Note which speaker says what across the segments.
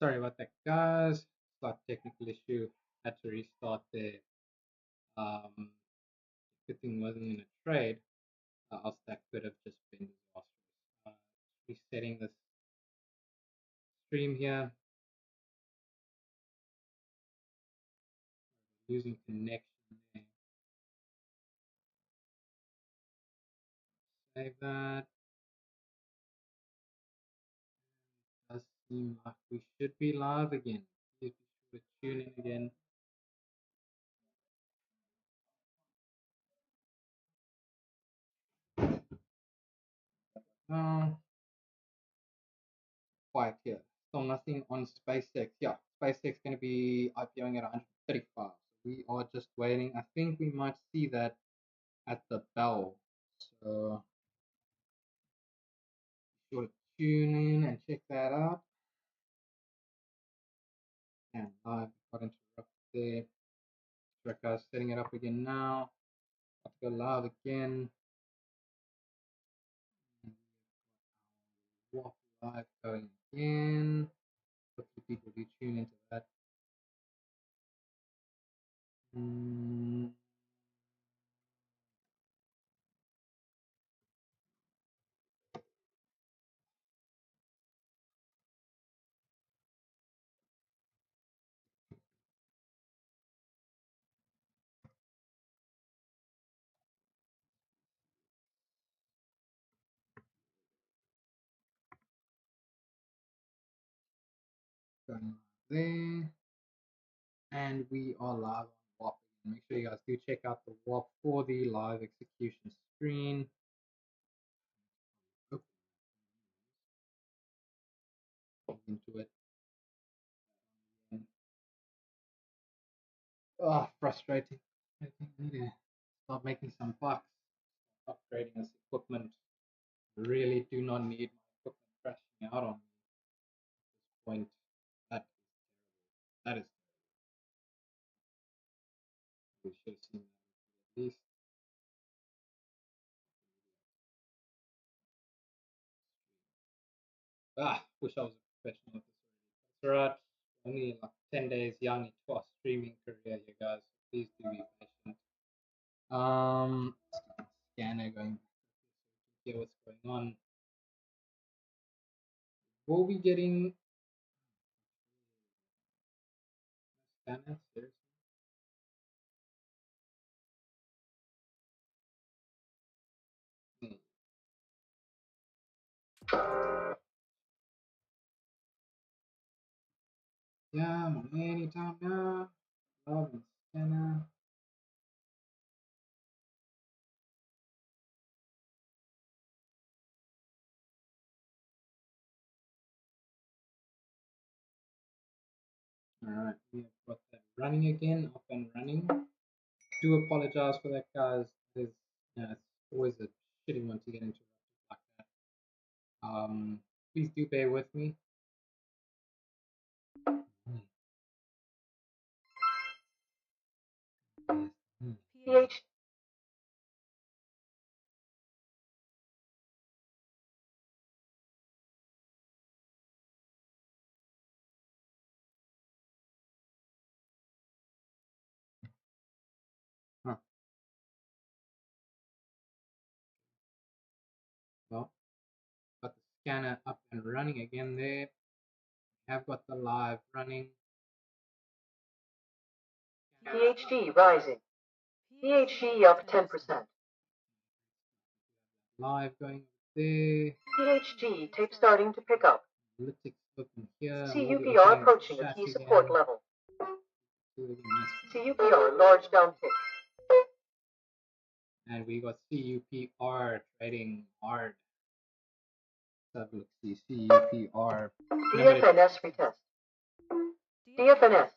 Speaker 1: Sorry about that, guys. Slight technical issue. Had to restart there. Good thing wasn't in a trade, else that could have just been disastrous. Resetting this stream here. Losing connection there. Save that. It does seem like we should be live again. Please be sure to tune in again. Quiet here. So nothing on SpaceX. Yeah, SpaceX going to be IPOing at 135. So we are just waiting. I think we might see that at the bell. So be sure to tune in and check that out. And live got interrupted there. Check guys, setting it up again now. Have to go live again. Walk live going again. Hopefully people do tune into that. Going live there. And we are live on WAP. Make sure you guys do check out the WAP for the live execution screen. Into it. Oh, frustrating. I think I need to start making some bucks. Upgrading this equipment. Really do not need my equipment crashing out on me at this point. That is terrible. That is terrible. We should have seen that at least. Wish I was a professional at this already. It's alright. Only like 10 days young into our streaming career, you guys. Please do be patient. Scanner going to hear what's going on. Will be getting scanner, seriously? Yeah, anytime now. Love and scanner. Alright, we have got that running again, up and running. Do apologize for that, guys. It's always a shitty one to get interrupted like that. Please do bear with me.
Speaker 2: PH.
Speaker 1: Well, got the scanner up and running again there. Have got the live running.
Speaker 2: PHD rising. PHD up 10%.
Speaker 1: Live going there.
Speaker 2: PHD tape starting to pick up.
Speaker 1: Analytics looking here.
Speaker 2: CUPR approaching a key support level. CUPR large downtick.
Speaker 1: And we got CUPR trading hard. Let's have a look. See CUPR.
Speaker 2: DFNS retest. DFNS.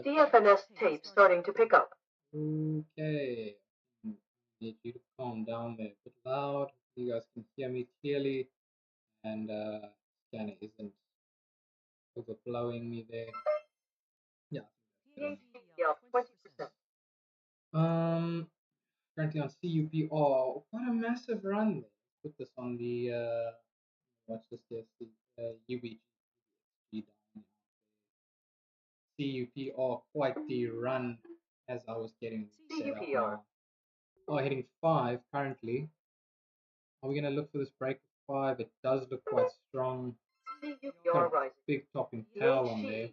Speaker 2: DFNS tape starting to pick up.
Speaker 1: Okay. Need you to calm down there a bit loud. You guys can hear me clearly. And scanner isn't overblowing me there. Yeah.
Speaker 2: Up 20%.
Speaker 1: Currently on CUPR. Quite a massive run there. Put this on the watch this here, UBG CUPR quite the run as I was getting set up
Speaker 2: CUPR.
Speaker 1: now. Oh, hitting 5 currently. Are we going to look for this break of 5? It does look quite strong.
Speaker 2: CUPR
Speaker 1: Got a
Speaker 2: rising.
Speaker 1: big topping tail on there.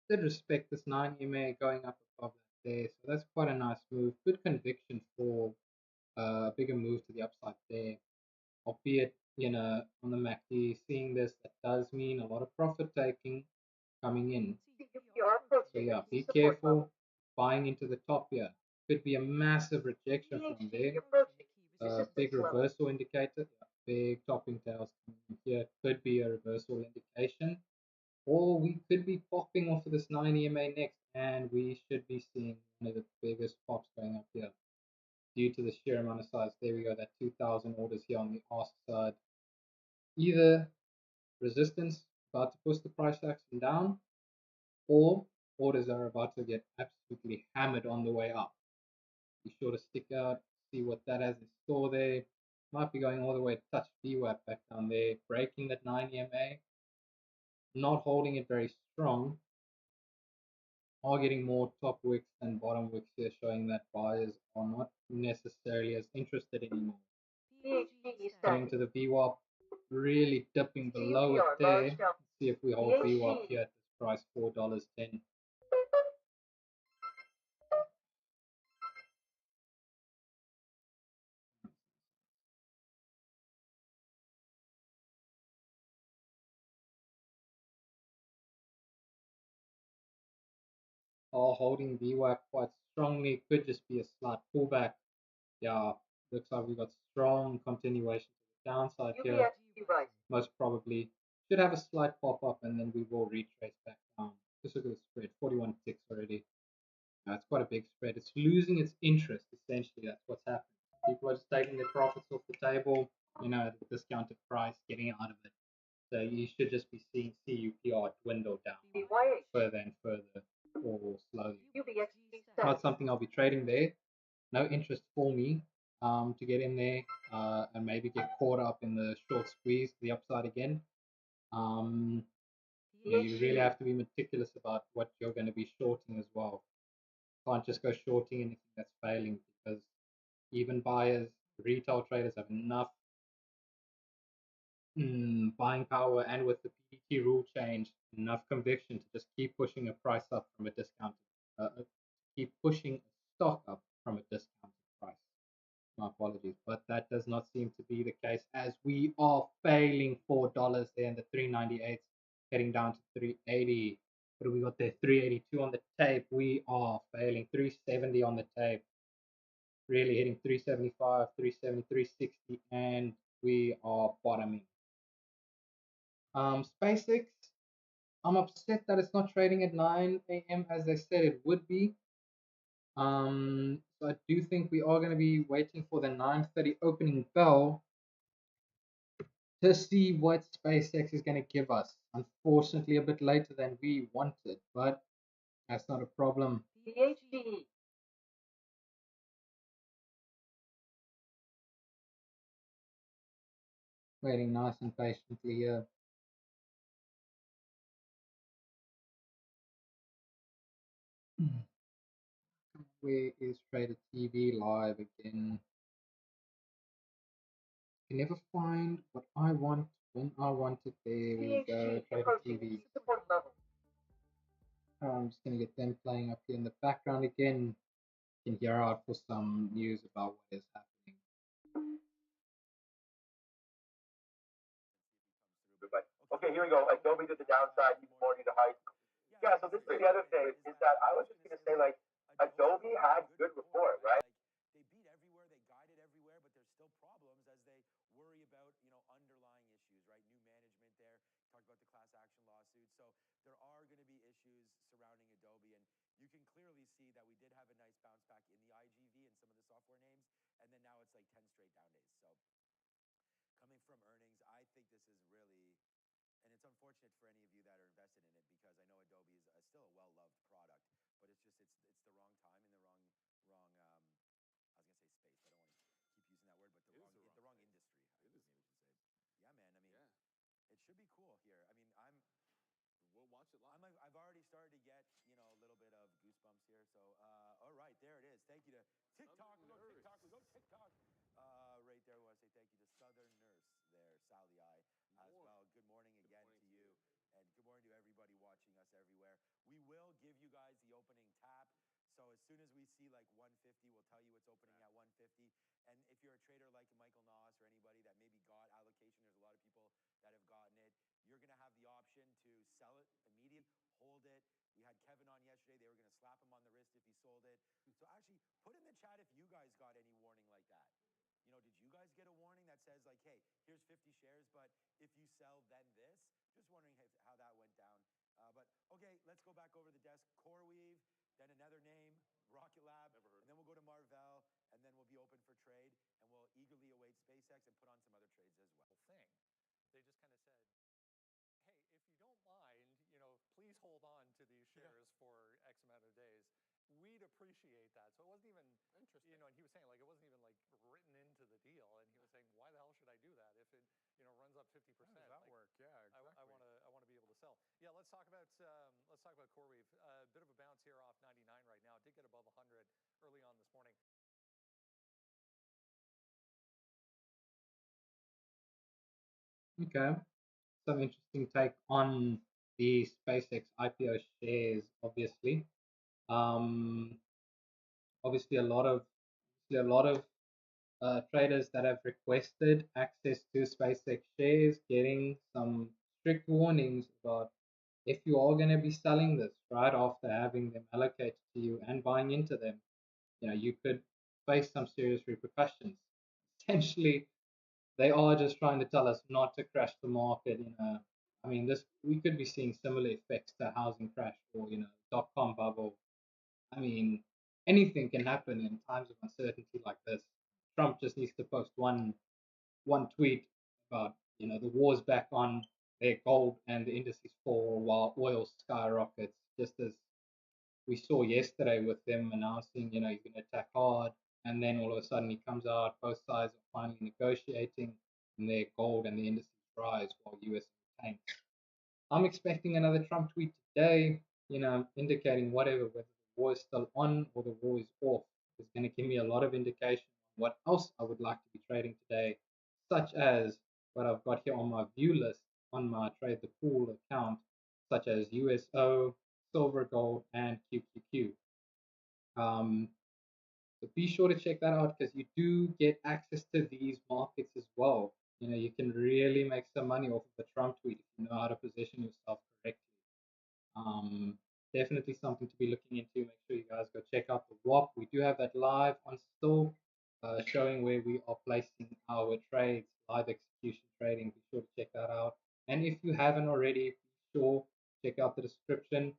Speaker 1: Did respect this 9 EMA going up above that there, so that's quite a nice move. Good conviction for a bigger move to the upside there. Albeit, on the MACD, seeing this, that does mean a lot of profit taking coming in. So yeah, be careful buying into the top here. Could be a massive rejection from there. Big reversal indicator. Big topping tails coming here. Could be a reversal indication. Or we could be popping off of this 9 EMA next, and we should be seeing one of the biggest pops going up here due to the sheer amount of size. There we go, that 2,000 orders here on the ask side. Either resistance about to push the price action down, or orders are about to get absolutely hammered on the way up. Be sure to stick out, see what that has in store there. Might be going all the way to touch VWAP back down there, breaking that 9 EMA, not holding it very strong, are getting more top wicks than bottom wicks here, showing that buyers are not necessarily as interested anymore. Going to the VWAP, really dipping below it there. Let's see if we hold VWAP here at this price, $4.10. Are holding VWAP quite strongly, could just be a slight pullback. Yeah, looks like we've got strong continuation to the downside here. Most probably should have a slight pop up and then we will retrace back down. Just look at the spread, 41.6 already. It's quite a big spread. It's losing its interest, essentially. That's what's happening. People are just taking their profits off the table, at a discounted price, getting out of it. So you should just be seeing CUPR dwindle down further and further or slowly. Not something I'll be trading there. No interest for me to get in there and maybe get caught up in the short squeeze, the upside again. You really have to be meticulous about what you're going to be shorting as well. Can't just go shorting anything that's failing, because even buyers, retail traders have enough buying power, and with the PET rule change, enough conviction to just keep pushing a price up from a discounted, keep pushing a stock up from a discounted price. My apologies, but that does not seem to be the case, as we are failing $4 there in the 398, heading down to 380. What do we got there? 382 on the tape. We are failing. 370 on the tape. Really hitting 375, 370, 360, and we are bottoming. SpaceX, I'm upset that it's not trading at 9 a.m. as they said it would be. So I do think we are going to be waiting for the 9:30 opening bell to see what SpaceX is going to give us. Unfortunately, a bit later than we wanted, but that's not a problem. Waiting nice and patiently here. Where is Trader TV live again? I can never find what I want when I want it. There we go, Trader TV. I'm just going to get them playing up here in the background again. You can hear out for some news about what is happening.
Speaker 3: Okay, here we go. Adobe to the downside, even more to the height. Yeah, so this is the other thing, is that I was just going to say, Adobe had good report, right?
Speaker 4: They beat everywhere, they guided everywhere, but there's still problems as they worry about, underlying issues, right? New management there, talked about the class action lawsuit. So there are going to be issues surrounding Adobe, and you can clearly see that we did have a nice bounce back in the IGV and some of the software names, and then now it's like 10 straight down days. So coming from earnings, I think this is really, and it's unfortunate for any of you that are invested in it, because I know Adobe is still a well-loved product, but it's just it's the wrong time and the wrong I was gonna say space, but I don't want to keep using that word, but the wrong industry. Maybe we can say. Yeah, man. I mean, it should be cool here. I mean, we'll watch it Well, I've already started to get, you know, a little bit of goosebumps here. So, all right, there it is. Thank you to TikTok. We go TikTok. We go TikTok. Right there, we want to say thank you to Southern Nurse there, Sally I, as well. Good morning again to you, and good morning to everybody watching us everywhere. We will give you guys the opening tap. So as soon as we see like 150, we'll tell you it's opening at 150. And if you're a trader like Michael Noss or anybody that maybe got allocation, there's a lot of people that have gotten it. You're going to have the option to sell it immediately, hold it. We had Kevin on yesterday. They were going to slap him on the wrist if he sold it. So actually, put in the chat if you guys got any warning like that. You know, did you guys get a warning that says like, hey, here's 50 shares, but if you sell, then this? Just wondering how that went down. But okay, let's go back over the desk. CoreWeave, then another name, Rocket Lab, and then we'll go to Marvell, and then we'll be open for trade, and we'll eagerly await SpaceX and put on some other trades as well.
Speaker 5: Thing. They just kind of said, hey, if you don't mind, you know, please hold on to these shares for X amount of days. We'd appreciate that. So it wasn't even interesting. You know, and he was saying like it wasn't even like written into the deal, and he was saying, why the hell should I do that if it, you know, runs up 50%? How does
Speaker 6: that work? Yeah, exactly.
Speaker 5: I want to be able to sell. Yeah, let's talk about CoreWeave. A bit of a bounce here off 99 right now. It did get above 100 early on this morning.
Speaker 1: Okay, some interesting take on the SpaceX IPO shares. Obviously a lot of traders that have requested access to SpaceX shares getting some strict warnings about if you are going to be selling this right after having them allocated to you and buying into them, you know, you could face some serious repercussions. Essentially, they are just trying to tell us not to crash the market. I mean, we could be seeing similar effects to housing crash or dot-com bubble. I mean, anything can happen in times of uncertainty like this. Trump just needs to post one tweet about the war's back on, their gold and the indices fall while oil skyrockets, just as we saw yesterday with them announcing he's going to attack hard, and then all of a sudden he comes out, both sides are finally negotiating, and their gold and the indices rise while US tanks. I'm expecting another Trump tweet today, indicating whether the war is still on or the war is off. It's going to give me a lot of indication on what else I would like to be trading today, such as what I've got here on my view list on my Trade the Pool account, such as USO, silver, gold, and QQQ. So be sure to check that out because you do get access to these markets as well. You can really make some money off of the Trump tweet if you know how to position yourself correctly. Definitely something to be looking into. Make sure you guys go check out the WAP. We do have that live on still, showing where we are placing our trades, live execution trading. Be sure to check that out. And if you haven't already, be sure check out the description.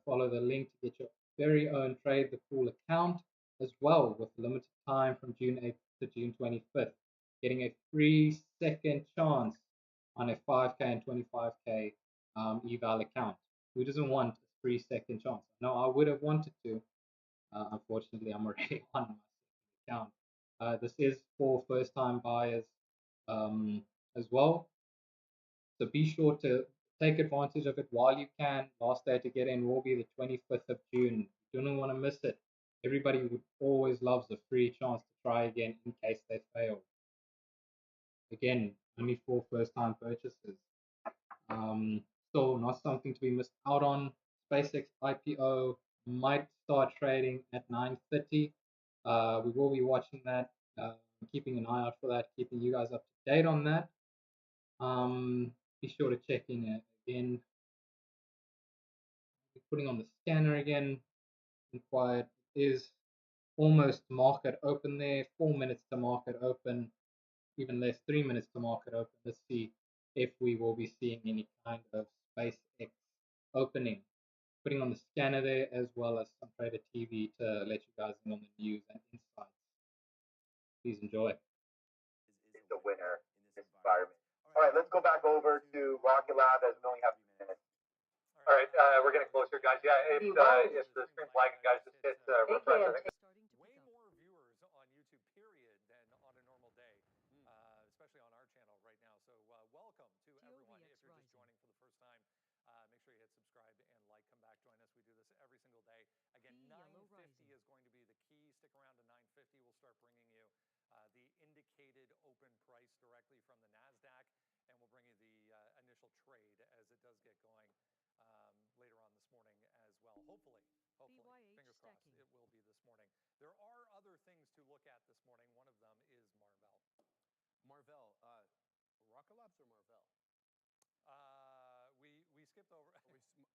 Speaker 1: Follow the link to get your very own Trade the Pool account as well, with limited time from June 8th to June 25th, getting a free second chance on a 5K and 25K eval account. Who doesn't want a free second chance? No, I would have wanted to. Unfortunately, I'm already on my second account. This is for first-time buyers as well. So be sure to take advantage of it while you can. Last day to get in will be the 25th of June. You don't want to miss it. Everybody would always loves a free chance to try again in case they fail. Again, only for first-time purchases. So not something to be missed out on. SpaceX IPO might start trading at 9:30. We will be watching that, keeping an eye out for that, keeping you guys up to date on that. Be sure to check in again. Putting on the scanner again. Inquired is almost market open there. 4 minutes to market open. Even less, 3 minutes to market open. Let's see if we will be seeing any kind of SpaceX opening. Putting on the scanner there as well as some Trader TV to let you guys in on the news and insights. Please enjoy.
Speaker 3: Is the winner in this environment. All right, let's go back over to Rocket Lab as we only have 2 minutes.
Speaker 6: All right, we're getting closer, guys. Yeah, if the screen's lagging, guys, just hit refresh.
Speaker 5: Way more viewers on YouTube, period, than on a normal day, especially on our channel right now. So welcome to everyone. If you're just joining for the first time, make sure you hit subscribe. back, join us. We do this every single day. Again, 950 is going to be the key. Stick around to 950. We'll start bringing you the indicated open price directly from the NASDAQ, and we'll bring you the initial trade as it does get going later on this morning as well. Hopefully, fingers crossed, it will be this morning. There are other things to look at this morning. One of them is Marvell.
Speaker 7: Marvell, Rocket Labs or Marvell?
Speaker 5: We skipped over.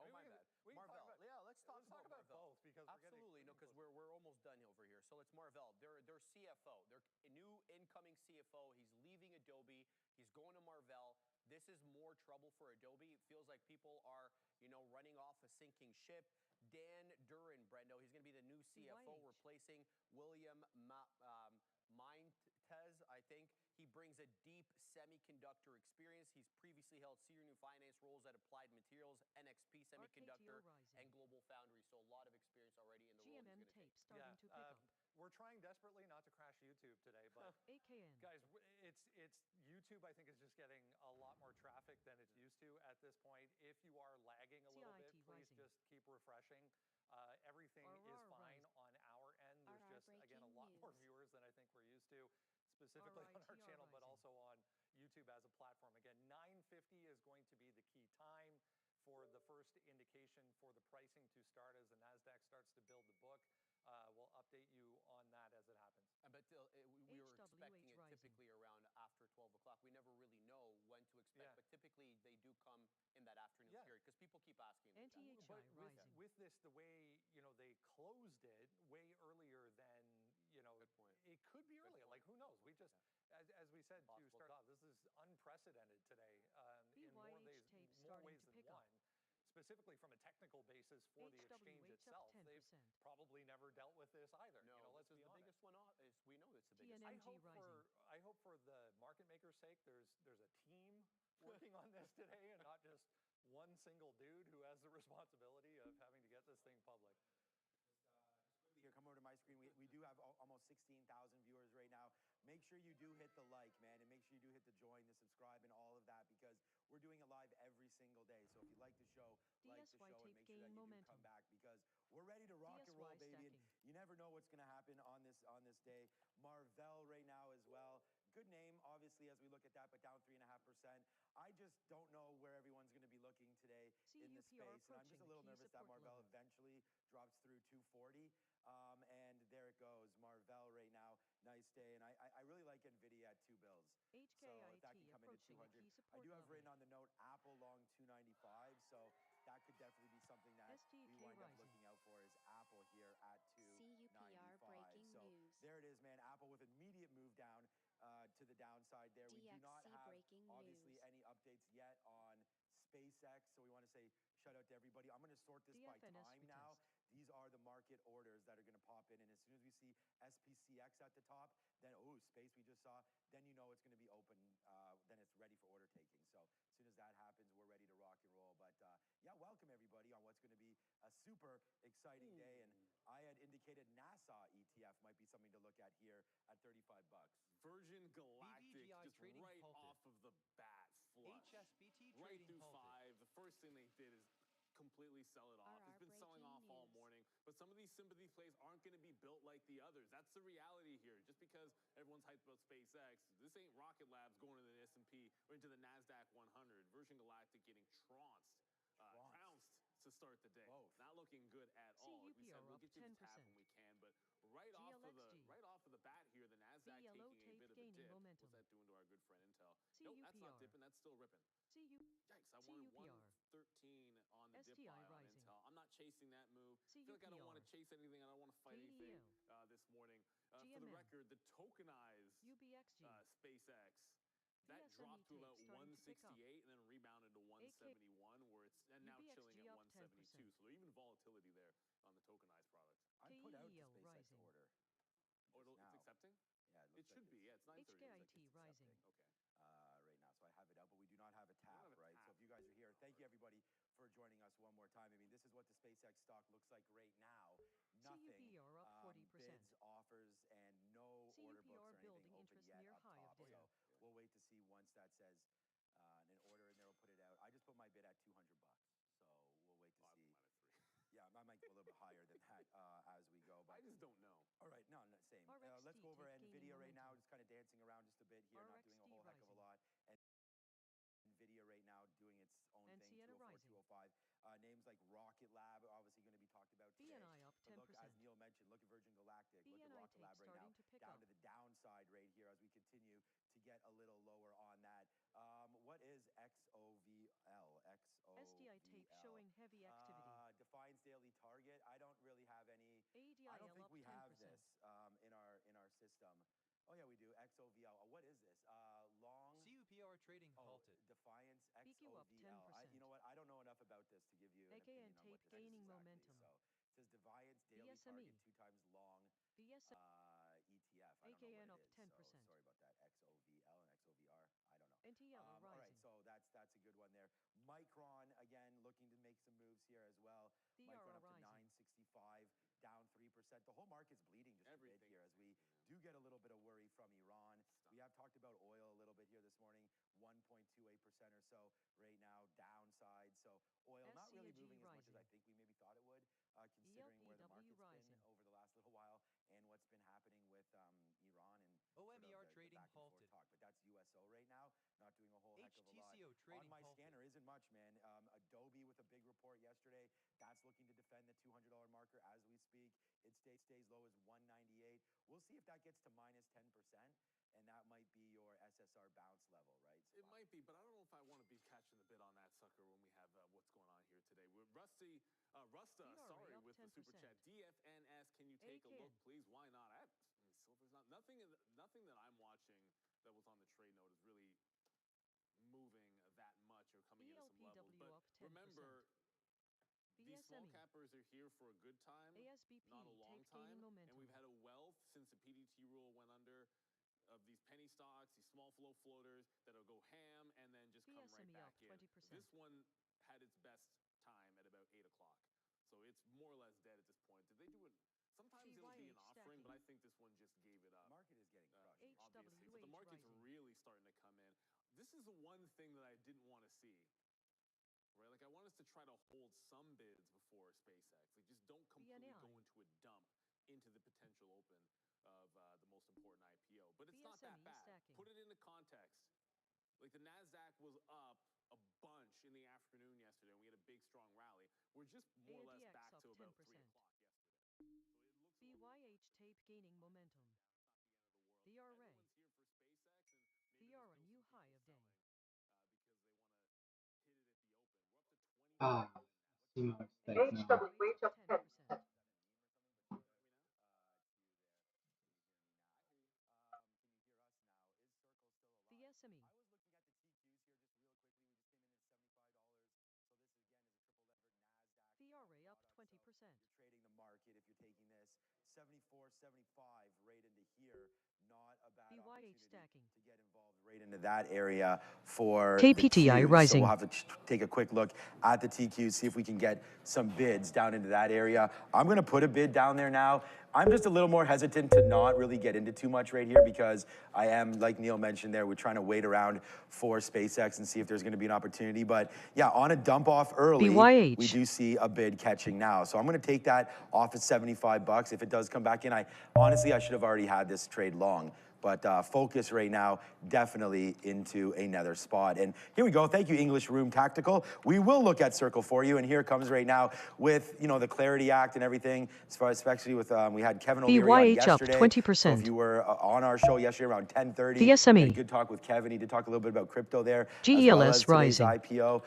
Speaker 7: Oh, my bad. Marvell. Yeah, let's talk about
Speaker 5: both because
Speaker 7: absolutely no, because we're almost done over here. So it's Marvell. Their CFO, their new incoming CFO. He's leaving Adobe. He's going to Marvell. This is more trouble for Adobe. It feels like people are, running off a sinking ship. Dan Durin, Brendo, he's going to be the new CFO, replacing William Mintez, I think. He brings a deep semiconductor experience. He's previously held senior new finance roles at Applied Materials, NXP Semiconductor, and Global Foundry. So a lot of experience already in the role he's going to take.
Speaker 5: Starting to pick up. We're trying desperately not to crash YouTube today, but guys, it's YouTube. I think is just getting a lot more traffic than it's used to at this point. If you are lagging a little bit, please just keep refreshing. Everything is fine on our end. There's just again a lot more viewers than I think we're used to, specifically on our channel, but also on YouTube as a platform. Again, 950 is going to be the key time for the first indication for the pricing to start as the NASDAQ starts to build the book. We'll update you on that as it happens.
Speaker 7: But we were expecting it typically around after 12 o'clock. We never really know when to expect, but typically they do come in that afternoon period because people keep asking.
Speaker 5: But with this, the way they closed it way earlier than it could be earlier. Like who knows? We just, as we said to start off, this is unprecedented today in more ways than one. Specifically from a technical basis for the exchange itself, they've probably never dealt with this either.
Speaker 7: No,
Speaker 5: let's be
Speaker 7: the
Speaker 5: honest.
Speaker 7: biggest one is we know it's the biggest.
Speaker 5: I hope for the market maker's sake, there's a team working on this today and not just one single dude who has the responsibility of having to get this thing public.
Speaker 8: Here, come over to my screen. We do have almost 16,000 viewers right now. Make sure you do hit the like, man, and make sure you do hit the join, the subscribe, and all of that because we're doing it live every single day. So if you like the show, like the show, and make sure that you do come back because we're ready to rock and roll, baby. And you never know what's going to happen on this day. Marvell right now as well. Good name, obviously, as we look at that, but down 3.5%. I just don't know where everyone's going to be looking today in this space. And I'm just a little nervous that Marvell eventually drops through 240. And there it goes, Marvell right now. Nice day. And I really like NVIDIA at $2 bills. So if that can come into 200. I do have written on the note Apple long 295. So that could definitely be something that we wind up looking out for is Apple here at 295. So there it is, man. Apple with immediate move down to the downside there. We do not have, obviously, any updates yet on SpaceX. So we want to say shout out to everybody. I'm going to sort this by time now. These are the market orders that are going to pop in. And as soon as we see SPCX at the top, then, space we just saw, then you know it's going to be open. Then it's ready for order taking. So as soon as that happens, we're ready to rock and roll. But yeah, welcome everybody on what's going to be a super exciting day. And I had indicated NASA ETF might be something to look at here at $35.
Speaker 9: Virgin Galactic just right off of the bat flush.
Speaker 10: HSBT
Speaker 9: right
Speaker 10: trading
Speaker 9: through 5. The first thing they did is completely sell it off. It's been selling off all morning. But some of these sympathy plays aren't going to be built like the others. That's the reality here. Just because everyone's hyped about SpaceX, this ain't Rocket Labs going to the S&P or into the NASDAQ 100. Virgin Galactic getting trounced to start the day. Not looking good at all. Like we said, we'll get you the tab when we can, but right off of the bat here, the NASDAQ taking a bit of a dip. What's that doing to our good friend Intel? Nope, that's not dipping. That's still ripping. Yikes, I wanted 113 on the dip buy on Intel. I'm not chasing that move. I feel like I don't want to chase anything. I don't want to fight anything this morning. For the record, the tokenized SpaceX, that dropped to about 168 and then rebounded to 171, where it's now chilling at 172. So there's even volatility there on the tokenized product.
Speaker 8: I put out the SpaceX order.
Speaker 9: It's accepting?
Speaker 8: Yeah,
Speaker 9: it should be. Yeah, it's 9:30.
Speaker 8: Okay. Right now, so I have it out, but we do not have a tab, right? So if you guys are here, thank you everybody for joining us one more time. I mean, this is what the SpaceX stock looks like right now. Nothing, bids, offers, and no order books or anything open yet up top. So we'll wait to see once that says an order in there. We'll put it out. I just put my bid at $200, so we'll wait to see. might go a little bit higher than that as we go. But
Speaker 9: I just don't know.
Speaker 8: all right, no, same. Let's go over NVIDIA right now, just kind of dancing around just a bit here, not doing a whole heck of a lot. NVIDIA right now doing its own thing, 204, 205. Names like Rocket Lab obviously going to be talked about today. But look, as Neil mentioned, look at Virgin Galactic, look at Rocket Lab right now, down to the downside right here as we continue to get a little lower on that. What is XOVL?
Speaker 10: SDI tape showing heavy activity.
Speaker 8: Defiance daily target. I don't really have any. I don't think we have this in our system. Oh yeah, we do. XOVL. What is this? Long
Speaker 11: CUPR trading halted.
Speaker 8: Defiance
Speaker 10: BQ up
Speaker 8: XOVL.
Speaker 10: 10%.
Speaker 8: You know what? I don't know enough about this to give you an opinion on what
Speaker 10: tape
Speaker 8: this
Speaker 10: gaining
Speaker 8: is
Speaker 10: momentum.
Speaker 8: So it says Defiance daily
Speaker 10: BSME.
Speaker 8: target 2 times long.
Speaker 10: BSME.
Speaker 8: ETF. I don't
Speaker 10: AKN
Speaker 8: know
Speaker 10: up
Speaker 8: what it is.
Speaker 10: 10%.
Speaker 8: So sorry about that. XOVL and XOVR. I don't know.
Speaker 10: NTL
Speaker 8: All right,
Speaker 10: rising.
Speaker 8: so that's a good one there. Micron again looking to make some moves here as well. Micron up to 965, down 3%. The whole market's bleeding just a bit here as we do get a little bit of worry from Iran. We have talked about oil a little bit here this morning, 1.28% or so right now, downside. So oil not really moving as much as I think we maybe thought it would, considering where the market's been over the last little while and what's been happening with Iran and
Speaker 11: OMER
Speaker 8: the
Speaker 11: trading
Speaker 8: back and forth
Speaker 11: halted.
Speaker 8: talk. But that's USO right now, not doing a whole heck of a lot.
Speaker 11: HTCO trading
Speaker 8: On my
Speaker 11: halted.
Speaker 8: scanner isn't much, man. Adobe with a big report yesterday. That's looking to defend the $200 marker as we speak. It stays low as 198. We'll see if that gets to minus 10%, and that might be your SSR bounce level, right? So
Speaker 9: It might be, but I don't know if I want to be catching the bit on that sucker when we have what's going on here today. We're Rusta, sorry, with the super chat. DFNS, can you take a look, please? Why not? Silver's not nothing that I'm watching that was on the trade note is really moving that much or coming into some levels. But remember, these small cappers are here for a good time, not a long time, and we've had a wealth since the PDT rule went under of these penny stocks, these small flow floaters that'll go ham and then just come right back in. This one had its best time at about 8 o'clock, so it's more or less dead at this point. Did they do it? Sometimes it'll be an offering, but I think this one just gave it up.
Speaker 8: the market is getting crushed.
Speaker 9: Obviously, but the market's really starting to come in. This is the one thing that I didn't want to see. Right, like I want us to try to hold some bids before SpaceX. Like just don't completely go into a dump into the potential open of the most important IPO. But it's not that bad. Put it into context. Like the NASDAQ was up a bunch in the afternoon yesterday, and we had a big strong rally. We're just more or less back to about 3 o'clock yesterday. So it looks
Speaker 10: BYH tape gaining momentum. BRA. BR a new high of day.
Speaker 1: CMO stake now.
Speaker 2: HWH up 10%.
Speaker 10: BSME. BRA up 20%.
Speaker 8: You're trading the market if you're taking this 74, 75 right into here. Not a bad opportunity to get involved right into that area for
Speaker 10: KPTI rising.
Speaker 8: So we'll have to take a quick look at the TQ, see if we can get some bids down into that area. I'm going to put a bid down there now. I'm just a little more hesitant to not really get into too much right here because I am, like Neil mentioned there, we're trying to wait around for SpaceX and see if there's going to be an opportunity. But yeah, on a dump off early,
Speaker 10: BYH.
Speaker 8: we do see a bid catching now. So I'm going to take that off at 75 bucks. If it does come back in, honestly, I should have already had this trade long. But focus right now, definitely into another spot. And here we go. Thank you, English Room Tactical. We will look at Circle for you. And here it comes right now with, you know, the Clarity Act and everything. As far as especially with, we had Kevin O'Leary on yesterday.
Speaker 10: BYH up 20%.
Speaker 8: So if you were on our show yesterday around 10:30,
Speaker 10: BSME.
Speaker 8: good talk with Kevin. He did talk a little bit about crypto there.
Speaker 10: GELS
Speaker 8: as well as
Speaker 10: rising.
Speaker 8: IPO.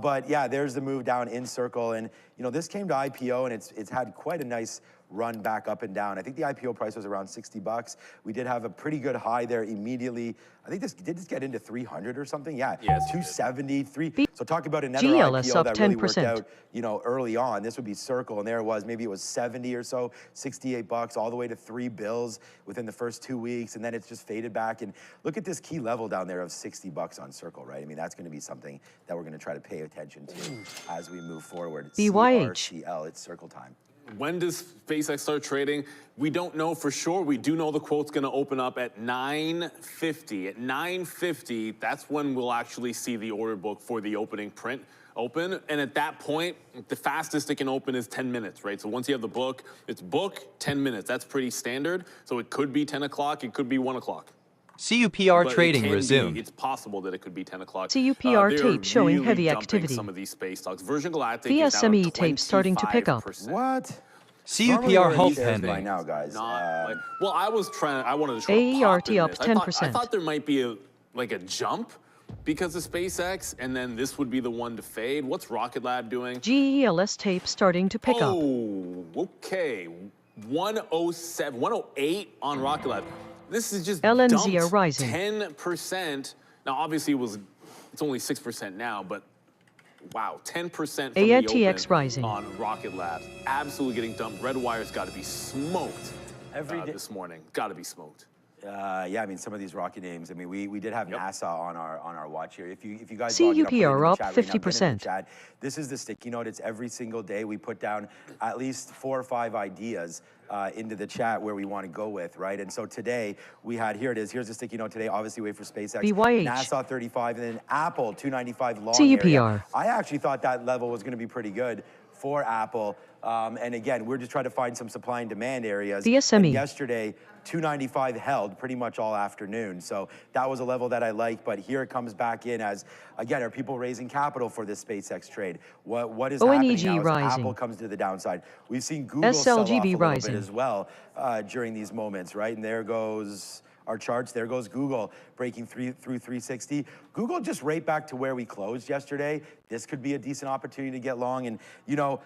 Speaker 8: But yeah, there's the move down in Circle. And, you know, this came to IPO and it's had quite a nice run back up and down. I think the IPO price was around 60 bucks. We did have a pretty good high there immediately. I think this get into 300 or something. Yeah, yes, 273. So talk about another
Speaker 10: GLS
Speaker 8: IPO
Speaker 10: up
Speaker 8: that really worked
Speaker 10: 10%.
Speaker 8: out, you know, early on. This would be Circle, and there it was. Maybe it was 70 or so, 68 bucks, all the way to 3 bills within the first 2 weeks, and then it's just faded back. And look at this key level down there of 60 bucks on Circle, right? I mean, that's going to be something that we're going to try to pay attention to as we move forward.
Speaker 10: BYH.
Speaker 8: CRCL, it's Circle time.
Speaker 9: When does SpaceX start trading? We don't know for sure. We do know the quote's going to open up at 9:50. At 9:50, that's when we'll actually see the order book for the opening print open. And at that point, the fastest it can open is 10 minutes, right? So once you have the book, it's book, 10 minutes. That's pretty standard. So it could be 10 o'clock, it could be 1 o'clock.
Speaker 11: CUPR
Speaker 9: But
Speaker 11: trading resumed.
Speaker 9: It's possible that it could be 10 o'clock.
Speaker 10: CUPR tape showing
Speaker 9: really
Speaker 10: heavy
Speaker 9: dumping
Speaker 10: activity.
Speaker 9: some of these space stocks. Virgin Galactic is down
Speaker 10: PSME tape starting to pick up.
Speaker 9: 25%.
Speaker 8: What?
Speaker 11: CUPR hope
Speaker 8: shares
Speaker 11: pending.
Speaker 8: right now, guys.
Speaker 9: Well, I wanted to try
Speaker 10: AERT
Speaker 9: pop in
Speaker 10: up
Speaker 9: this.
Speaker 10: 10%.
Speaker 9: I thought there might be a jump because of SpaceX, and then this would be the one to fade. What's Rocket Lab doing?
Speaker 10: GELS tape starting to pick up.
Speaker 9: Oh, okay. 107, 108 on Rocket Lab. This is just
Speaker 10: LNZ
Speaker 9: dumped
Speaker 10: rising.
Speaker 9: 10%. Now, obviously, it's only 6% now, but wow, 10% from the
Speaker 10: ATX
Speaker 9: open
Speaker 10: rising.
Speaker 9: on Rocket Labs. Absolutely getting dumped. Red Wire's got to be smoked
Speaker 8: Every day.
Speaker 9: this morning. Got to be smoked.
Speaker 8: Yeah, I mean, some of these rocket names. I mean, we did have NASA on our watch here. If you guys
Speaker 10: CUPR up
Speaker 8: log in, put it in the chat right now, get in the
Speaker 10: 50%.
Speaker 8: chat. This is the sticky note. It's every single day. We put down at least 4 or 5 ideas into the chat where we want to go with, right? And so today we had, here it is. Here's the sticky note today. Obviously, wait for SpaceX.
Speaker 10: BYH.
Speaker 8: NASA 35, and then Apple 295 long
Speaker 10: CUPR.
Speaker 8: area. I actually thought that level was going to be pretty good for Apple. And again, we're just trying to find some supply and demand areas.
Speaker 10: PSME.
Speaker 8: And yesterday, 295 held pretty much all afternoon. So that was a level that I liked, but here it comes back in as, again, are people raising capital for this SpaceX trade? What is happening now as
Speaker 10: rising.
Speaker 8: Apple comes to the downside? We've seen Google sell off a
Speaker 10: SLGB
Speaker 8: little
Speaker 10: rising.
Speaker 8: bit as well during these moments, right? And there goes our charts. There goes Google breaking through 360. Google just right back to where we closed yesterday. This could be a decent opportunity to get long. And, you know,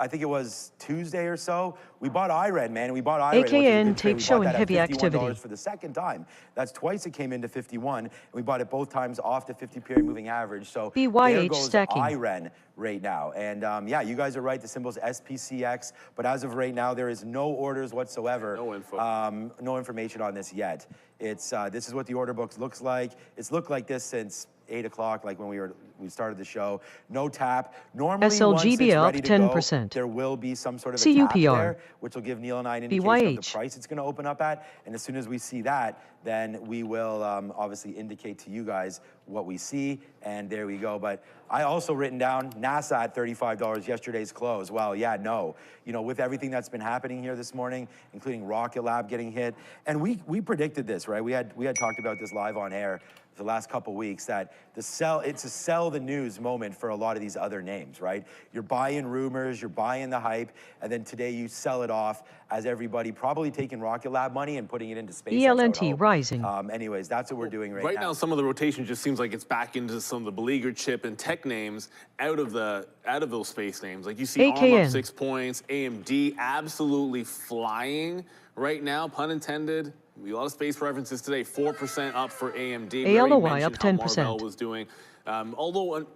Speaker 8: I think it was Tuesday or so, we bought IRED, man. And we bought IRED.
Speaker 10: AKN tape showing heavy activity.
Speaker 8: For the second time. That's twice it came into 51. And we bought it both times off the 50-period moving average. So there
Speaker 10: BYH
Speaker 8: goes
Speaker 10: stacking.
Speaker 8: IREN right now. And yeah, you guys are right. The symbol's SPCX. But as of right now, there is no orders whatsoever.
Speaker 9: No info.
Speaker 8: No information on this yet. It's this is what the order book looks like. It's looked like this since 8 o'clock, like when we started the show. No tap. Normally,
Speaker 10: SLGB
Speaker 8: once it's
Speaker 10: up
Speaker 8: ready to
Speaker 10: 10%.
Speaker 8: go, there will be some sort of a
Speaker 10: CUPR.
Speaker 8: tap there, which will give Neil and I an indication of the
Speaker 10: BYH.
Speaker 8: price it's going to open up at. And as soon as we see that, then we will obviously indicate to you guys what we see. And there we go. But I also written down NASA at $35 yesterday's close. Well, yeah, no. You know, with everything that's been happening here this morning, including Rocket Lab getting hit, and we predicted this, right? We had talked about this live on air the last couple weeks, that it's a sell the news moment for a lot of these other names, right? You're buying rumors, you're buying the hype, and then today you sell it off as everybody probably taking Rocket Lab money and putting it into SpaceX.
Speaker 10: ELNT rising.
Speaker 8: Anyways, that's what we're doing right now.
Speaker 9: Right now, some of the rotation just seems like it's back into some of the beleaguered chip and tech names out of those space names. Like you see ARM
Speaker 10: AKN.
Speaker 9: up 6 points, AMD absolutely flying right now, pun intended. A lot of space references today. 4% up for AMD.
Speaker 10: ALOY up 10%.
Speaker 9: Marvell was doing, although.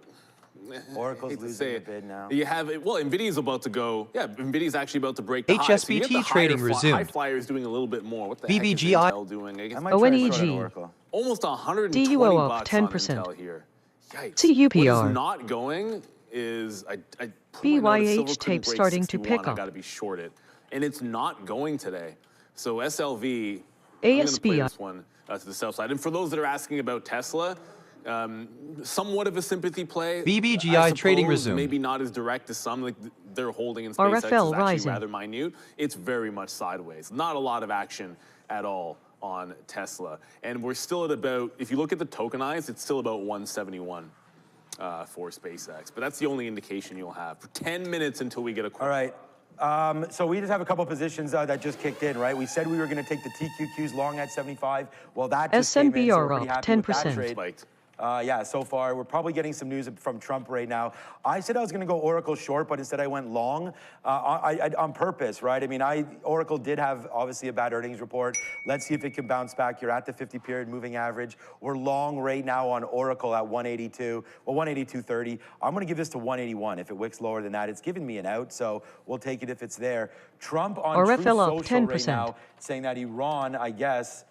Speaker 8: Oracle's losing a bid now.
Speaker 9: You have Nvidia's about to go. Yeah, Nvidia's actually about to break the high. So you
Speaker 11: HSBT
Speaker 9: get the
Speaker 11: trading resumed.
Speaker 9: High flyers doing a little bit more. What the
Speaker 11: BBGI.
Speaker 9: heck is Intel doing?
Speaker 8: I might try to short
Speaker 10: ONEG.
Speaker 8: on Oracle.
Speaker 9: Almost 120
Speaker 10: DUO up
Speaker 9: bucks
Speaker 10: 10%.
Speaker 9: on Intel here. Yikes.
Speaker 10: CUPR.
Speaker 9: What is not going is I put my note,
Speaker 10: BYH
Speaker 9: silver couldn't
Speaker 10: tape
Speaker 9: break
Speaker 10: starting to
Speaker 9: 61.
Speaker 10: pick
Speaker 9: I
Speaker 10: up.
Speaker 9: got to be short it, and it's not going today. So SLV. I'm going to play
Speaker 10: ASB
Speaker 9: this one to the sell side. And for those that are asking about Tesla, somewhat of a sympathy play.
Speaker 11: BBGI
Speaker 9: I
Speaker 11: trading
Speaker 9: suppose,
Speaker 11: resumed.
Speaker 9: Maybe not as direct as some. Like they're holding in SpaceX is
Speaker 10: RFL
Speaker 9: actually
Speaker 10: rising.
Speaker 9: rather minute. It's very much sideways. Not a lot of action at all on Tesla. And we're still at about, if you look at the tokenized, it's still about 171 for SpaceX. But that's the only indication you'll have for 10 minutes until we get a call.
Speaker 8: All right. So we just have a couple positions that just kicked in, right? We said we were going to take the TQQs long at 75. Well, that just came in, so we're pretty
Speaker 10: SNBR
Speaker 8: happy
Speaker 10: up
Speaker 8: with that
Speaker 10: 10%.
Speaker 8: trade.
Speaker 9: Spiked.
Speaker 8: Yeah, so far, we're probably getting some news from Trump right now. I said I was going to go Oracle short, but instead I went long on purpose, right? I mean, Oracle did have, obviously, a bad earnings report. Let's see if it can bounce back. You're at the 50-period moving average. We're long right now on Oracle at 182, well, 182.30. I'm going to give this to 181. If it wicks lower than that, it's giving me an out, so we'll take it if it's there. Trump on Truth
Speaker 10: RFL up
Speaker 8: Social
Speaker 10: 10%.
Speaker 8: right now saying that Iran, I guess,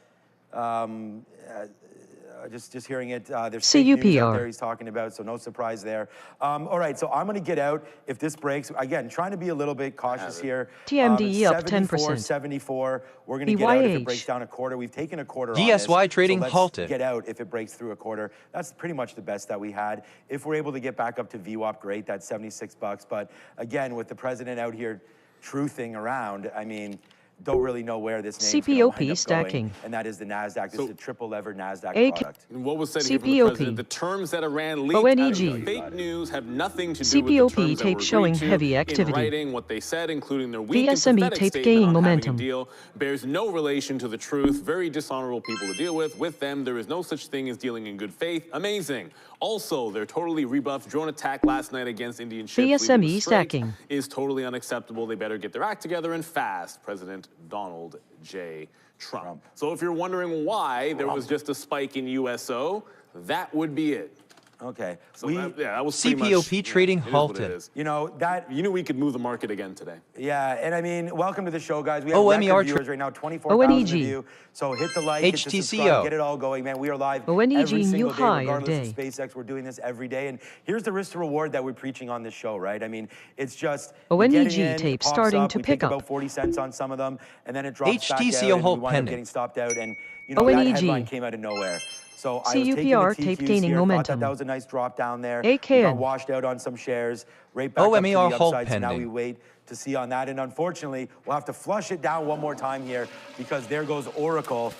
Speaker 8: just hearing it. There's fake news out there
Speaker 10: CUPR.
Speaker 8: he's talking about, so no surprise there. All right, so I'm going to get out if this breaks. Again, trying to be a little bit cautious here.
Speaker 10: TMDE up
Speaker 8: 74,
Speaker 10: 10%.
Speaker 8: 74. We're going to get out if it breaks
Speaker 10: BYH.
Speaker 8: down a quarter. We've taken a quarter on this.
Speaker 11: DSY trading
Speaker 8: so let's
Speaker 11: halted.
Speaker 8: get out if it breaks through a quarter. That's pretty much the best that we had. If we're able to get back up to VWAP, great. That's 76 bucks. But again, with the president out here truthing around, I mean, don't really know where this name's going to wind
Speaker 10: CPOP
Speaker 8: up
Speaker 10: stacking.
Speaker 8: going, and that is the NASDAQ. This is a triple lever NASDAQ
Speaker 10: AK
Speaker 8: product.
Speaker 9: And what was said here from the
Speaker 10: CPOP.
Speaker 9: president, the terms that Iran leaked
Speaker 10: ONEG.
Speaker 9: out of fake news have nothing to do with the
Speaker 10: CPOP
Speaker 9: terms that
Speaker 10: tape
Speaker 9: were
Speaker 10: showing
Speaker 9: agreed to
Speaker 10: heavy
Speaker 9: in
Speaker 10: activity.
Speaker 9: writing. What they said, including their weak and
Speaker 10: VSME
Speaker 9: pathetic
Speaker 10: tape
Speaker 9: statement
Speaker 10: gaining
Speaker 9: on
Speaker 10: momentum.
Speaker 9: having a deal, bears no relation to the truth. Very dishonorable people to deal with. With them, there is no such thing as dealing in good faith. Amazing. Also, their totally rebuffed drone attack last night against Indian ships leaving the
Speaker 10: VSME
Speaker 9: Strait
Speaker 10: stacking.
Speaker 9: is totally unacceptable. They better get their act together and fast. President Donald J. Trump. So if you're wondering why there was just a spike in USO, that would be it.
Speaker 8: Okay.
Speaker 9: So that was pretty
Speaker 11: CPOP
Speaker 9: much,
Speaker 11: trading
Speaker 9: it is what
Speaker 11: halted.
Speaker 9: it is.
Speaker 8: You know, that...
Speaker 9: You knew we could move the market again today.
Speaker 8: Yeah, and I mean, welcome to the show, guys. We have
Speaker 11: OMER
Speaker 8: record viewers right now, 24,000 of
Speaker 10: ONEG.
Speaker 8: you. So hit the like, hit the
Speaker 11: HTCO.
Speaker 8: subscribe, get it all going, man. We are live
Speaker 10: ONEG
Speaker 8: every
Speaker 10: new
Speaker 8: single day,
Speaker 10: high of
Speaker 8: regardless of
Speaker 10: day.
Speaker 8: SpaceX. We're doing this every day. And here's the risk to reward that we're preaching on this show, right? I mean, it's just...
Speaker 10: ONEG
Speaker 8: getting in,
Speaker 10: tape
Speaker 8: it pops
Speaker 10: starting
Speaker 8: up,
Speaker 10: to
Speaker 8: we
Speaker 10: pick
Speaker 8: take
Speaker 10: up.
Speaker 8: about 40 cents on some of them, and then it drops back
Speaker 11: HTCO
Speaker 8: out, and we
Speaker 11: hold
Speaker 8: wind up
Speaker 11: pending.
Speaker 8: getting stopped out. And, you know, that
Speaker 10: ONEG.
Speaker 8: headline came out of nowhere. So I was taking the
Speaker 10: CUPR tape
Speaker 8: TQs
Speaker 10: gaining
Speaker 8: here,
Speaker 10: momentum.
Speaker 8: thought that was a nice drop down there.
Speaker 10: AKN.
Speaker 8: We got washed out on some shares, right back up to the
Speaker 11: OMER hold
Speaker 8: upside, so now we
Speaker 11: pending.
Speaker 8: wait to see on that. And unfortunately, we'll have to flush it down one more time here because there goes Oracle.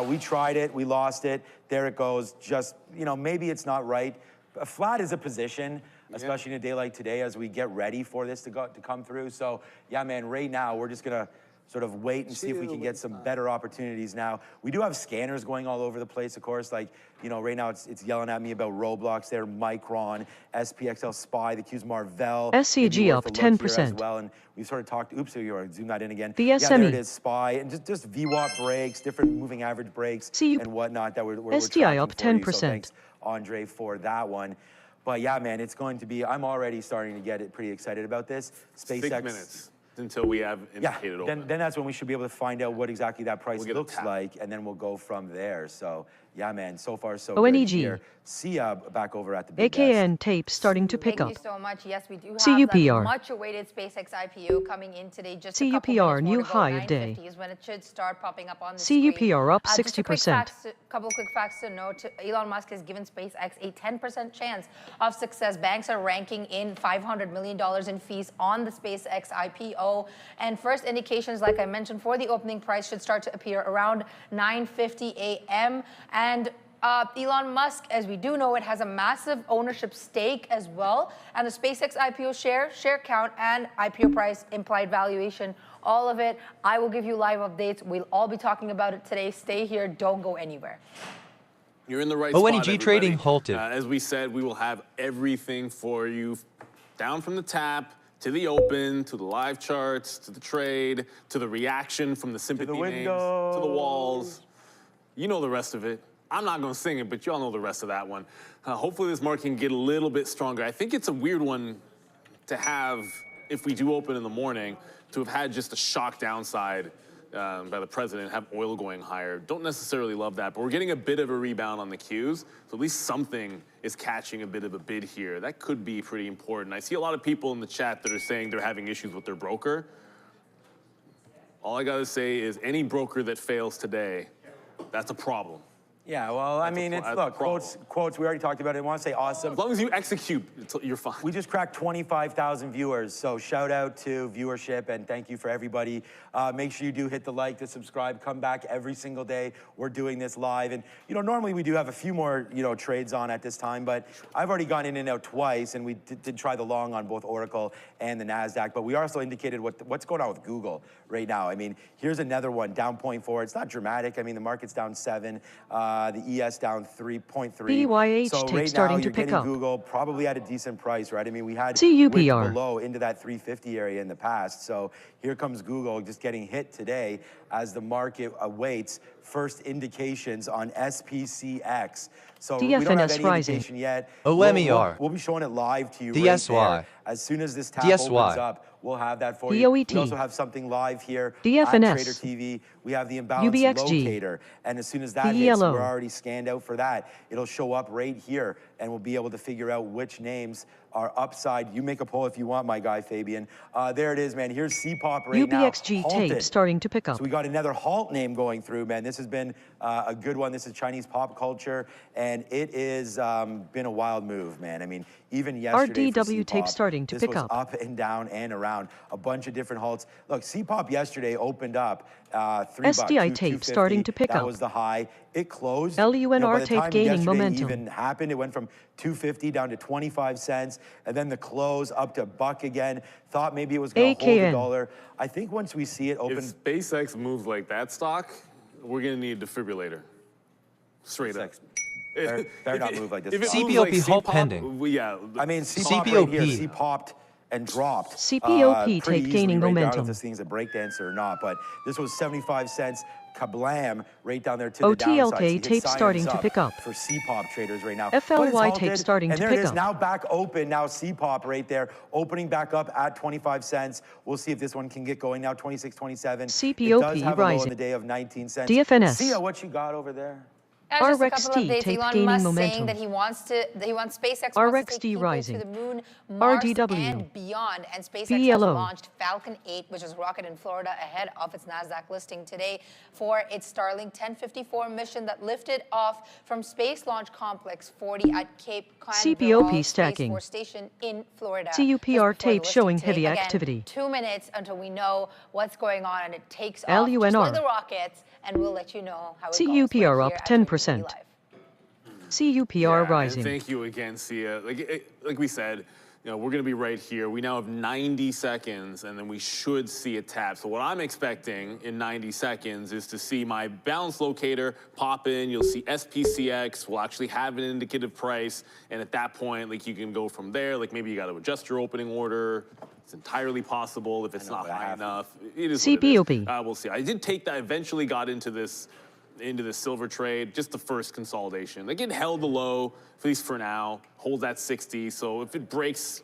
Speaker 8: We tried it, we lost it. There it goes. Just, you know, maybe it's not right. Flat is a position, especially in a day like today as we get ready for this to come through. So, yeah, man, right now we're just going to sort of wait and see if we can get some better opportunities now. We do have scanners going all over the place, of course. Like, you know, right now it's yelling at me about Roblox there, Micron, SPXL SPY, the Q's Marvell.
Speaker 10: SCG up 10%.
Speaker 8: As well. And we sort of talked, oops, here you are, zoom that in again.
Speaker 10: VSME.
Speaker 8: Yeah, there it is, SPY, and just VWAP breaks, different moving average breaks
Speaker 10: CU
Speaker 8: and whatnot that we're
Speaker 10: STI
Speaker 8: tracking
Speaker 10: up
Speaker 8: for you.
Speaker 10: 10%.
Speaker 8: So thanks, Andre, for that one. But yeah, man, it's going to be, I'm already starting to get pretty excited about this. SpaceX.
Speaker 9: 6 minutes until we have indicated open.
Speaker 8: Then that's when we should be able to find out what exactly that price
Speaker 9: We'll
Speaker 8: looks like, and then we'll go from there. So yeah, man, so far so
Speaker 10: ONEG.
Speaker 8: good here. See ya back over at the big desk.
Speaker 10: AKN tape starting to pick up.
Speaker 12: Thank you so much. Yes, we do have
Speaker 10: CUPR.
Speaker 12: that much-awaited SpaceX IPO coming in today. Just a couple
Speaker 10: CUPR
Speaker 12: minutes more
Speaker 10: new
Speaker 12: to go.
Speaker 10: high of day.
Speaker 12: 9:50 is when it should start popping up on the screen.
Speaker 10: CUPR up
Speaker 12: Just a quick
Speaker 10: 60%.
Speaker 12: couple quick facts to note. Elon Musk has given SpaceX a 10% chance of success. Banks are ranking in $500 million in fees on the SpaceX IPO. And first indications, like I mentioned, for the opening price should start to appear around 9:50 a.m. And Elon Musk, as we do know, it has a massive ownership stake as well. And the SpaceX IPO share count, and IPO price, implied valuation, all of it, I will give you live updates. We'll all be talking about it today. Stay here. Don't go anywhere.
Speaker 9: You're in the right
Speaker 11: ONEG
Speaker 9: spot,
Speaker 11: trading
Speaker 9: everybody.
Speaker 11: halted.
Speaker 9: As we said, we will have everything for you, down from the tap, to the open, to the live charts, to the trade, to the reaction from the sympathy names, to the walls. You know the rest of it. I'm not going to sing it, but y'all know the rest of that one. Hopefully this market can get a little bit stronger. I think it's a weird one to have, if we do open in the morning, to have had just a shock downside by the president, have oil going higher. Don't necessarily love that, but we're getting a bit of a rebound on the Qs, so at least something is catching a bit of a bid here. That could be pretty important. I see a lot of people in the chat that are saying they're having issues with their broker. All I gotta say is any broker that fails today, that's a problem.
Speaker 8: Yeah, well, I mean, look, quotes, we already talked about it. I want to say awesome.
Speaker 9: As long as you execute, you're fine.
Speaker 8: We just cracked 25,000 viewers, so shout out to viewership, and thank you for everybody. Make sure you do hit the like, the subscribe, come back every single day. We're doing this live, and, you know, normally we do have a few more, you know, trades on at this time, but I've already gone in and out twice, and we did try the long on both Oracle and the NASDAQ, but we also indicated what's going on with Google right now. I mean, here's another one, down 0.4. It's not dramatic. I mean, the market's down 7. The ES down 3.3.
Speaker 10: BYH
Speaker 8: so
Speaker 10: tape
Speaker 8: right
Speaker 10: starting
Speaker 8: now,
Speaker 10: to
Speaker 8: you're
Speaker 10: pick
Speaker 8: getting
Speaker 10: up.
Speaker 8: Google probably at a decent price, right? I mean, we had
Speaker 10: CUPR.
Speaker 8: wicked below into that 350 area in the past. So here comes Google just getting hit today as the market awaits first indications on SPCX. So we don't have any
Speaker 10: rising.
Speaker 8: indication yet.
Speaker 11: OMER.
Speaker 8: We'll be showing it live to you
Speaker 11: DSY.
Speaker 8: right there As soon as this tap
Speaker 11: DSY.
Speaker 8: opens up, we'll have that for you.
Speaker 13: DOET.
Speaker 8: We also have something live here
Speaker 13: DFNS.
Speaker 8: at Trader TV. We have the imbalance
Speaker 13: UBXG.
Speaker 8: locator. And as soon as that hits,
Speaker 13: VELO.
Speaker 8: we're already scanned out for that. It'll show up right here, and we'll be able to figure out which names are upside. You make a poll if you want, my guy, Fabian. There it is, man. Here's CPOP right now.
Speaker 13: UBXG
Speaker 8: halted.
Speaker 13: tape starting to pick up.
Speaker 8: So we got another halt name going through, man. This has been a good one. This is Chinese pop culture, and it is been a wild move, man. I mean, even yesterday for
Speaker 13: RDW tape
Speaker 8: CPOP,
Speaker 13: starting to
Speaker 8: this
Speaker 13: pick
Speaker 8: was up and down and around. A bunch of different halts. Look, CPOP yesterday opened up $3.
Speaker 13: SDI tape starting to pick
Speaker 8: that
Speaker 13: up.
Speaker 8: That was the high. It closed.
Speaker 13: LUNR
Speaker 8: by the
Speaker 13: tape
Speaker 8: time
Speaker 13: gaining
Speaker 8: yesterday
Speaker 13: momentum.
Speaker 8: even happened, it went from $2.50 down to 25 cents, and then the close up to $1 again. Thought maybe it was going to hold $1. I think once we see it open.
Speaker 9: If SpaceX moves like that stock, we're going to need a defibrillator. Straight up.
Speaker 8: Better not move like this.
Speaker 11: CPOP halt pending.
Speaker 9: Yeah.
Speaker 8: I mean, CPOP right here, C-popped and dropped.
Speaker 13: CPOP
Speaker 8: pretty
Speaker 13: tape
Speaker 8: easily
Speaker 13: gaining
Speaker 8: right down
Speaker 13: momentum.
Speaker 8: if this thing's a breakdancer or not, but this was 75 cents. Kablam, right down there to
Speaker 13: OTLK
Speaker 8: the downside. So you hit
Speaker 13: tape
Speaker 8: silence
Speaker 13: starting to pick up.
Speaker 8: For CPOP traders right now.
Speaker 13: FLY
Speaker 8: But it's halted,
Speaker 13: tape starting
Speaker 8: and
Speaker 13: to
Speaker 8: there
Speaker 13: pick
Speaker 8: it is,
Speaker 13: up.
Speaker 8: now back open. Now CPOP right there, opening back up at 25 cents. We'll see if this one can get going now. 26.27.
Speaker 13: CPOP
Speaker 8: it does have a low
Speaker 13: rising.
Speaker 8: on the day of 19 cents.
Speaker 13: DFNS.
Speaker 8: Sia, what you got over there?
Speaker 12: Just a couple
Speaker 13: RXD
Speaker 12: updates.
Speaker 13: tape
Speaker 12: Elon
Speaker 13: gaining
Speaker 12: Musk
Speaker 13: momentum.
Speaker 12: saying that he wants SpaceX
Speaker 13: RXD
Speaker 12: wants to take people
Speaker 13: rising.
Speaker 12: to the moon, Mars,
Speaker 13: RDW.
Speaker 12: and beyond. And SpaceX
Speaker 13: VLO.
Speaker 12: has launched Falcon 8, which is a rocket in Florida, ahead of its NASDAQ listing today for its Starlink 1054 mission that lifted off from Space Launch Complex 40 at Cape Canaveral
Speaker 13: CPOP
Speaker 12: Space
Speaker 13: stacking.
Speaker 12: Force Station in Florida.
Speaker 13: CUPR
Speaker 12: Just before the
Speaker 13: tape
Speaker 12: listing
Speaker 13: showing
Speaker 12: today.
Speaker 13: heavy
Speaker 12: Again,
Speaker 13: activity.
Speaker 12: 2 minutes until we know what's going on and it takes off, just
Speaker 13: LUNR.
Speaker 12: like the rockets, and we'll let you know how it goes.
Speaker 13: CUPR
Speaker 12: right
Speaker 13: up
Speaker 12: here at Trader TV
Speaker 13: 10%.
Speaker 12: Live.
Speaker 13: CUPR
Speaker 9: And
Speaker 13: rising.
Speaker 9: thank you again, Sia. Like we said, we're going to be right here. We now have 90 seconds, and then we should see a tap. So what I'm expecting in 90 seconds is to see my balance locator pop in. You'll see SPCX. We'll actually have an indicative price, and at that point, like you can go from there. Like maybe you got to adjust your opening order. It's entirely possible if it's not high enough. It is
Speaker 13: CPOP.
Speaker 9: what it is. We'll see. I did take that. Eventually got into this silver trade, just the first consolidation. Like it held the low, at least for now, hold that 60. So if it breaks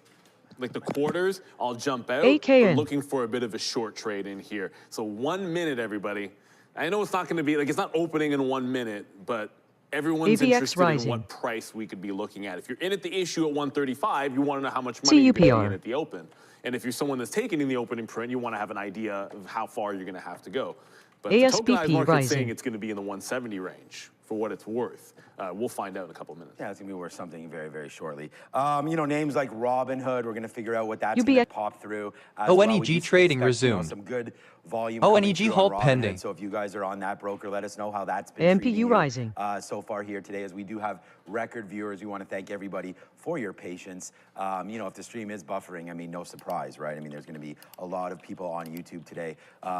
Speaker 9: like the quarters, I'll jump out.
Speaker 13: AKN.
Speaker 9: I'm looking for a bit of a short trade in here. So 1 minute, everybody. I know it's not going to be, like it's not opening in 1 minute, but everyone's
Speaker 13: AVX
Speaker 9: interested
Speaker 13: rising.
Speaker 9: in what price we could be looking at. If you're in at the issue at 135, you want to know how much money you're going to be in at the open. And if you're someone that's taking in the opening print, you want to have an idea of how far you're going to have to go. But the tokenized
Speaker 13: ASBP
Speaker 9: market's
Speaker 13: rising.
Speaker 9: saying it's going to be in the 170 range for what it's worth. We'll find out in a couple minutes.
Speaker 8: Yeah, it's going to be worth something very, very shortly. Names like Robinhood, we're going to figure out what that's
Speaker 13: UBX.
Speaker 8: going to pop through. As
Speaker 11: ONEG
Speaker 8: well. We just
Speaker 11: trading
Speaker 8: expect,
Speaker 11: resumed.
Speaker 8: Some good volume
Speaker 11: ONEG
Speaker 8: coming through on
Speaker 11: halt
Speaker 8: Robinhood.
Speaker 11: pending.
Speaker 8: So if you guys are on that broker, let us know how that's been treating
Speaker 13: MPU
Speaker 8: you,
Speaker 13: rising.
Speaker 8: so far here today, as we do have record viewers. We want to thank everybody for your patience. If the stream is buffering, I mean, no surprise, right? I mean, there's going to be a lot of people on YouTube today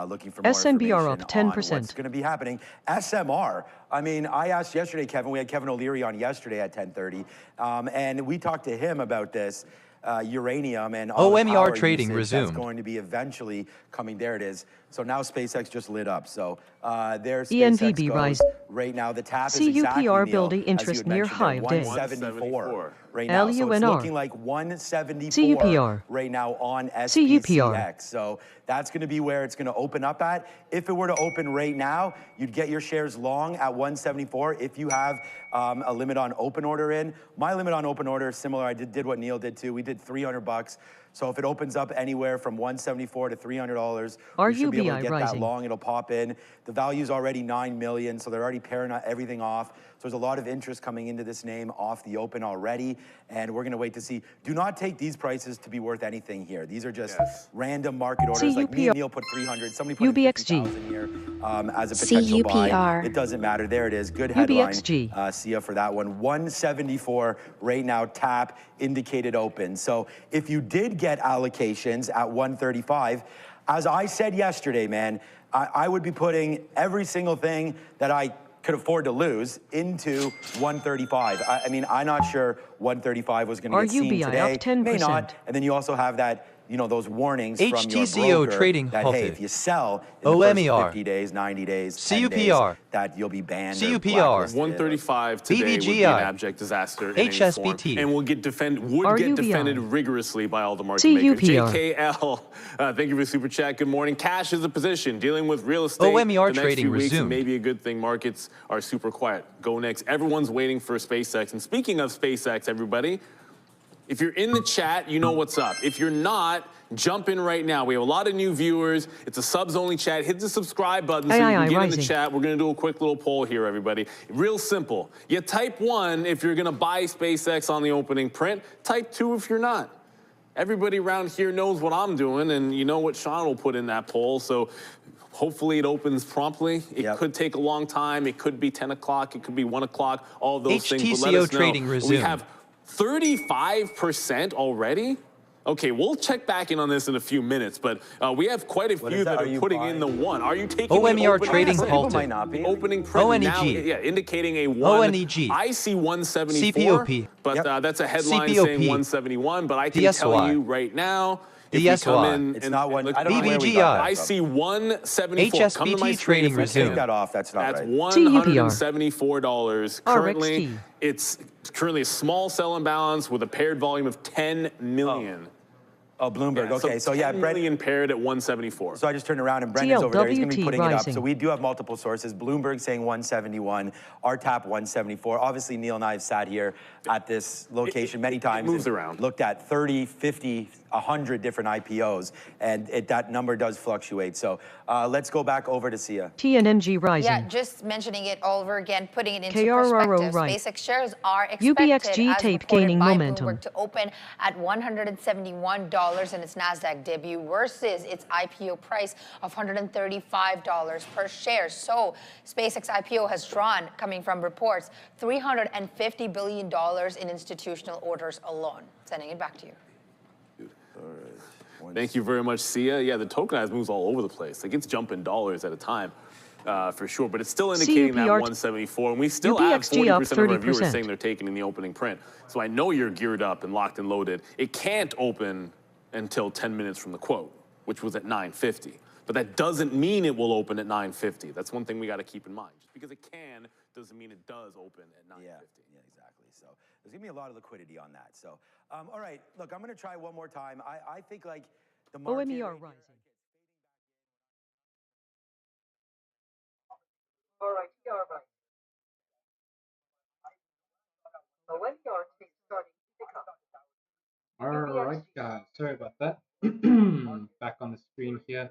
Speaker 8: looking for more
Speaker 13: SMBR up
Speaker 8: information on
Speaker 13: 10%.
Speaker 8: what's going to be happening. SMR, I mean, I asked yesterday, Kevin, we had Kevin O'Leary on yesterday at 10:30, and we talked to him about this. Uranium and all the
Speaker 11: OMER
Speaker 8: power
Speaker 11: trading
Speaker 8: usage
Speaker 11: resumed.
Speaker 8: that's going to be eventually coming. There it is. So now SpaceX just lit up. So there's
Speaker 13: ENVB
Speaker 8: SpaceX goes.
Speaker 13: rise.
Speaker 8: Right now the tap is
Speaker 13: CUPR
Speaker 8: exactly, Neil,
Speaker 13: building
Speaker 8: as you
Speaker 13: interest
Speaker 8: had
Speaker 13: near
Speaker 8: mentioned
Speaker 13: high
Speaker 8: there,
Speaker 13: of day.
Speaker 8: 174 right now. So it's
Speaker 13: LUNR.
Speaker 8: looking like 174
Speaker 13: CUPR.
Speaker 8: right now on SPCX.
Speaker 13: CUPR.
Speaker 8: So that's going to be where it's going to open up at. If it were to open right now, you'd get your shares long at 174 if you have a limit on open order in. My limit on open order is similar. I did what Neil did too. We did $300. So if it opens up anywhere from $174 to $300, we should be able to
Speaker 13: RUBI
Speaker 8: get
Speaker 13: rising.
Speaker 8: that long. It'll pop in. The value's already 9 million, so they're already pairing everything off. So there's a lot of interest coming into this name off the open already, and we're going to wait to see. Do not take these prices to be worth anything here. These are just random market orders. Like me and Neil put 300. Somebody put
Speaker 13: UBXG.
Speaker 8: 50,000 here as a potential buy.
Speaker 13: CUPR.
Speaker 8: It doesn't matter. There it is. Good headline.
Speaker 13: UBXG.
Speaker 8: Sia for that one. 174 right now. Tap indicated open. So if you did get allocations at 135, as I said yesterday, man, I would be putting every single thing that I could afford to lose into 135. I mean, I'm not sure 135 was going to get seen
Speaker 13: RUBI
Speaker 8: today.
Speaker 13: up 10%.
Speaker 8: May not. And then you also have that those warnings from your
Speaker 11: HTCO
Speaker 8: broker
Speaker 11: trading
Speaker 8: that, hey,
Speaker 11: halted.
Speaker 8: if you sell in the first
Speaker 11: OMER.
Speaker 8: 50 days, 90 days, 10 days,
Speaker 11: CUPR.
Speaker 8: that you'll be banned or
Speaker 11: CUPR.
Speaker 8: blacklisted.
Speaker 9: 135 today would be an
Speaker 11: BBGI.
Speaker 9: abject disaster in any form,
Speaker 11: HSBT.
Speaker 9: and would get defended
Speaker 13: RUBI.
Speaker 9: rigorously by all the market makers.
Speaker 13: CUPR.
Speaker 9: JKL, thank you for the super chat. Good morning. Cash is a position dealing with real estate.
Speaker 11: OMER
Speaker 9: the next
Speaker 11: trading
Speaker 9: few weeks,
Speaker 11: resumed.
Speaker 9: maybe a good thing. Markets are super quiet. Go next. Everyone's waiting for SpaceX. And speaking of SpaceX, everybody, if you're in the chat, you know what's up. If you're not, jump in right now. We have a lot of new viewers. It's a subs-only chat. Hit the subscribe button so you can get in the chat. We're going to do a quick little poll here, everybody. Real simple. You type 1 if you're going to buy SpaceX on the opening print. Type 2 if you're not. Everybody around here knows what I'm doing, and you know what Sean will put in that poll. So hopefully it opens promptly. It could take a long time. It could be 10 o'clock. It could be 1 o'clock. All those things. But let us know.
Speaker 11: trading resumed.
Speaker 9: We have 35% already. Okay, we'll check back in on this in a few minutes, but we have quite a few that are putting in the 1. Are you taking
Speaker 11: OMER
Speaker 9: the
Speaker 11: trading
Speaker 9: print?
Speaker 11: halted.
Speaker 8: Might not be.
Speaker 9: Opening print
Speaker 11: ONEG.
Speaker 9: now, yeah, indicating a 1.
Speaker 11: ONEG.
Speaker 9: I see 174,
Speaker 11: CPOP.
Speaker 9: but that's a headline
Speaker 11: CPOP.
Speaker 9: saying 171. But I can
Speaker 11: DSY.
Speaker 9: tell you right now, if
Speaker 11: DSY.
Speaker 9: you come in,
Speaker 8: It's
Speaker 9: and,
Speaker 8: not
Speaker 9: and
Speaker 8: one.
Speaker 9: look,
Speaker 8: I don't know where we got that
Speaker 9: I
Speaker 8: from.
Speaker 9: see 174. Come to my
Speaker 11: HSBT
Speaker 9: screen
Speaker 11: trading
Speaker 9: if we
Speaker 11: resumed.
Speaker 8: Take that off. That's not
Speaker 9: That's
Speaker 8: right.
Speaker 9: $174. Currently,
Speaker 13: RXT.
Speaker 9: it's currently a small sell imbalance with a paired volume of 10 million.
Speaker 8: Oh, Bloomberg.
Speaker 9: Yeah,
Speaker 8: Okay, so yeah,
Speaker 9: 10
Speaker 8: Brent.
Speaker 9: million paired at 174.
Speaker 8: So I just turned around and Brendan's over there. He's going to be
Speaker 13: TLWT
Speaker 8: putting it up.
Speaker 13: rising.
Speaker 8: So we do have multiple sources. Bloomberg saying 171, RTAP 174. Obviously, Neil and I have sat here at this location many times.
Speaker 9: moves
Speaker 8: and
Speaker 9: around.
Speaker 8: Looked at 30, 50, 100 different IPOs, and that number does fluctuate. So let's go back over to Sia.
Speaker 13: TNMG rising.
Speaker 12: Yeah, just mentioning it all over again, putting it into
Speaker 13: KRRO
Speaker 12: perspective.
Speaker 13: right.
Speaker 12: SpaceX shares are expected,
Speaker 13: UBXG
Speaker 12: as
Speaker 13: tape
Speaker 12: reported
Speaker 13: gaining
Speaker 12: by
Speaker 13: momentum.
Speaker 12: Bloomberg, to open at $171 in its Nasdaq debut versus its IPO price of $135 per share. So SpaceX IPO has drawn, coming from reports, $350 billion in institutional orders alone. Sending it back to you.
Speaker 9: Thank you very much, Sia. Yeah, the tokenized moves all over the place. Like, it's jumping dollars at a time, for sure. But it's still indicating that 174, and we still have 40% of our viewers saying they're taking in the opening print. So I know you're geared up and locked and loaded. It can't open until 10 minutes from the quote, which was at 9:50. But that doesn't mean it will open at 9:50. That's one thing we got to keep in mind. Just because it can doesn't mean it does open at 9:50.
Speaker 8: Yeah, exactly. So there's going to be a lot of liquidity on that. So, all right, look, I'm going to try one more time. I think, like, the market...
Speaker 13: OMER rising.
Speaker 2: All right, right. OMER is starting to pick up.
Speaker 1: All right, guys. Sorry about that. Back on the screen here.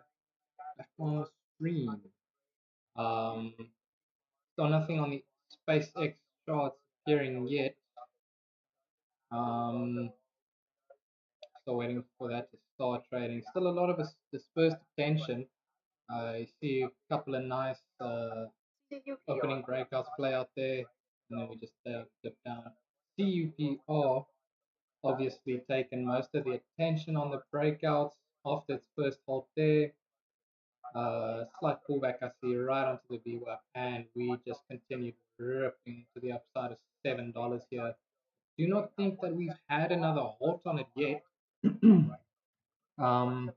Speaker 1: Back on the screen. So nothing on the SpaceX charts appearing yet. Still waiting for that to start trading. Still a lot of dispersed attention. I see a couple of nice opening breakouts play out there, and then we just dip down. CUPR obviously taken most of the attention on the breakouts after its first halt there. Slight pullback I see right onto the VWAP, and we just continued ripping to the upside of $7 here. Do not think that we've had another halt on it yet. I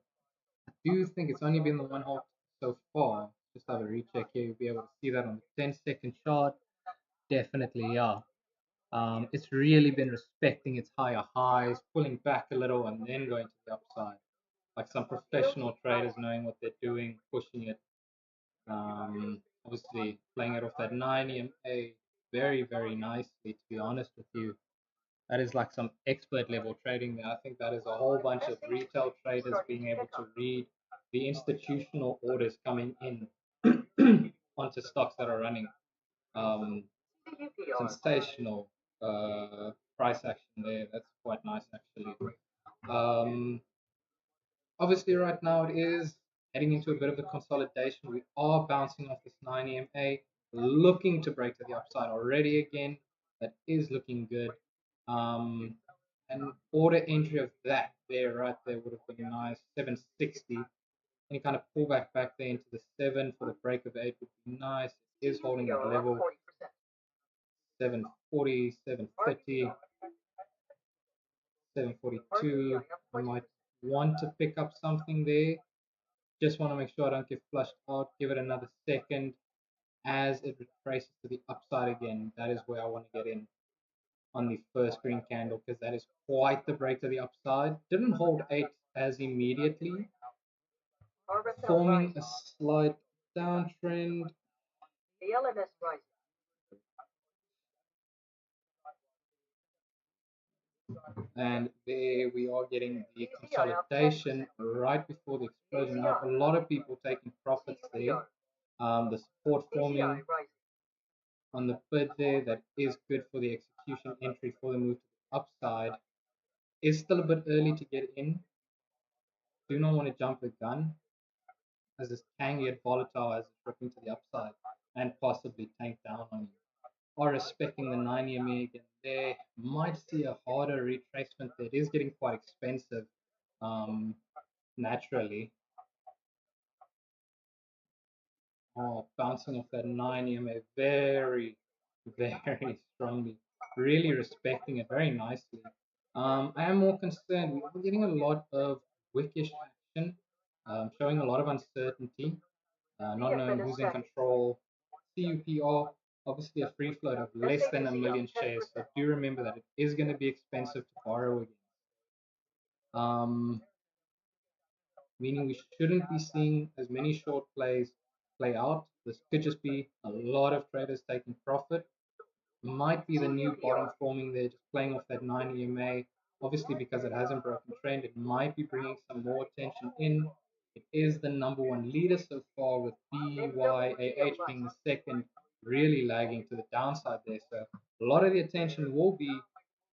Speaker 1: do think it's only been the one halt so far. Just have a recheck here. You'll be able to see that on the 10-second chart. Definitely, yeah. It's really been respecting its higher highs, pulling back a little, and then going to the upside. Like some professional traders knowing what they're doing, pushing it. Obviously, playing it off that 9 EMA very, very nicely, to be honest with you. That is like some expert level trading there. I think that is a whole bunch of retail traders being able to read the institutional orders coming in onto stocks that are running. Sensational price action there. That's quite nice, actually. Obviously, right now it is heading into a bit of a consolidation. We are bouncing off this 9 EMA, looking to break to the upside already again. That is looking good. An order entry of that there, right there, would have been nice. 760. Any kind of pullback back there into the 7 for the break of 8 would be nice. It is holding that level. 740, 730, 742. I might want to pick up something there. Just want to make sure I don't get flushed out. Give it another second as it retraces to the upside again. That is where I want to get in on the first green candle, because that is quite the break to the upside. Didn't hold 8 as immediately, forming a slight downtrend.
Speaker 2: The LMS rising.
Speaker 1: And there we are getting the consolidation right before the explosion. Now, a lot of people taking profits there. The support forming on the bid there, that is good for the execution entry for the move to the upside. It's still a bit early to get in. Do not want to jump the gun, as this can get volatile as it's ripping to the upside and possibly tank down on you. Are respecting the 9 EMA again there. Might see a harder retracement there. It is getting quite expensive naturally. Oh, bouncing off that 9 EMA very, very strongly. Really respecting it very nicely. I am more concerned. We're getting a lot of wickish action, showing a lot of uncertainty, not knowing who's in control. CUPR, obviously a free float of less than 1 million shares, so do remember that it is going to be expensive to borrow against. Meaning we shouldn't be seeing as many short plays play out. This could just be a lot of traders taking profit. Might be the new bottom forming there, just playing off that 9 EMA. Obviously, because it hasn't broken trend, it might be bringing some more attention in. It is the #1 leader so far, with BYAH being the second, really lagging to the downside there. So a lot of the attention will be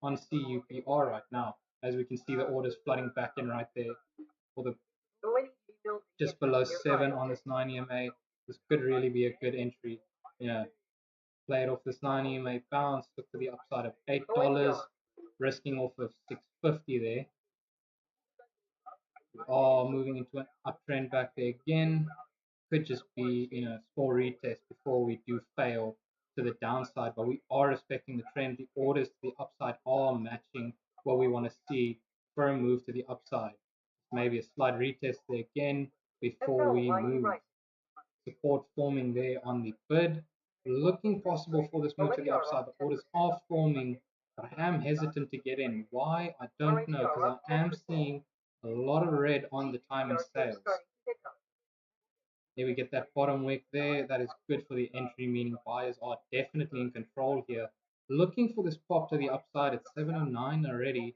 Speaker 1: on CUPR right now, as we can see the orders flooding back in right there for the just below 7 on this 9 EMA. This could really be a good entry. Play it off this 9 EMA bounce, look to the upside of $8, risking off of 650 there. We are moving into an uptrend back there again. Could just be small retest before we do fail to the downside, but we are respecting the trend. The orders to the upside are matching what we want to see for a move to the upside. Maybe a slight retest there again before we move. Support forming there on the bid. Looking possible for this move to the upside. The orders are forming, but I am hesitant to get in. Why? I don't know, because I am seeing a lot of red on the timing sales. There we get that bottom wick there. That is good for the entry, meaning buyers are definitely in control here. Looking for this pop to the upside at 709 already.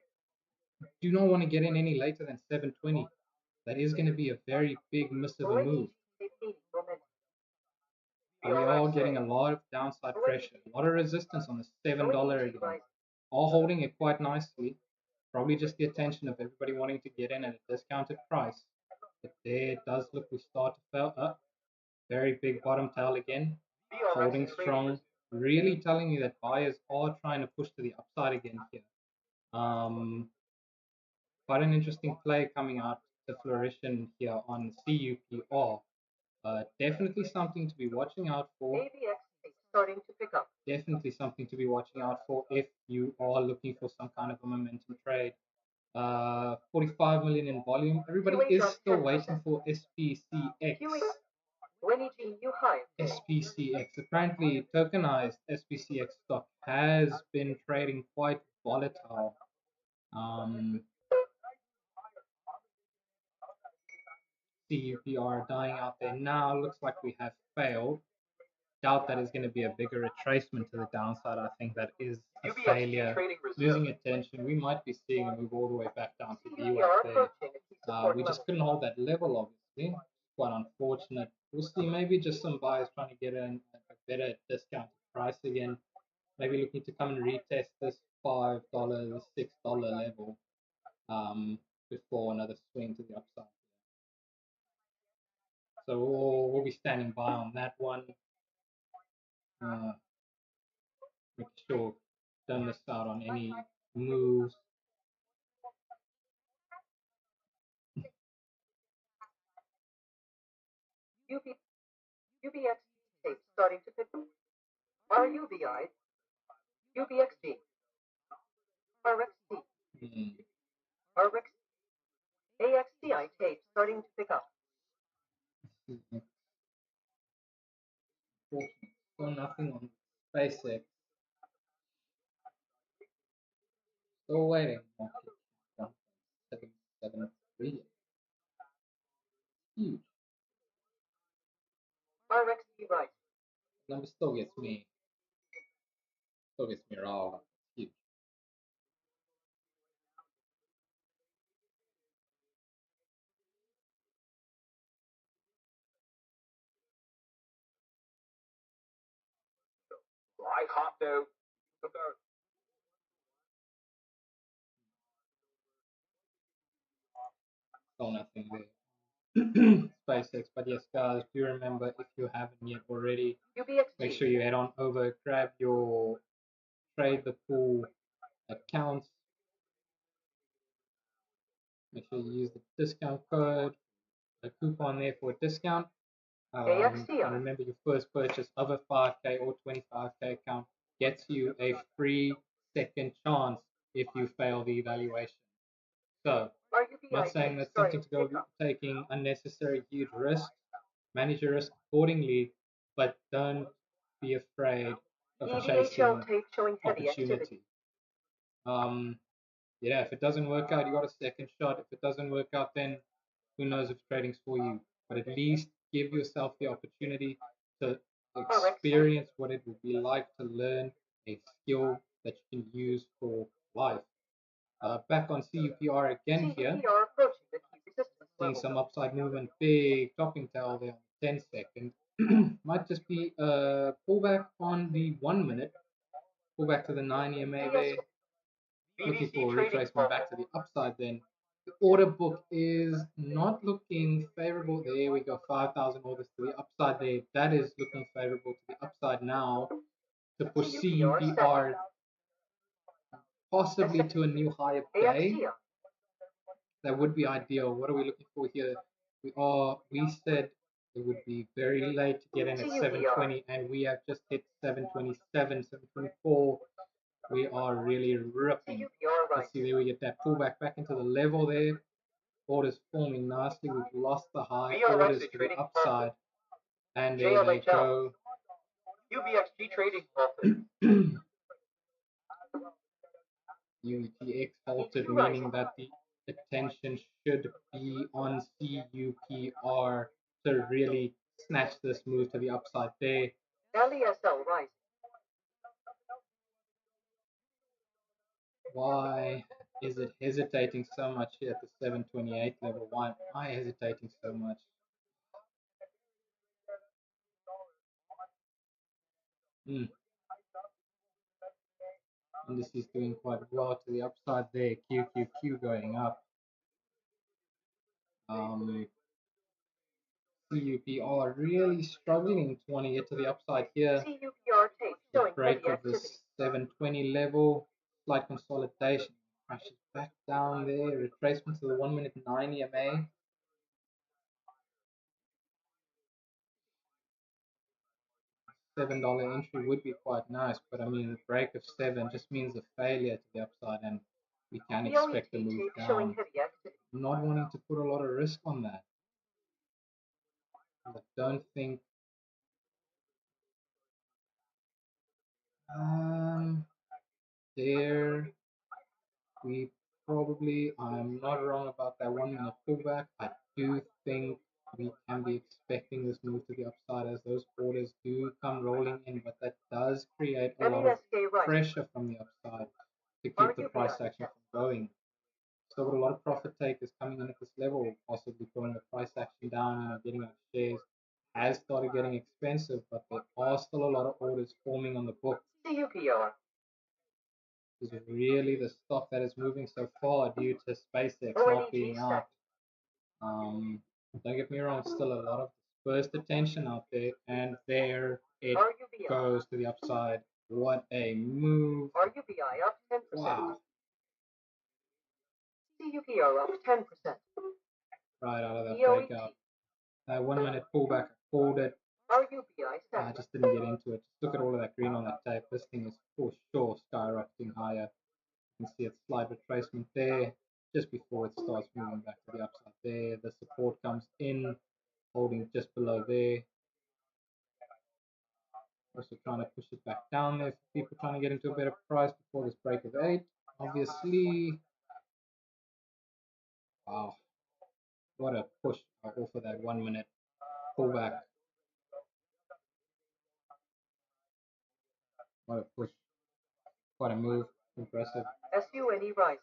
Speaker 1: Do not want to get in any later than 720. That is going to be a very big miss of a move. We are getting a lot of downside pressure, a lot of resistance on the $7 again. All holding it quite nicely. Probably just the attention of everybody wanting to get in at a discounted price. But there it does look we start to fail up. Very big bottom tail again. Holding strong. Really telling you that buyers are trying to push to the upside again here. Quite an interesting play coming out to fruition here on CUPR. Definitely something to be watching out for.
Speaker 2: Starting to pick up.
Speaker 1: Definitely something to be watching out for if you are looking for some kind of a momentum trade. 45 million in volume. Everybody is still waiting for SPCX. SPCX. Apparently, tokenized SPCX stock has been trading quite volatile. CUPR dying out there now. Looks like we have failed. Doubt that is going to be a bigger retracement to the downside. I think that is a failure. Losing attention. We might be seeing a move all the way back down to B right there. We just couldn't hold that level, obviously. Quite unfortunate. We'll see. Maybe just some buyers trying to get in at a better discounted price again. Maybe looking to come and retest this $5, $6 level before another swing to the upside. So we'll be standing by on that one. Make sure don't miss out on any moves.
Speaker 2: UBX tape starting to pick up. RUBI, UBXG, RXT, RX, AXTI tape starting to pick up.
Speaker 1: Still nothing on SpaceX. Still waiting. 1.773. Huge.
Speaker 2: RXT right.
Speaker 1: Number still gets me. Still gets me riled up. Huge.
Speaker 6: I hopped out. Took out.
Speaker 1: Still nothing there. SpaceX, but yes, guys, do remember, if you haven't yet already, make sure you head on over, grab your Trade the Pool accounts. Make sure you use the discount code, the coupon there for a discount. And remember, your first purchase of a 5K or 25K account gets you a free second chance if you fail the evaluation. So, I'm not saying that's something to go taking unnecessary huge risks. Manage your risk accordingly, but don't be afraid of chasing opportunity. Yeah, if it doesn't work out, you got a second shot. If it doesn't work out, then who knows if trading's for you. But at least give yourself the opportunity to experience what it would be like to learn a skill that you can use for life. Back on CUPR again here. Seeing some upside movement, big topping tail there on 10 second. Might just be a pullback on the 1 minute. Pullback to the 9 EMA there. Looking for a retracement back to the upside then. The order book is not looking favorable. There we go, 5,000 orders to the upside there. That is looking favorable to the upside now to push CUPR possibly to a new higher day. That would be ideal. What are we looking for here? We said it would be very late to get in at 720, and we have just hit 727, 724. We are really ripping. Let's see, there we get that pullback back into the level there. Orders forming nicely. We've lost the high. Orders to the upside. And there they go.
Speaker 6: UBXG trading
Speaker 1: UTX halted, meaning that the attention should be on CUPR to really snatch this move to the upside there.
Speaker 2: LESL right.
Speaker 1: Why is it hesitating so much here at the 728 level? Why am I hesitating so much? And this is doing quite well to the upside there. QQQ going up. CUPR really struggling to want to get to the upside here. The break of this 720 level, slight consolidation, crashes back down there, retracement to the 1 minute 9 EMA. $7 entry would be quite nice, but I mean, the break of 7 just means a failure to the upside, and we can expect a move down. Not wanting to put a lot of risk on that. I don't think there we probably, I'm not wrong about that 1 minute pullback. I do think we can be expecting this move to the upside as those orders do come rolling in, but that does create a lot of pressure from the upside to keep the price action from going. So with a lot of profit takers coming in at this level, possibly pulling the price action down, getting out shares, has started getting expensive, but there are still a lot of orders forming on the book. Is really the stock that is moving so far due to SpaceX not being out. Don't get me wrong, still a lot of dispersed attention out there, and there it goes to the upside. What a move!
Speaker 2: RUBI up 10%.
Speaker 1: Wow!
Speaker 2: CUPR up 10%.
Speaker 1: Right out of that breakout. 1 minute pullback, I called it. I just didn't get into it. Just look at all of that green on that tape. This thing is for sure skyrocketing higher. You can see its slight retracement there. just before it starts moving back to the upside there. The support comes in, holding just below there. Also trying to push it back down there for people trying to get into a better price before this break of 8. Obviously, wow, what a push off of that 1 minute pullback. What a push. What a move. Impressive.
Speaker 2: SUNE rising.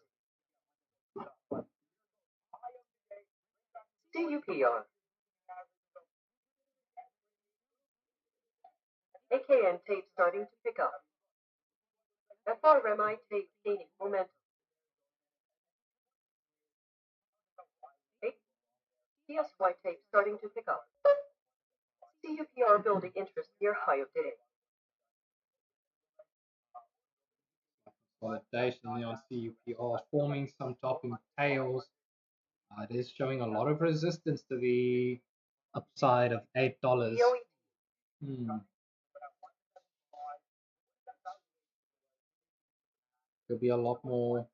Speaker 2: CUPR. AKN tape starting to pick up. FRMI tape gaining momentum. PSY tape starting to pick up. CUPR building interest near high of day.
Speaker 1: Consolidation on CUPR forming some topping tails. It is showing a lot of resistance to the upside of $8. There'll be a lot more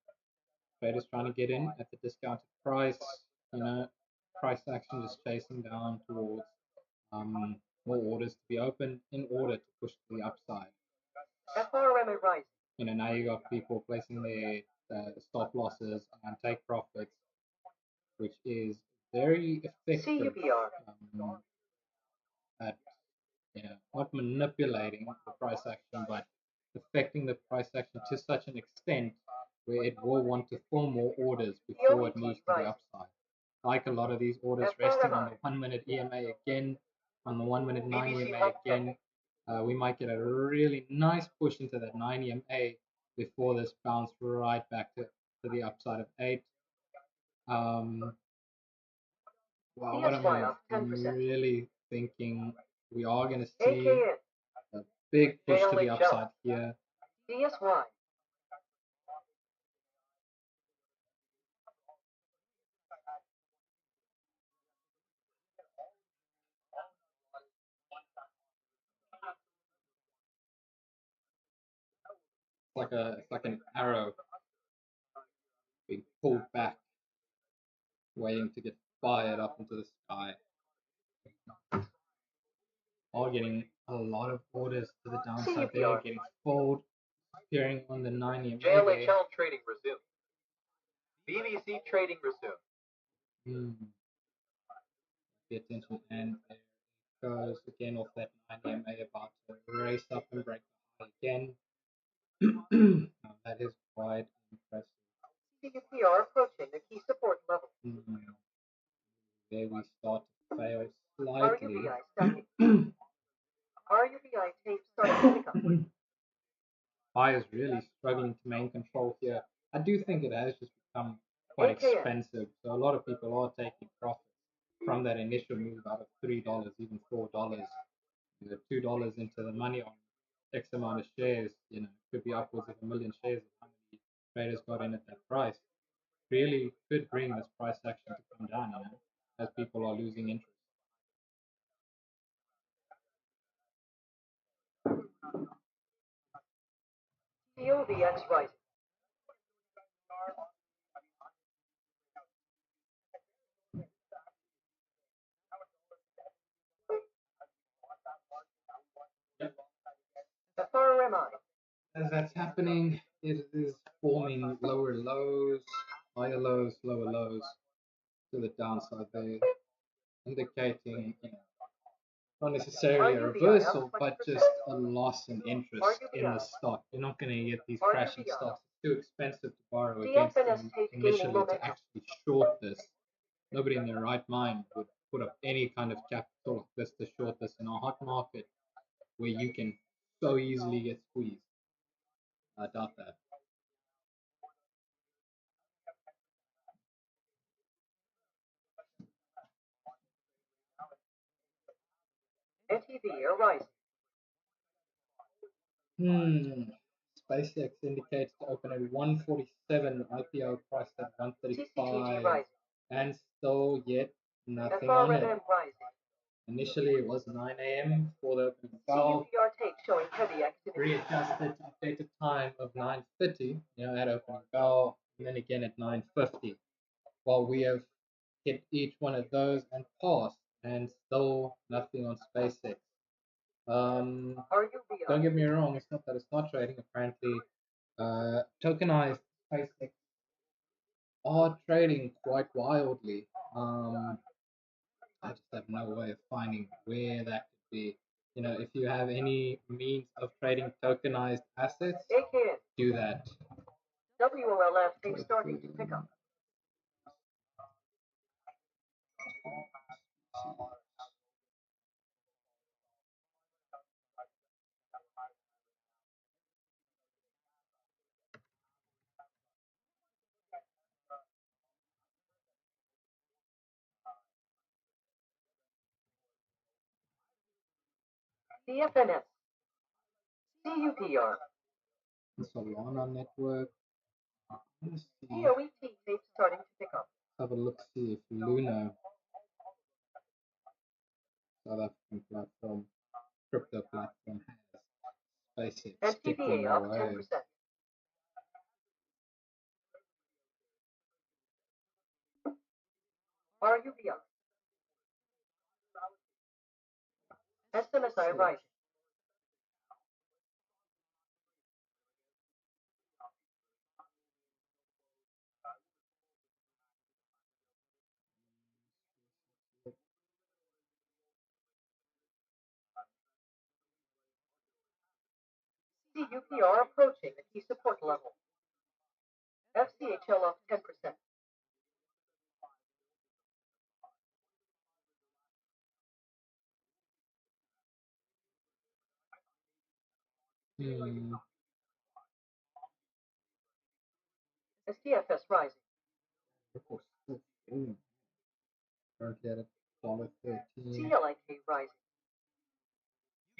Speaker 1: traders trying to get in at the discounted price. Price action is chasing down towards more orders to be opened in order to push to the upside.
Speaker 2: FRMA rising.
Speaker 1: Now you got people placing their stop losses and take profits, which is very effective at not manipulating the price action, but affecting the price action to such an extent where it will want to form more orders before it moves to the upside. Like a lot of these orders resting on the 1 minute EMA again, on the 1 minute 9 EMA again. We might get a really nice push into that 9 EMA before this bounce right back to the upside of 8. Wow, what am I? I'm really thinking we are going to see a big push to the upside here.
Speaker 2: DSY.
Speaker 1: It's like an arrow being pulled back, waiting to get fired up into the sky. All getting a lot of orders to the downside there, getting fold, appearing on the 9 EMA.
Speaker 6: JLHL trading resumed. BBC trading resumed.
Speaker 1: Pay attention, and there it goes again off that 9 EMA, about to race up and break the high again. Now, that is quite impressive.
Speaker 2: CUPR approaching the key support level.
Speaker 1: There we start to fail slightly.
Speaker 2: RUBI stacking. RUBI tape starting to pick up.
Speaker 1: Buyers really struggling to maintain control here. I do think it has just become quite expensive. So a lot of people are taking profits from that initial move out of $3, even $4. $2 into the money on X amount of shares, could be upwards of 1 million shares of how many traders got in at that price. Really could bring this price action to come down, as people are losing interest.
Speaker 2: COVX rising. FRMI.
Speaker 1: As that's happening, it is forming lower lows, higher lows, lower lows to the downside there, indicating not necessarily a reversal, but just a loss in interest in the stock. You're not going to get these crashing stocks. It's too expensive to borrow against them initially to actually short this. Nobody in their right mind would put up any kind of capital like this to short this in a hot market where you can so easily get squeezed. I doubt that.
Speaker 2: NTV are rising.
Speaker 1: SpaceX indicates to open at 147, IPO priced at 135, and still yet nothing on it. Initially it was 9 a.m. for the opening bell. Readjusted to updated time of 9:30. At opening bell, and then again at 950. While we have hit each one of those and passed, and still nothing on SpaceX. Don't get me wrong, it's not that it's not trading. Apparently, tokenized SpaceX are trading quite wildly. I just have no way of finding where that could be. You know, if you have any means of trading tokenized assets, do that.
Speaker 2: WOLF tape starting to pick up. DFNS. CUPR.
Speaker 1: The Solana network. Let's see.
Speaker 2: DOET tape starting to pick up.
Speaker 1: Have a look, see if Luna, South African platform, crypto platform, has SpaceX ticking
Speaker 2: up
Speaker 1: away.
Speaker 2: 10%. RUBI. SMSI rising. CUPR approaching the key support level. FCHL up 10%. STFS rising.
Speaker 1: Currently at $1.13.
Speaker 2: CLIK rising.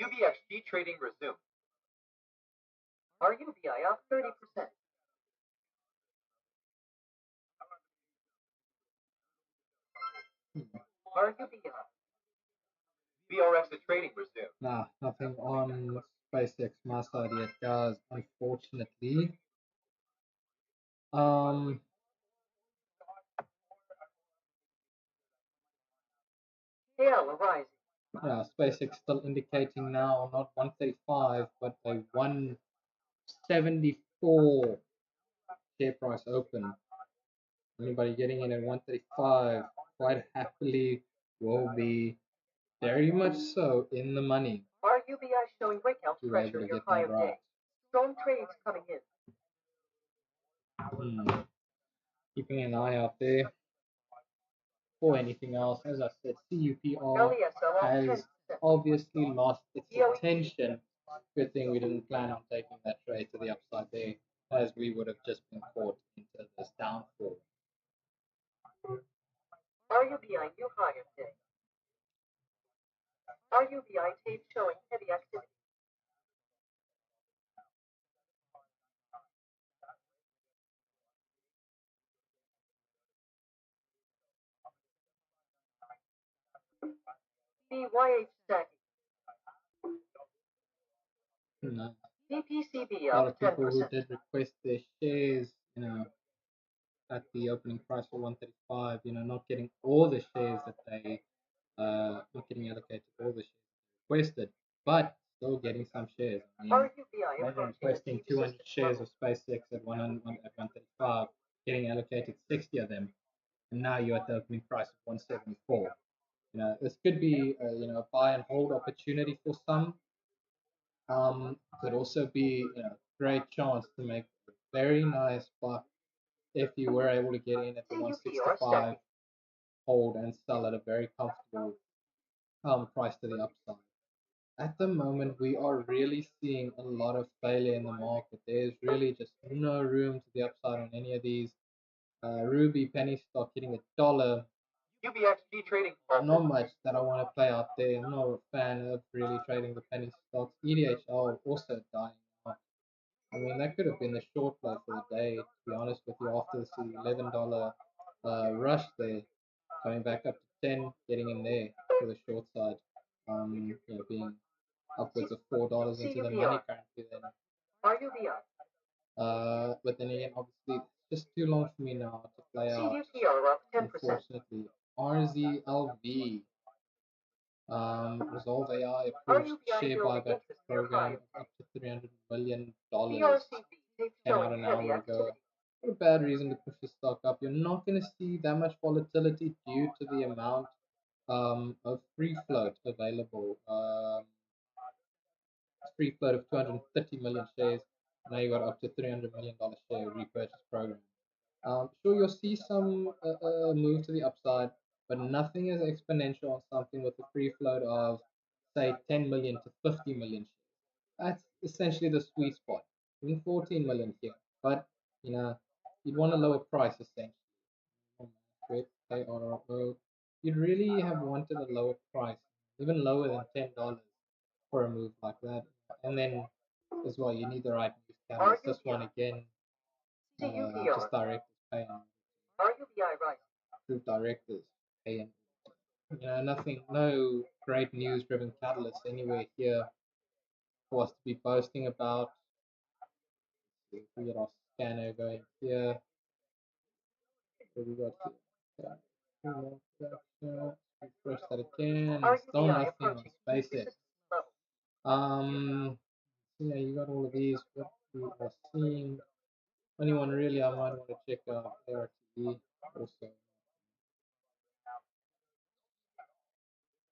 Speaker 3: UBXG trading resumed.
Speaker 2: RUBI up 30%. RUBI up.
Speaker 3: BRX trading resumed.
Speaker 1: Nah, nothing on SpaceX my side yet, guys, unfortunately.
Speaker 2: KL rising.
Speaker 1: Yeah, SpaceX still indicating now not 135 but a 174 share price open. Anybody getting in at 135 quite happily will be very much so in the money.
Speaker 2: RUBI showing breakout
Speaker 1: You're
Speaker 2: pressure
Speaker 1: able to
Speaker 2: near
Speaker 1: get
Speaker 2: high
Speaker 1: that
Speaker 2: of
Speaker 1: right.
Speaker 2: day. Strong trades coming in.
Speaker 1: Keeping an eye out there for anything else. As I said, CUPR
Speaker 2: LESL up
Speaker 1: has
Speaker 2: 10%.
Speaker 1: obviously lost its attention. Good thing we didn't plan on taking that trade to the upside there, as we would have just been caught into this downfall.
Speaker 2: RUBI new high of day. RUBI tape showing heavy activity. BYH stacking.
Speaker 1: No.
Speaker 2: BPCB
Speaker 1: A lot
Speaker 2: up
Speaker 1: of people
Speaker 2: 10%.
Speaker 1: who did request their shares, at the opening price for 135, not getting all the shares that they, not getting allocated all the shares requested, but still getting some shares. I mean, imagine requesting 200 shares of SpaceX at 135, getting allocated 60 of them, and now you're at the opening price of 174. This could be a buy and hold opportunity for some. Could also be great chance to make a very nice buck if you were able to get in at the 165, hold and sell at a very comfortable price to the upside. At the moment, we are really seeing a lot of failure in the market. There's really just no room to the upside on any of these. Ruby penny stock hitting $1.
Speaker 3: UBXG trading.
Speaker 1: Not much that I want to play out there. I'm not a fan of really trading the penny stocks. EDHL also dying out. I mean, that could have been the short play for the day, to be honest with you, after this $11 rush there, coming back up to 10, getting in there for the short side, being upwards of $4 into the money currently then.
Speaker 2: RUBI.
Speaker 1: But then again, obviously, it's just too long for me now to play out.
Speaker 2: CUPR up 10%.
Speaker 1: Unfortunately, RZLV. Resolve AI approves share buyback program of up to $300 million. Came out an hour ago. Not a bad reason to push the stock up. You're not going to see that much volatility due to the amount of free float available. Free float of 230 million shares. Now you got up to $300 million share repurchase program. Sure, you'll see some move to the upside, but nothing is exponential on something with a free float of, say, 10 million to 50 million shares. That's essentially the sweet spot. Even 14 million here, but you'd want a lower price essentially. You'd really have wanted a lower price, even lower than $10 for a move like that. And then as well, you need the right news catalyst. This one again, just directors paying. Through directors paying. Nothing, no great news driven catalyst anywhere here for us to be boasting about. If we get our scanner going here, what we got here? Refresh that again. Still nothing on SpaceX. You got all of these. What we are seeing. Only one really I might want to check out ARTE also.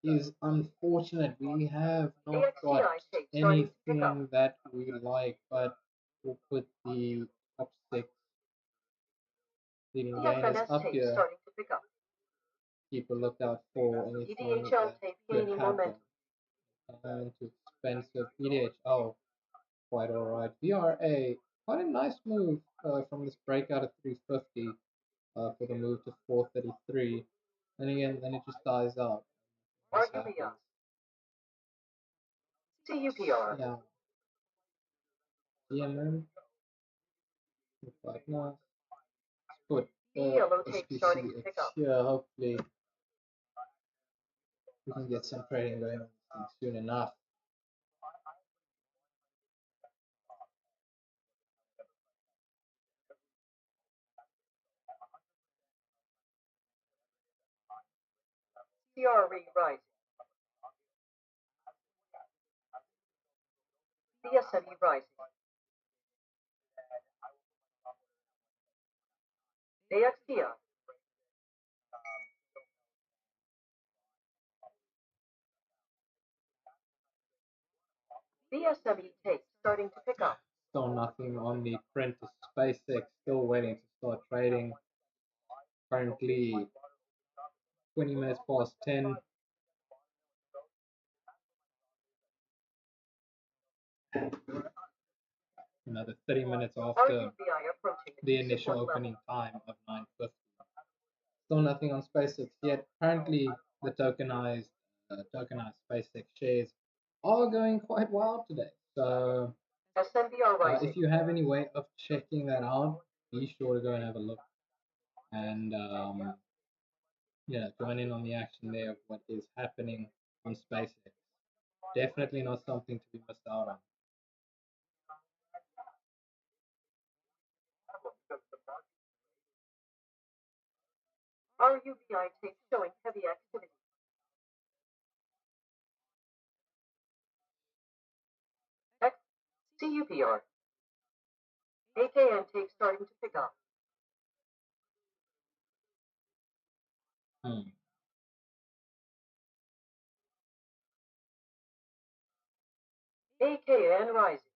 Speaker 1: Is unfortunate. We have not got anything that we like, but we'll put the top 6 leading gainers up here. Keep a lookout for anything that could happen. And too expensive. EDH, quite alright. VRA, quite a nice move from this breakout of 350 for the move to 433. And again, then it just dies out.
Speaker 2: CUPR.
Speaker 1: Yeah. DMM. Quite nice. Let's put SPCX here. Hopefully, we can get some trading going on soon enough.
Speaker 2: CRE rising. BSME rising. AXTI. BSME take starting to pick up.
Speaker 1: Still nothing on the print of SpaceX. Still waiting to start trading. Currently 20 minutes past 10. Another 30 minutes after the initial opening time of 9:50. Still nothing on SpaceX yet. Currently, the tokenized SpaceX shares are going quite well today. So, if you have any way of checking that out, be sure to go and have a look and join in on the action there of what is happening on SpaceX. Definitely not something to be missed out on.
Speaker 2: RUBI tape showing heavy activity. CUPR. AKN tape starting to pick up. AKN rising.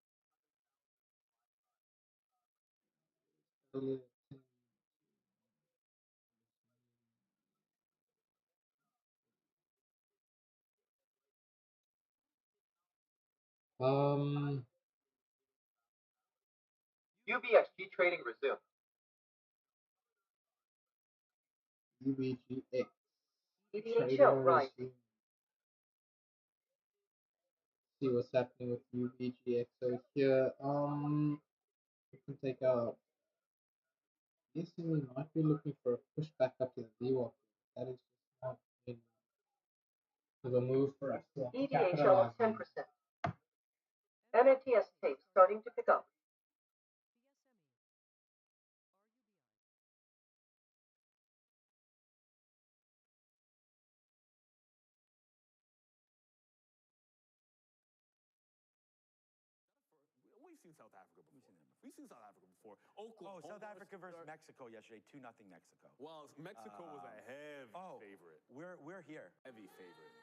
Speaker 3: UBXG trading resumed.
Speaker 1: UBGX.
Speaker 2: EDHL rising.
Speaker 1: See what's happening with UBGX over here. We can take out. Yes, we might be looking for a push back up to the VWAP. That is just not a move for us.
Speaker 2: EDHL 10%. NNTS tape starting to pick up.
Speaker 9: seen South Africa before. We've seen South Africa before. Oklahoma.
Speaker 8: Oh, South Africa versus Mexico yesterday, 2-0 Mexico.
Speaker 9: Well, Mexico was a heavy favorite.
Speaker 8: We're here.
Speaker 9: Heavy favorite.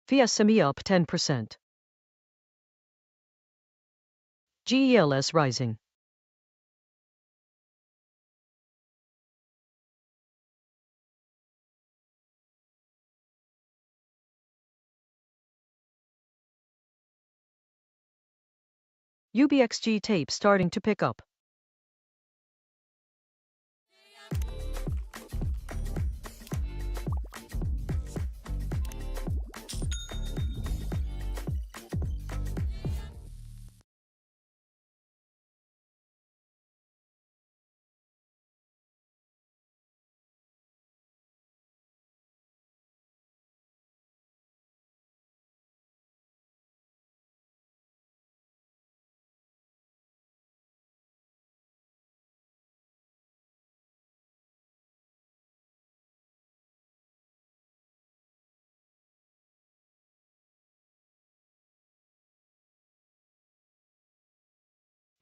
Speaker 13: PSCX up 10%. GELS rising. UBXG tape starting to pick up.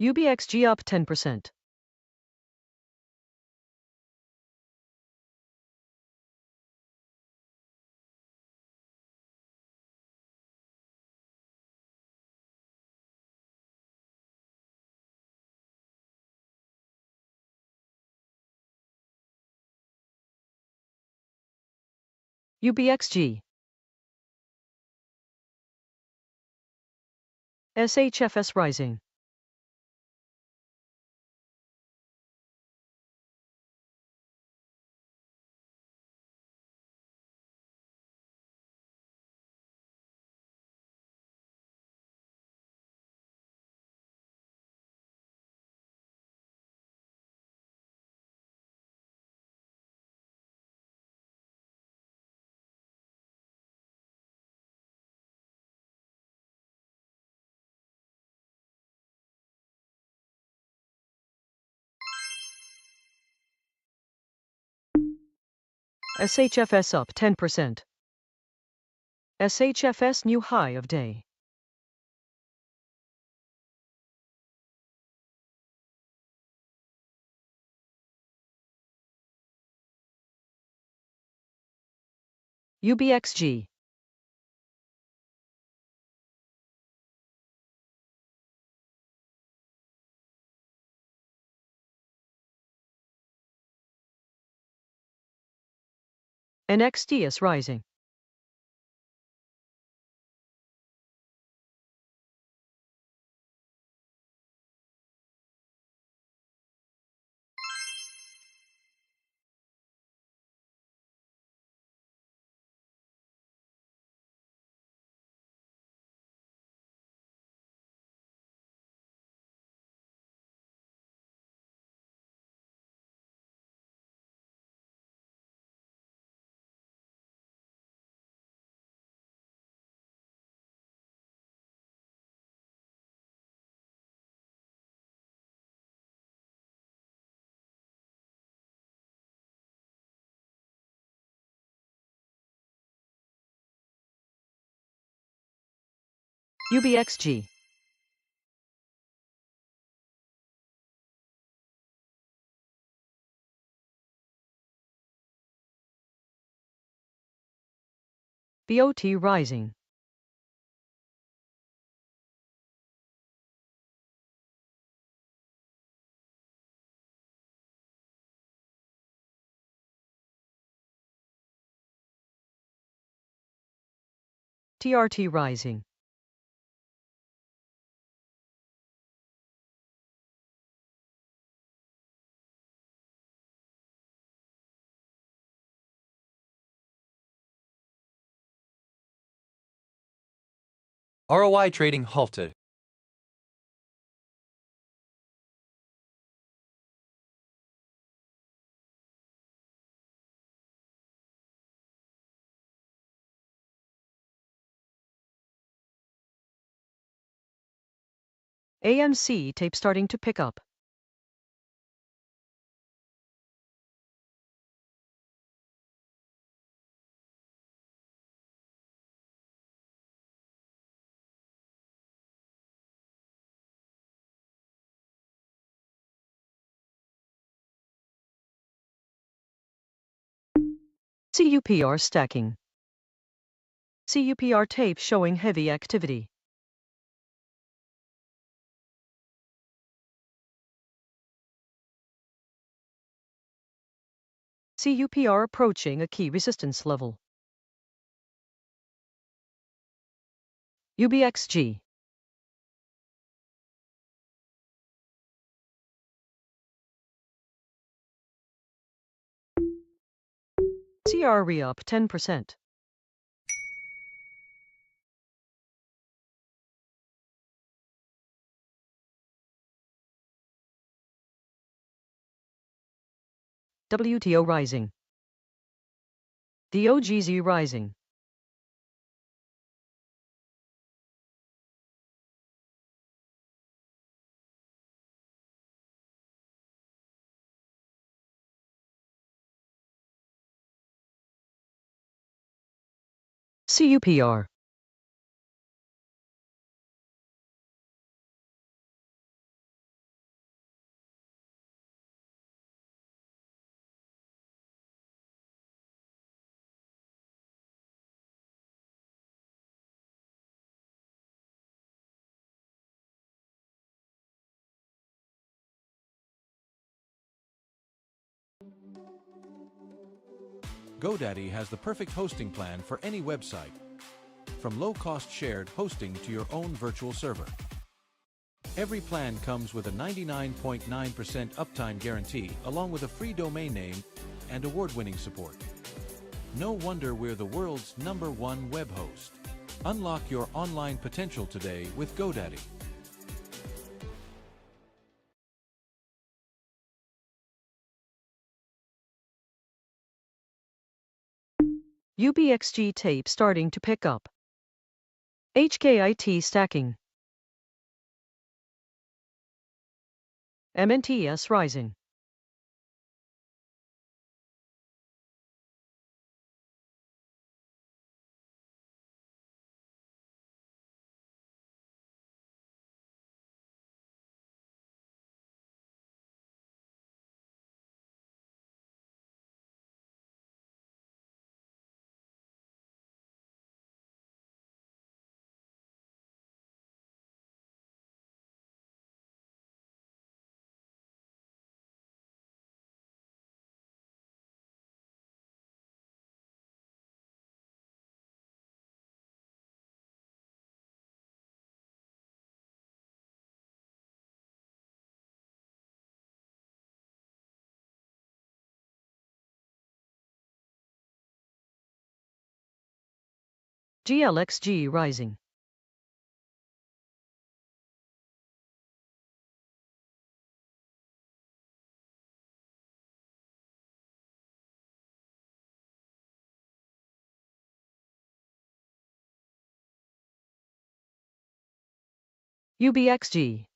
Speaker 13: UBXG up 10%. UBXG. SHFS rising. SHFS up 10%. SHFS new high of day. UBXG. NXDS rising. UBXG. BOT rising. TRT rising.
Speaker 11: ROI trading halted.
Speaker 13: AMC tape starting to pick up. CUPR stacking. CUPR tape showing heavy activity. CUPR approaching a key resistance level. UBXG. CRE up 10%. WTO rising. DOGZ rising. CUPR.
Speaker 14: GoDaddy has the perfect hosting plan for any website. From low-cost shared hosting to your own virtual server. Every plan comes with a 99.9% uptime guarantee along with a free domain name and award-winning support. No wonder we're the world's #1 web host. Unlock your online potential today with GoDaddy.
Speaker 13: UBXG tape starting to pick up. HKIT stacking. MNTS rising. GLXG rising. UBXG.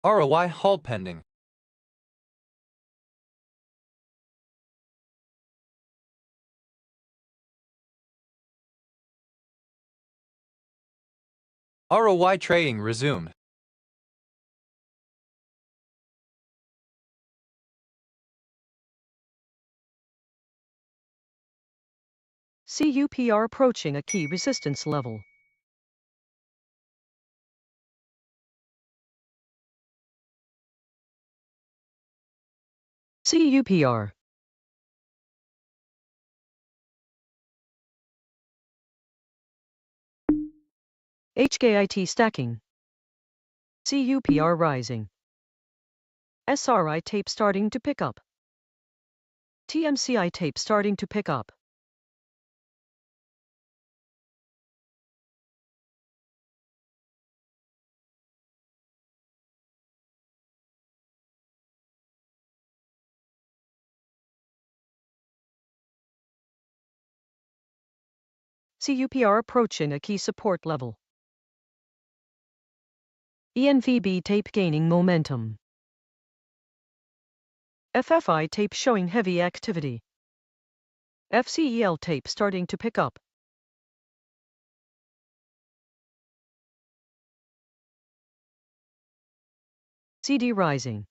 Speaker 11: ROI hold pending. ROI trading resumed.
Speaker 13: CUPR approaching a key resistance level. CUPR. HKIT stacking. CUPR rising. SRI tape starting to pick up. TMCI tape starting to pick up. CUPR approaching a key support level. ENVB tape gaining momentum. FFI tape showing heavy activity. FCEL tape starting to pick up. CD rising.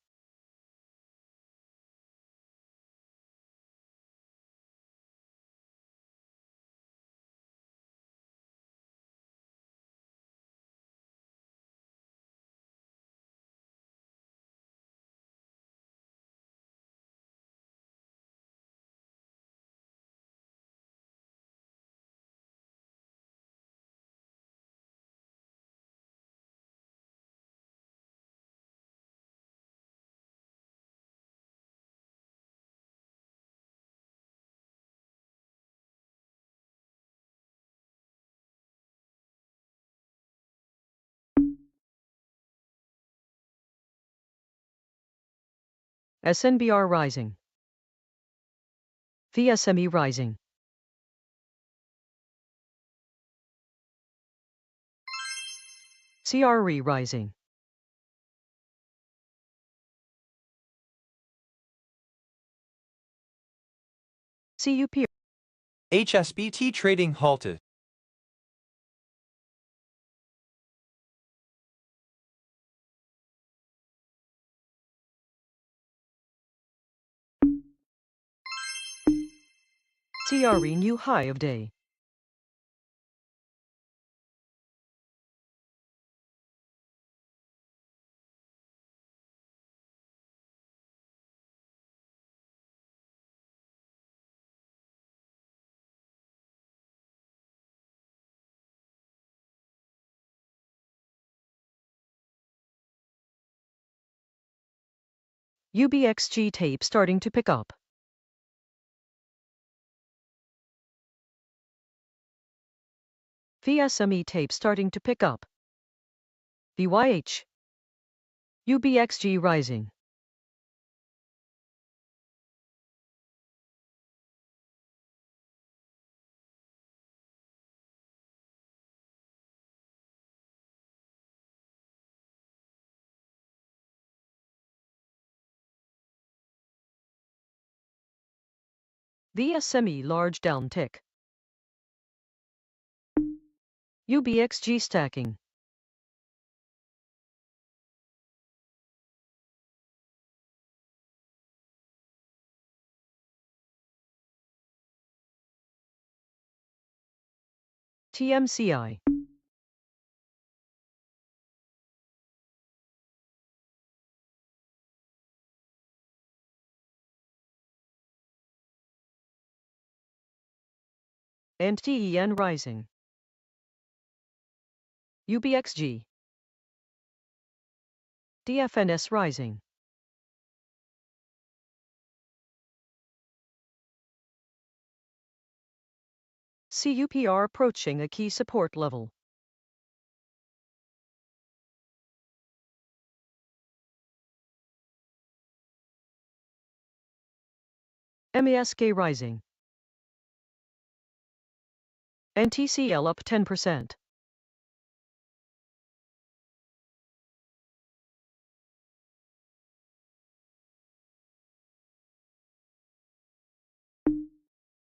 Speaker 13: SNBR rising. VSME rising. CRE rising. CUP.
Speaker 11: HSBT trading halted.
Speaker 13: CRE new high of day. UBXG tape starting to pick up. VSME tape starting to pick up. VYH. UBXG rising. VSME large downtick. UBXG stacking. TMCI. And TEN rising. UBXG. DFNS rising. CUPR approaching a key support level. MESK rising. NTCL up 10%.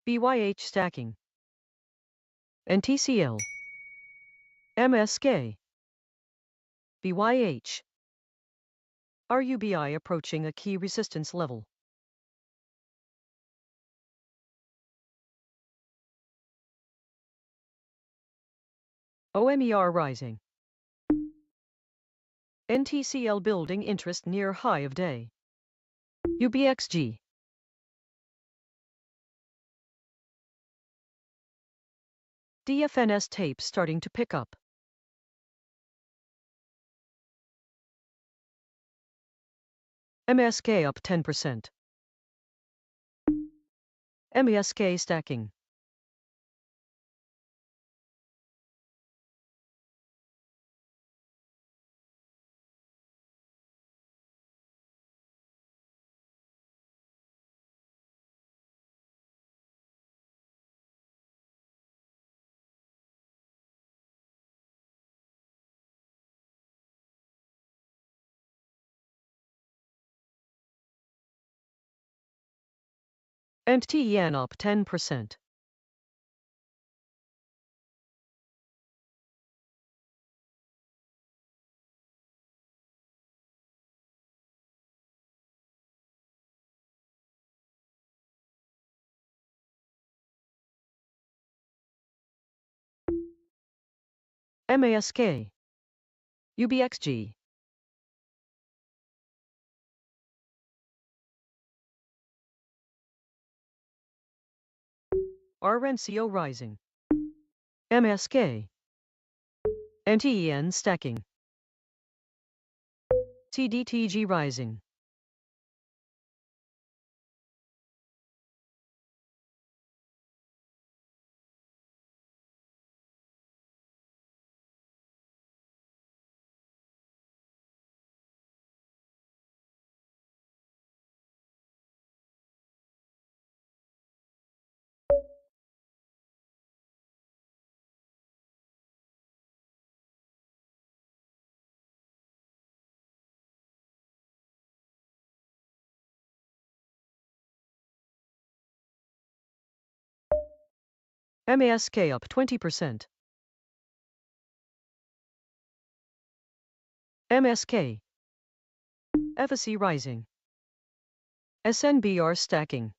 Speaker 13: BYH stacking. NTCL. MSK. BYH. RUBI approaching a key resistance level. OMER rising. NTCL building interest near high of day. UBXG. DFNS tape starting to pick up. MESK up 10%. MESK stacking. and TEN up 10%. MASK, UBXG, RNCO rising, MSK, and TEN stacking, TDTG rising, MASK up 20%, MSK, FSC rising, SNBR stacking,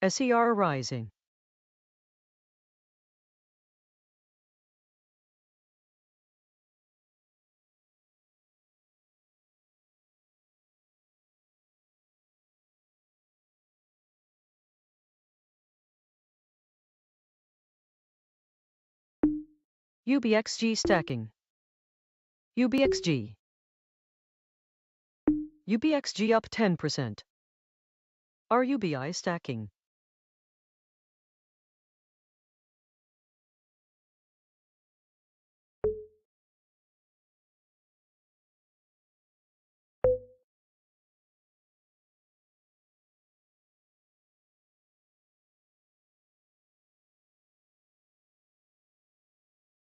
Speaker 13: SER rising, UBXG stacking, UBXG, UBXG up 10%, RUBI stacking,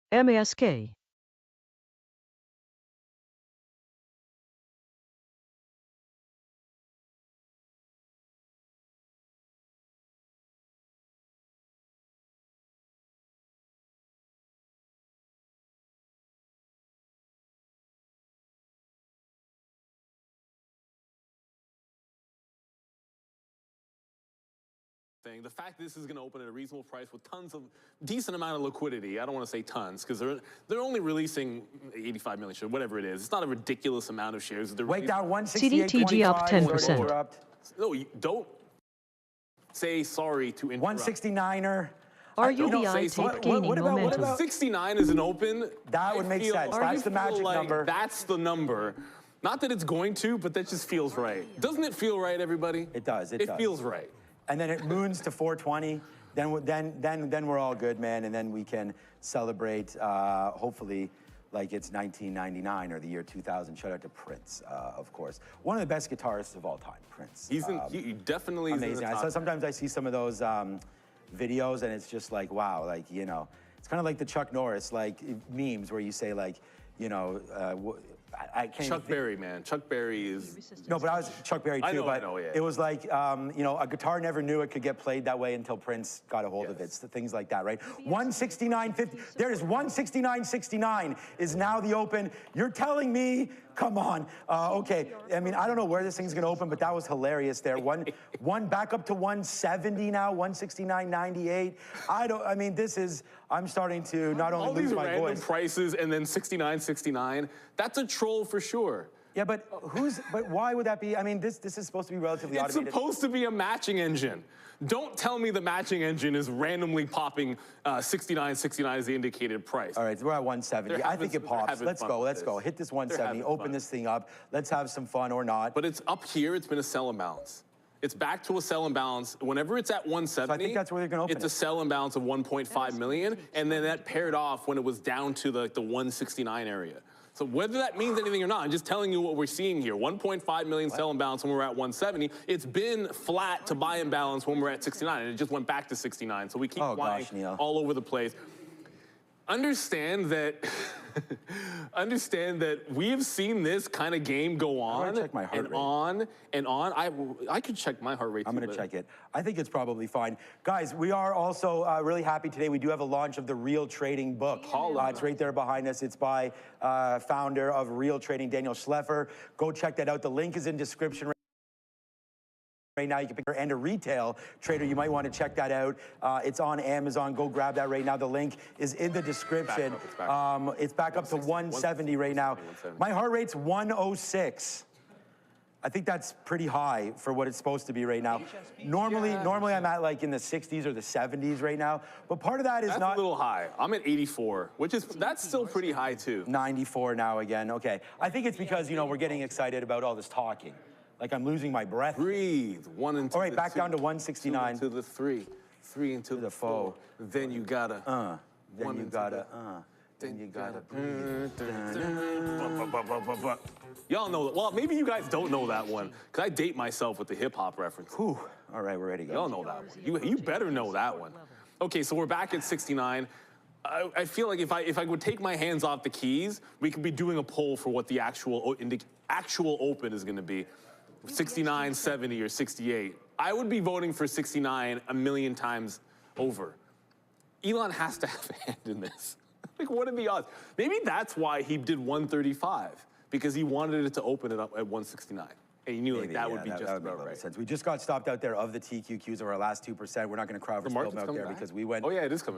Speaker 13: MASK,
Speaker 9: The fact that this is going to open at a reasonable price with tons of decent amount of liquidity. I don't want to say tons because they're only releasing 85 million shares, whatever it is. It's not a ridiculous amount of shares.
Speaker 8: Wait down
Speaker 13: 168.25. CDTG up 10%.
Speaker 9: No, you don't say sorry to interrupt.
Speaker 8: 169er.
Speaker 13: RUBI tape gaining momentum.
Speaker 9: 69 is an open.
Speaker 8: That would make sense. That's the magic number.
Speaker 9: That's the number. Not that it's going to, but that just feels right. Doesn't it feel right, everybody?
Speaker 8: It does. It does.
Speaker 9: Feels right.
Speaker 8: And then it moons to 420. Then we're all good, man. And then we can celebrate, hopefully, like it's 1999 or the year 2000. Shout out to Prince, of course. One of the best guitarists of all time, Prince.
Speaker 9: He definitely is
Speaker 8: amazing. So sometimes I see some of those videos, and it's just like, wow, like, you know, it's kind of like the Chuck Norris, like, memes where you say, like, you know, I can't
Speaker 9: Chuck Berry, man. Chuck Berry is...
Speaker 8: No, but I was Chuck Berry too,
Speaker 9: I know, yeah.
Speaker 8: It was like, you know, a guitar never knew it could get played that way until Prince got a hold of it. So things like that, right? 169.50. There is 169.69 is now the open. You're telling me, come on. Okay, I mean, I don't know where this thing's gonna open, but that was hilarious there. One back up to 170 now, 169.98. I mean, this is, I'm starting to not only lose my voice.
Speaker 9: All these random prices and then 69.69, that's a troll for sure.
Speaker 8: Yeah, but why would that be? I mean, this is supposed to be relatively automated.
Speaker 9: It's supposed to be a matching engine. Don't tell me the matching engine is randomly popping 69.69 as the indicated price.
Speaker 8: All right, we're at 170. I think it pops. Let's go. Hit this 170, open this thing up. Let's have some fun or not.
Speaker 9: But it's up here, it's been a sell and bounce. It's back to a sell and balance. Whenever it's at 170,
Speaker 8: so I think that's where they're going to open
Speaker 9: it's a sell and balance of 1.5 million, and then that paired off when it was down to the 169 area. So whether that means anything or not, I'm just telling you what we're seeing here. 1.5 million sell and balance when we're at 170. It's been flat to buy and balance when we're at 69, and it just went back to 69. So we keep flying all over the place. Understand that understand that we have seen this kind of game go on
Speaker 15: check my heart
Speaker 9: and
Speaker 15: rate.
Speaker 9: on and on. I could check my heart rate.
Speaker 15: I'm going to check it. I think it's probably fine. Guys, we are also really happy today. We do have a launch of the Real Trading book. It's right there behind us. It's by founder of Real Trading, Daniel Schleffer. Go check that out. The link is in description. Right now, you can pick and a retail trader. You might want to check that out. It's on Amazon. Go grab that right now. The link is in the description. It's back up to 170 right now. My heart rate's 106. I think that's pretty high for what it's supposed to be right now. Normally I'm at like in the 60s or the 70s right now. But part of that is
Speaker 9: that's a little high. I'm at 84, that's still pretty high too.
Speaker 15: 94 now again. Okay. I think it's because, we're getting excited about all this talking. Like I'm losing my breath.
Speaker 9: Breathe. 1 into
Speaker 15: all right,
Speaker 9: the
Speaker 15: back
Speaker 9: 2,
Speaker 15: down to 169.
Speaker 9: 2 into the 3, 3 into the 4. Then you gotta.
Speaker 15: Then you gotta.
Speaker 9: Y'all know that. Well, maybe you guys don't know that one, because I date myself with the hip hop reference.
Speaker 15: Whew. All right, we're ready to go.
Speaker 9: Y'all know that one. You better know that one. Okay, so we're back at 69. I feel like if I would take my hands off the keys, we could be doing a poll for what the actual open is going to be. 69, 70, or 68. I would be voting for 69 a million times over. Elon has to have a hand in this. Like, what are the odds? Maybe that's why he did 135, because he wanted it to open it up at 169. And he knew that would be just about right.
Speaker 15: Sense. We just got stopped out there of the TQQs of our last 2%. We're not going to cry over spilled milk there because we went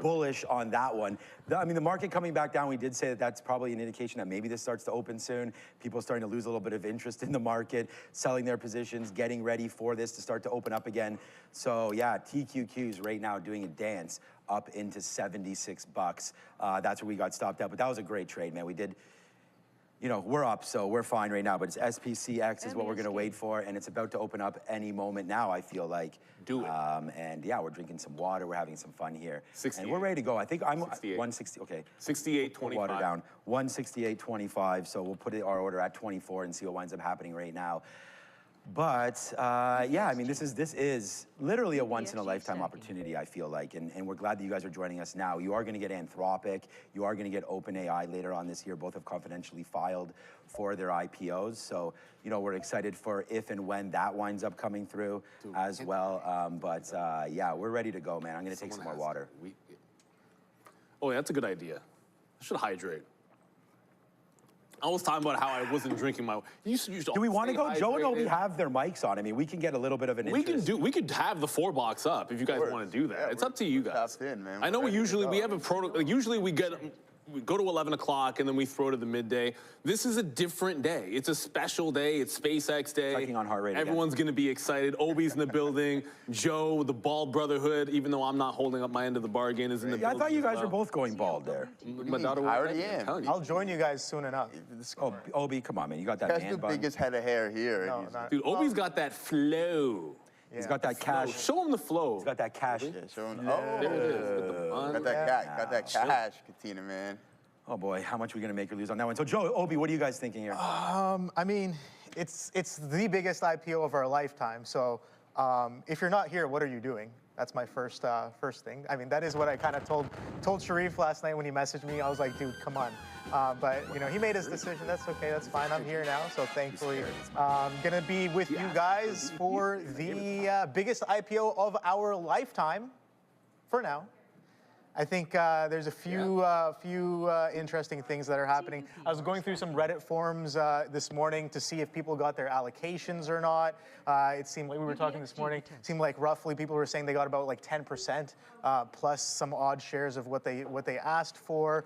Speaker 15: bullish on that one. I mean, the market coming back down, we did say that that's probably an indication that maybe this starts to open soon. People starting to lose a little bit of interest in the market, selling their positions, getting ready for this to start to open up again. So yeah, TQQs right now doing a dance up into 76 bucks. That's where we got stopped out. But that was a great trade, man. We did. We're up, so we're fine right now, but it's SPCX is what we're going to wait for, and it's about to open up any moment now, I feel like.
Speaker 9: Do it.
Speaker 15: And yeah, we're drinking some water. We're having some fun here. And we're ready to go. I think I'm 160. Okay.
Speaker 9: 68.25.
Speaker 15: Water down. 168.25, so we'll put our order at 24 and see what winds up happening right now. But yeah, I mean, this is literally a once-in-a-lifetime opportunity, I feel like, and we're glad that you guys are joining us now. You are going to get Anthropic. You are going to get OpenAI later on this year. Both have confidentially filed for their IPOs. So, we're excited for if and when that winds up coming through as well. But yeah, we're ready to go, man. I'm going to take some more water.
Speaker 9: Oh, yeah, that's a good idea. I should hydrate. I was talking about how I wasn't drinking my.
Speaker 15: Do we want to go? Joe and Obi have their mics on. I mean, we can get a little bit of an interest.
Speaker 9: We could have the 4-box up if you guys want to do that. Yeah, it's up to you guys.
Speaker 16: In, man.
Speaker 9: I know we have a protocol. Usually we go to 11 o'clock and then we throw to the midday. This is a different day. It's a special day. It's SpaceX Day.
Speaker 15: Checking on heart rate.
Speaker 9: Everyone's going to be excited. Obi's in the building. Joe, the Bald Brotherhood, even though I'm not holding up my end of the bargain, is in the building.
Speaker 15: I thought you guys were both going bald there.
Speaker 9: My daughter
Speaker 16: I already am.
Speaker 5: I'll join you guys soon enough.
Speaker 15: Oh, Obi, come on, man. You got that
Speaker 16: man
Speaker 15: bun.
Speaker 16: That's the biggest head of hair here.
Speaker 5: No,
Speaker 9: dude, Obi's got that flow.
Speaker 15: Yeah. He's got that cash.
Speaker 9: Show him the flow.
Speaker 15: He's got that cash.
Speaker 16: Yeah, show him. Oh, there it is. With the bun. Got that cash, Katina, man.
Speaker 15: Oh boy, how much are we gonna make or lose on that one? So Joe, Obi, what are you guys thinking here?
Speaker 5: I mean, it's the biggest IPO of our lifetime. So if you're not here, what are you doing? That's my first thing. I mean, that is what I kind of told Sharif last night when he messaged me. I was like, dude, come on. But he made his decision. That's okay. That's fine. I'm here now. So thankfully, gonna be with you guys for the biggest IPO of our lifetime, for now. I think there's a few interesting things that are happening. I was going through some Reddit forums this morning to see if people got their allocations or not. It seemed like we were talking this morning. It seemed like roughly people were saying they got about like 10% plus some odd shares of what they asked for.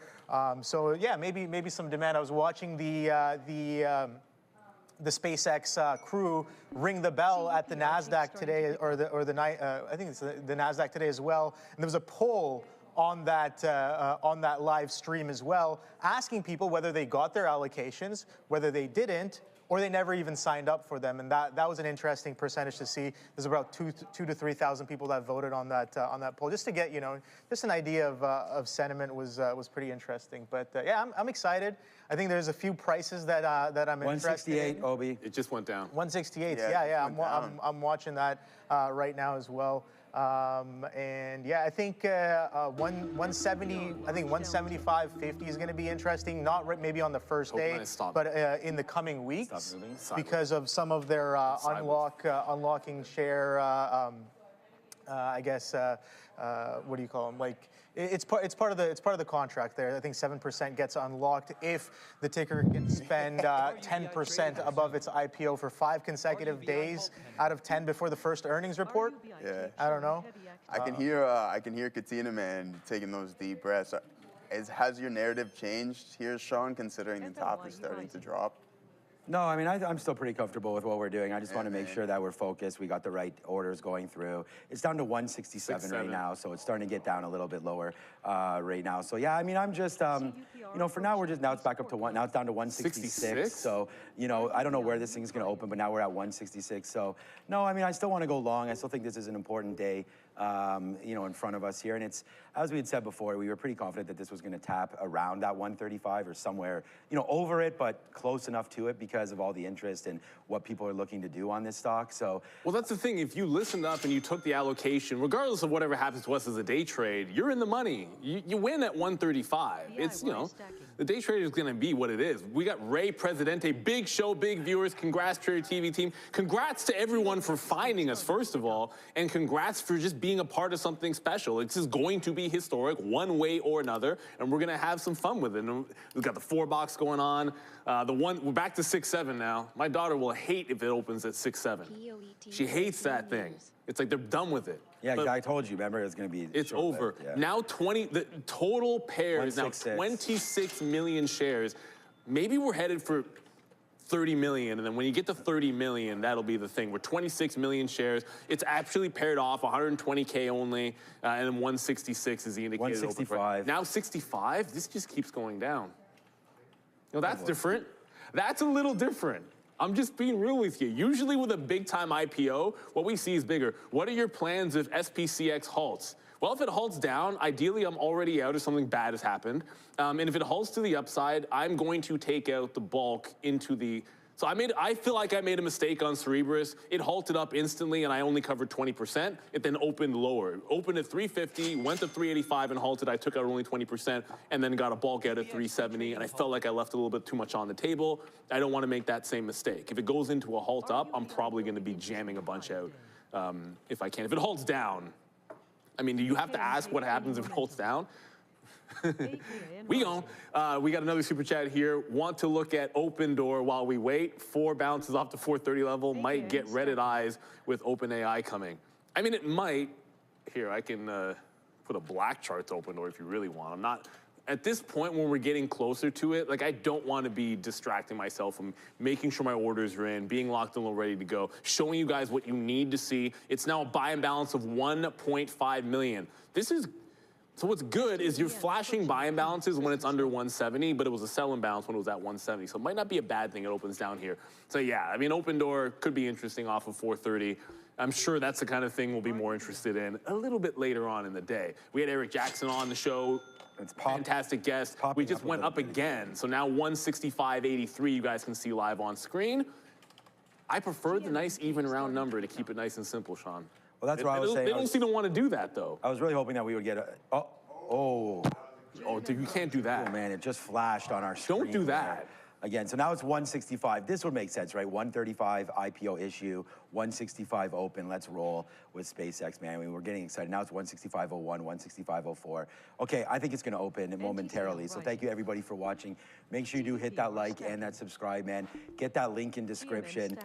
Speaker 5: So yeah, maybe some demand. I was watching the SpaceX crew ring the bell at the Nasdaq today, or the night. I think it's the Nasdaq today as well. And there was a poll on that live stream as well, asking people whether they got their allocations, whether they didn't, or they never even signed up for them. And that was an interesting percentage to see. There's about 2,000 to 3,000 people that voted on that poll, just to get just an idea of sentiment was pretty interesting. But yeah, I'm excited. I think there's a few prices that I'm interested in.
Speaker 15: 168, Obi.
Speaker 9: It just went down.
Speaker 5: 168. Yeah. I'm watching that right now as well.
Speaker 17: And yeah, I think 170, I think 175.50 is going to be interesting. Not maybe on the first day, but in the coming weeks, because of some of their unlocking share. I guess what do you call them? Like it's part of the contract there. I think 7% gets unlocked if the ticker can spend 10% above its IPO for 5 consecutive days out of 10 before the first earnings report.
Speaker 16: Yeah.
Speaker 17: I don't know.
Speaker 16: I can hear Katina, man, taking those deep breaths. Has your narrative changed here, Sean, considering the top is starting to drop?
Speaker 15: No, I mean, I'm still pretty comfortable with what we're doing. I just want to make sure that we're focused. We got the right orders going through. It's down to 167 right now, so it's starting to get down a little bit lower right now. So yeah, I mean, I'm just, you know, for now now it's back up to now it's down to 166. So, you know, I don't know where this thing's going to open, but now we're at 166. So no, I mean, I still want to go long. I still think this is an important day, you know, in front of us here. And it's, as we had said before, we were pretty confident that this was going to tap around that 135 or somewhere, you know, over it, but close enough to it because of all the interest and what people are looking to do on this stock. So,
Speaker 9: well, that's the thing. If you listened up and you took the allocation, regardless of whatever happens to us as a day trade, you're in the money. You win at 135. It's, you know, the day trade is going to be what it is. We got Ray Presidente, big show, big viewers. Congrats, Trader TV team. Congrats to everyone for finding us, first of all, and congrats for just being a part of something special. It's just going to be historic one way or another, and we're going to have some fun with it. And we've got the 4-box going on. We're back to 6-7 now. My daughter will hate if it opens at 6-7. She hates that thing. It's like they're done with it.
Speaker 15: Yeah, I told you, remember, it's going to be
Speaker 9: It's over. Yeah. Now the total pair is now 26 million shares. Maybe we're headed for 30 million, and then when you get to 30 million, that'll be the thing. We're 26 million shares. It's actually paired off, 120K only, and then 166 is the indicated
Speaker 15: 165.
Speaker 9: Now 65, this just keeps going down. You know, that's different. That's a little different. I'm just being real with you. Usually with a big-time IPO, what we see is bigger. What are your plans if SPCX halts? Well, if it halts down, ideally I'm already out if something bad has happened. And if it halts to the upside, I'm going to take out the bulk into the... So I feel like I made a mistake on Cerebras. It halted up instantly and I only covered 20%. It then opened lower. It opened at 350, went to 385 and halted. I took out only 20% and then got a bulk out at 370. And I felt like I left a little bit too much on the table. I don't want to make that same mistake. If it goes into a halt up, I'm probably going to be jamming a bunch out if I can. If it halts down, I mean, do you have to ask what happens if it halts down? We got another super chat here. Want to look at Open Door while we wait. 4 bounces off the 430 level. Might get Reddit eyes with OpenAI coming. I mean, it might. Here, I can put a black chart to Open Door if you really want. I'm not, at this point when we're getting closer to it, like I don't want to be distracting myself from making sure my orders are in, being locked and ready to go, showing you guys what you need to see. It's now a buy and balance of 1.5 million. So what's good is you're flashing buy imbalances when it's under 170, but it was a sell imbalance when it was at 170. So it might not be a bad thing it opens down here. So yeah, I mean, Open Door could be interesting off of 430. I'm sure that's the kind of thing we'll be more interested in a little bit later on in the day. We had Eric Jackson on the show. It's fantastic guest. We just went up again. So now 165.83 you guys can see live on screen. I prefer the nice even round number to keep it nice and simple, Sean.
Speaker 15: Well, that's what I was saying.
Speaker 9: They don't seem to want to do that, though.
Speaker 15: I was really hoping that we would get a... Oh,
Speaker 9: dude, you can't do that.
Speaker 15: Oh, man, it just flashed on our screen.
Speaker 9: Don't do that.
Speaker 15: Again, so now it's 165. This would make sense, right? 135 IPO issue, 165 open. Let's roll with SpaceX, man. We're getting excited. Now it's 165.01, 165.04. Okay, I think it's going to open momentarily. So thank you, everybody, for watching. Make sure you do hit that like and that subscribe, man. Get that link in description.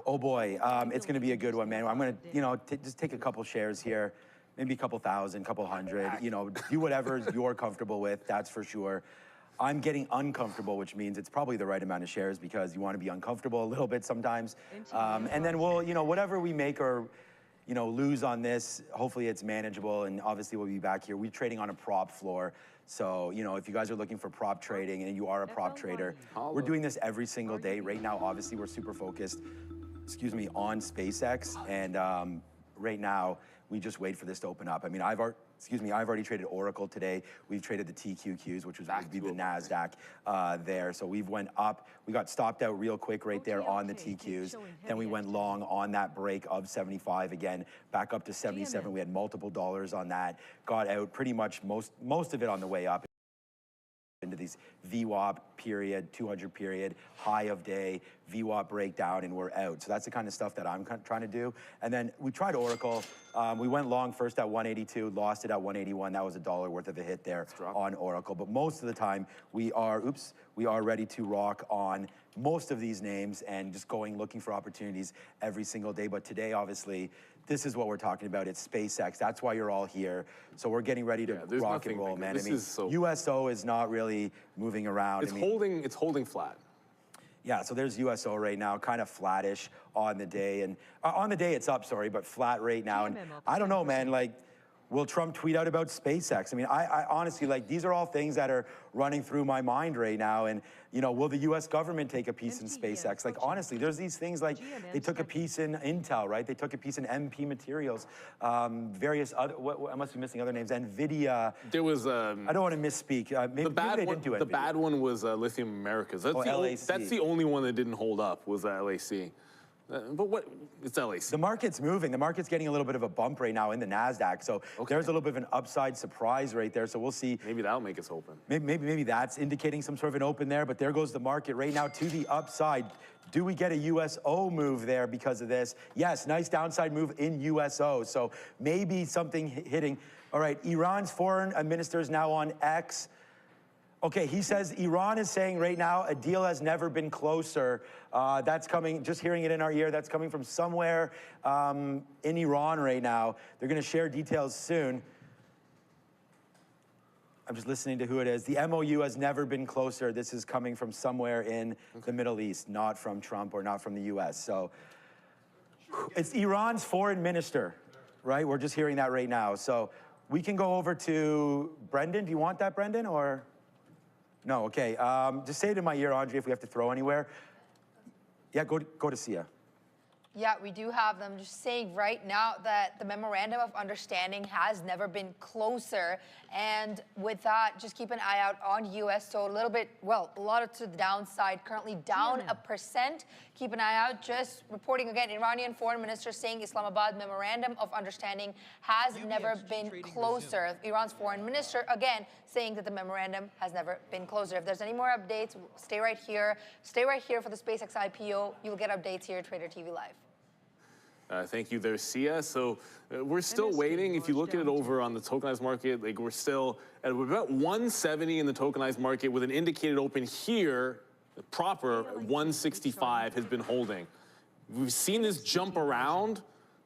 Speaker 15: Oh boy, it's going to be a good one, man. I'm going to, you know, just take a couple shares here, maybe a couple thousand, couple hundred, you know, do whatever you're comfortable with, that's for sure. I'm getting uncomfortable, which means it's probably the right amount of shares because you want to be uncomfortable a little bit sometimes. And then we'll, you know, whatever we make or, you know, lose on this, hopefully it's manageable. And obviously we'll be back here. We're trading on a prop floor. So, you know, if you guys are looking for prop trading and you are a prop trader, we're doing this every single day. Right now, obviously, we're super focused, on SpaceX. And right now, we just wait for this to open up. I mean, I've already traded Oracle today. We've traded the TQQs, which would be the NASDAQ there. So we've went up. We got stopped out real quick right there on the TQs. Then we went long on that break of 75 again, back up to 77. We had multiple dollars on that. Got out pretty much most of it on the way up into these VWAP period, 200 period, high of day, VWAP breakdown, and we're out. So that's the kind of stuff that I'm trying to do. And then we tried Oracle. We went long first at 182, lost it at 181. That was $1 worth of a hit there on Oracle. But most of the time, we are ready to rock on most of these names and just looking for opportunities every single day. But today, obviously, this is what we're talking about. It's SpaceX. That's why you're all here. So we're getting ready to rock and roll, man. I mean, USO is not really moving around.
Speaker 9: It's holding flat.
Speaker 15: Yeah, so there's USO right now, kind of flattish on the day. And on the day it's up, sorry, but flat right now. And I don't know, man, like, will Trump tweet out about SpaceX? I mean, I honestly, like, these are all things that are running through my mind right now. And, you know, will the US government take a piece in SpaceX? Like, honestly, there's these things like they took a piece in Intel, right? They took a piece in MP Materials, various other, I must be missing other names, NVIDIA.
Speaker 9: There was,
Speaker 15: I don't want to misspeak. Maybe they didn't do it.
Speaker 9: The bad one was Lithium Americas. That's the only one that didn't hold up, was LAC. But it's LAC.
Speaker 15: The market's moving. The market's getting a little bit of a bump right now in the NASDAQ. So there's a little bit of an upside surprise right there. So we'll see.
Speaker 9: Maybe that'll make us open.
Speaker 15: Maybe that's indicating some sort of an open there. But there goes the market right now to the upside. Do we get a USO move there because of this? Yes, nice downside move in USO. So maybe something hitting. All right, Iran's foreign minister is now on X. Okay, he says Iran is saying right now a deal has never been closer. That's coming, just hearing it in our ear, that's coming from somewhere in Iran right now. They're going to share details soon. I'm just listening to who it is. The MOU has never been closer. This is coming from somewhere in the Middle East, not from Trump or not from the US. So it's Iran's foreign minister, right? We're just hearing that right now. So we can go over to Brendan. Do you want that, Brendan, or? No, okay. Just say it in my ear, Andre, if we have to throw anywhere. Yeah, go to Sia.
Speaker 12: Yeah, we do have them just saying right now that the memorandum of understanding has never been closer. And with that, just keep an eye out on US. So a little bit, well, a lot to the downside, currently down 1%. Keep an eye out. Just reporting again, Iranian foreign minister saying Islamabad memorandum of understanding has never been closer. Iran's foreign minister, again, saying that the memorandum has never been closer. If there's any more updates, stay right here. Stay right here for the SpaceX IPO. You'll get updates here at Trader TV Live.
Speaker 9: Thank you there, Sia. So we're still waiting. If you look at it over on the tokenized market, like we're still at about 170 in the tokenized market with an indicated open here, proper 165 has been holding. We've seen this jump around,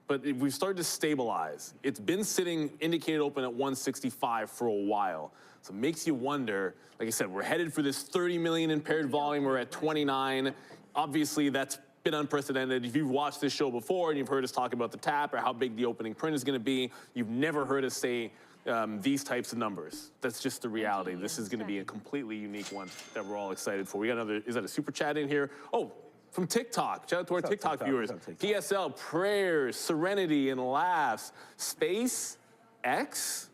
Speaker 9: but we've started to stabilize. It's been sitting indicated open at 165 for a while. So it makes you wonder, like I said, we're headed for this 30 million in paired volume. We're at 29. Obviously, that's been unprecedented. If you've watched this show before and you've heard us talk about the tap or how big the opening print is going to be, you've never heard us say these types of numbers. That's just the reality. This is going to be a completely unique one that we're all excited for. We got another, is that a super chat in here? Oh, from TikTok. Shout out to our TikTok viewers. PSL, prayers, serenity, and laughs. SpaceX?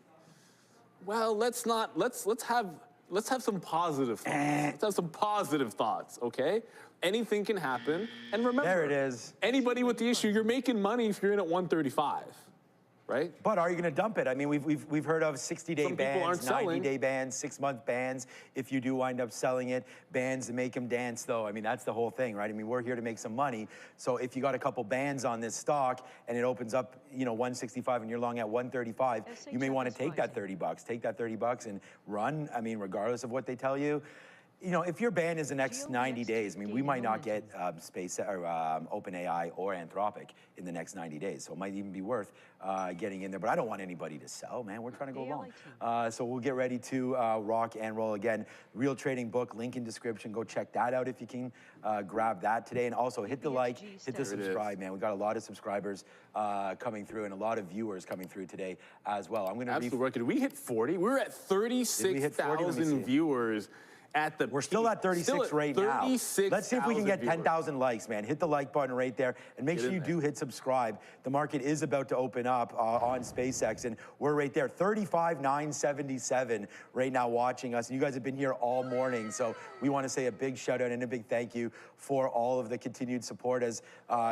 Speaker 9: Well, let's have some positive thoughts. Let's have some positive thoughts, okay? Anything can happen. And remember,
Speaker 15: there it is.
Speaker 9: Anybody with the issue, you're making money if you're in at 135, right?
Speaker 15: But are you going to dump it? I mean, we've heard of 60-day bans, 90-day bans, 6-month bans. If you do wind up selling it, bans to make them dance, though. I mean, that's the whole thing, right? I mean, we're here to make some money. So if you got a couple bans on this stock and it opens up, you know, 165 and you're long at 135, you may want to take that $30. Take that $30 and run. I mean, regardless of what they tell you. You know, if your ban is the next 90 days, I mean, we might not get OpenAI or Anthropic in the next 90 days. So it might even be worth getting in there. But I don't want anybody to sell, man. We're trying to go long. So we'll get ready to rock and roll again. Real Trading book, link in description. Go check that out if you can grab that today. And also hit the like, hit the subscribe, man. We got a lot of subscribers coming through and a lot of viewers coming through today as well. I'm going to
Speaker 9: absolute record. We hit 40. We were at 36,000 viewers. at the
Speaker 15: We're still at 36 right now. Let's see if we can get 10,000 likes, man. Hit the like button right there, and make sure you do hit subscribe. The market is about to open up on SpaceX, and we're right there, 35,977 right now watching us. And you guys have been here all morning, so we want to say a big shout out and a big thank you for all of the continued support as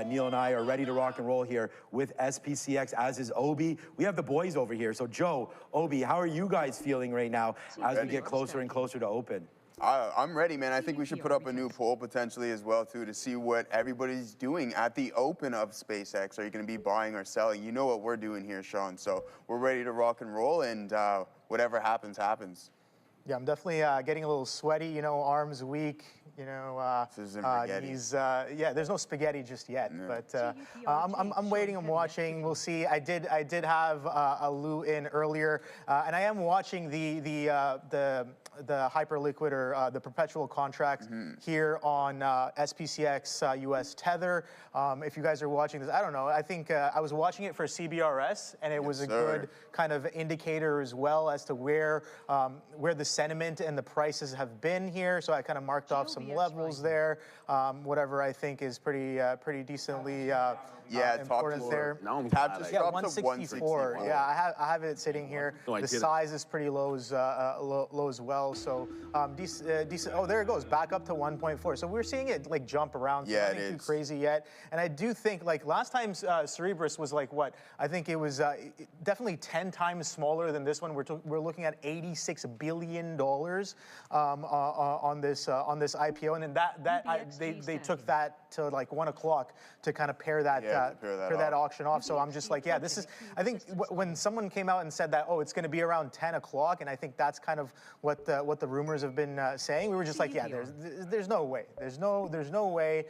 Speaker 15: Neil and I are ready to rock and roll here with SPCX, as is Obi. We have the boys over here. So Joe, Obi, how are you guys feeling right now as we get closer and closer to open?
Speaker 16: I'm ready, man. I think we should put up a new poll potentially as well, too, to see what everybody's doing at the open of SpaceX. Are you going to be buying or selling? You know what we're doing here, Sean. So we're ready to rock and roll, and whatever happens, happens.
Speaker 17: Yeah, I'm definitely getting a little sweaty, you know, arms weak, you know, knees, yeah, there's no spaghetti just yet, but I'm waiting, I'm watching, we'll see. I did have a Lou in earlier, and I am watching the hyperliquid or the perpetual contract here on SPCX US Tether. If you guys are watching this, I don't know, I think I was watching it for CBRS, and it was a good kind of indicator as well as to where the sentiment and the prices have been here. So I kind of marked off some levels there. Whatever I think is pretty decently important there.
Speaker 16: No, Tab just dropped
Speaker 17: 164. Yeah, I have it sitting here. The size is pretty low as well. So decent. Oh, there it goes, back up to 1.4. So we're seeing it like jump around. So nothing too crazy yet. And I do think like last time Cerebrus was like what? I think it was definitely 10 times smaller than this one. We're looking at $86 billion on this IPO, and then they took that to like 1 o'clock to kind of pair that auction off. So I'm just like, yeah, this is. I think when someone came out and said that, oh, it's going to be around 10 o'clock, and I think that's kind of what the rumors have been saying. We were just like, yeah, there's no way. There's no way.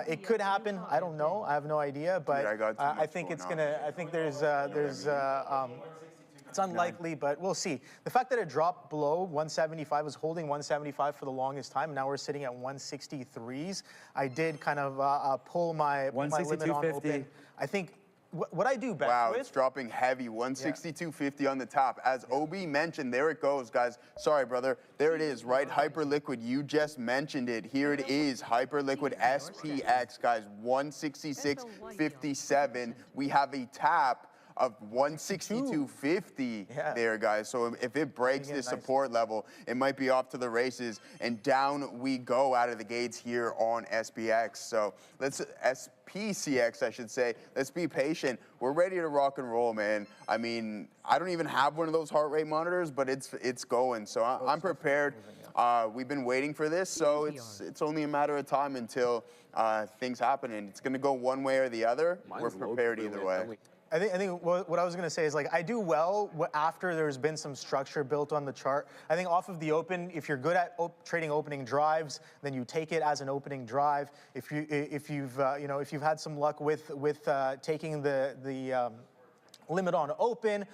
Speaker 17: It could happen. I don't know. I have no idea, but I think it's gonna. I think there's it's unlikely, but we'll see. The fact that it dropped below 175, was holding 175 for the longest time. Now we're sitting at 163s. I did kind of pull my limit on open. I think what I do best
Speaker 16: it's dropping heavy, 162.50 on the top. As Obi mentioned, there it goes, guys. Sorry, brother. There it is, right? Hyperliquid, you just mentioned it. Here it is, Hyperliquid SPX, guys, 166.57. We have a tap of 162.50 there, guys. So if it breaks this support level, it might be off to the races, and down we go out of the gates here on SPX. So SPCX, I should say. Let's be patient. We're ready to rock and roll, man. I mean, I don't even have one of those heart rate monitors, but it's going. So I'm prepared. We've been waiting for this, so it's only a matter of time until things happen, and it's going to go one way or the other. We're prepared either way.
Speaker 17: I think what I was going to say is, like, I do well after there's been some structure built on the chart. I think off of the open, if you're good at trading opening drives, then you take it as an opening drive. If you've had some luck with taking the limit on open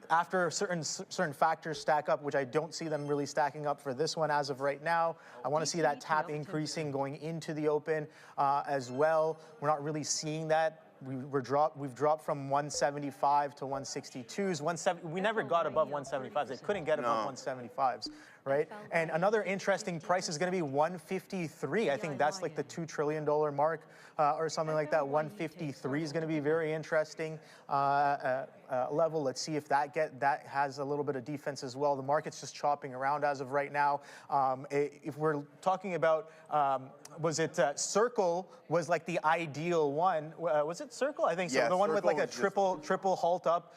Speaker 17: after certain factors stack up, which I don't see them really stacking up for this one as of right now. I want to see that tap increasing going into the open as well. We're not really seeing that. We've dropped from 175 to 162s. We never got above 175s. They couldn't get above 175s, right? And another interesting price is going to be 153. I think that's like the $2 trillion mark or something like that. 153 is going to be very interesting level. Let's see if that has a little bit of defense as well. The market's just chopping around as of right now. If we're talking about, was it Circle was like the ideal one? Was it Circle? I think so. The one with like a triple halt up.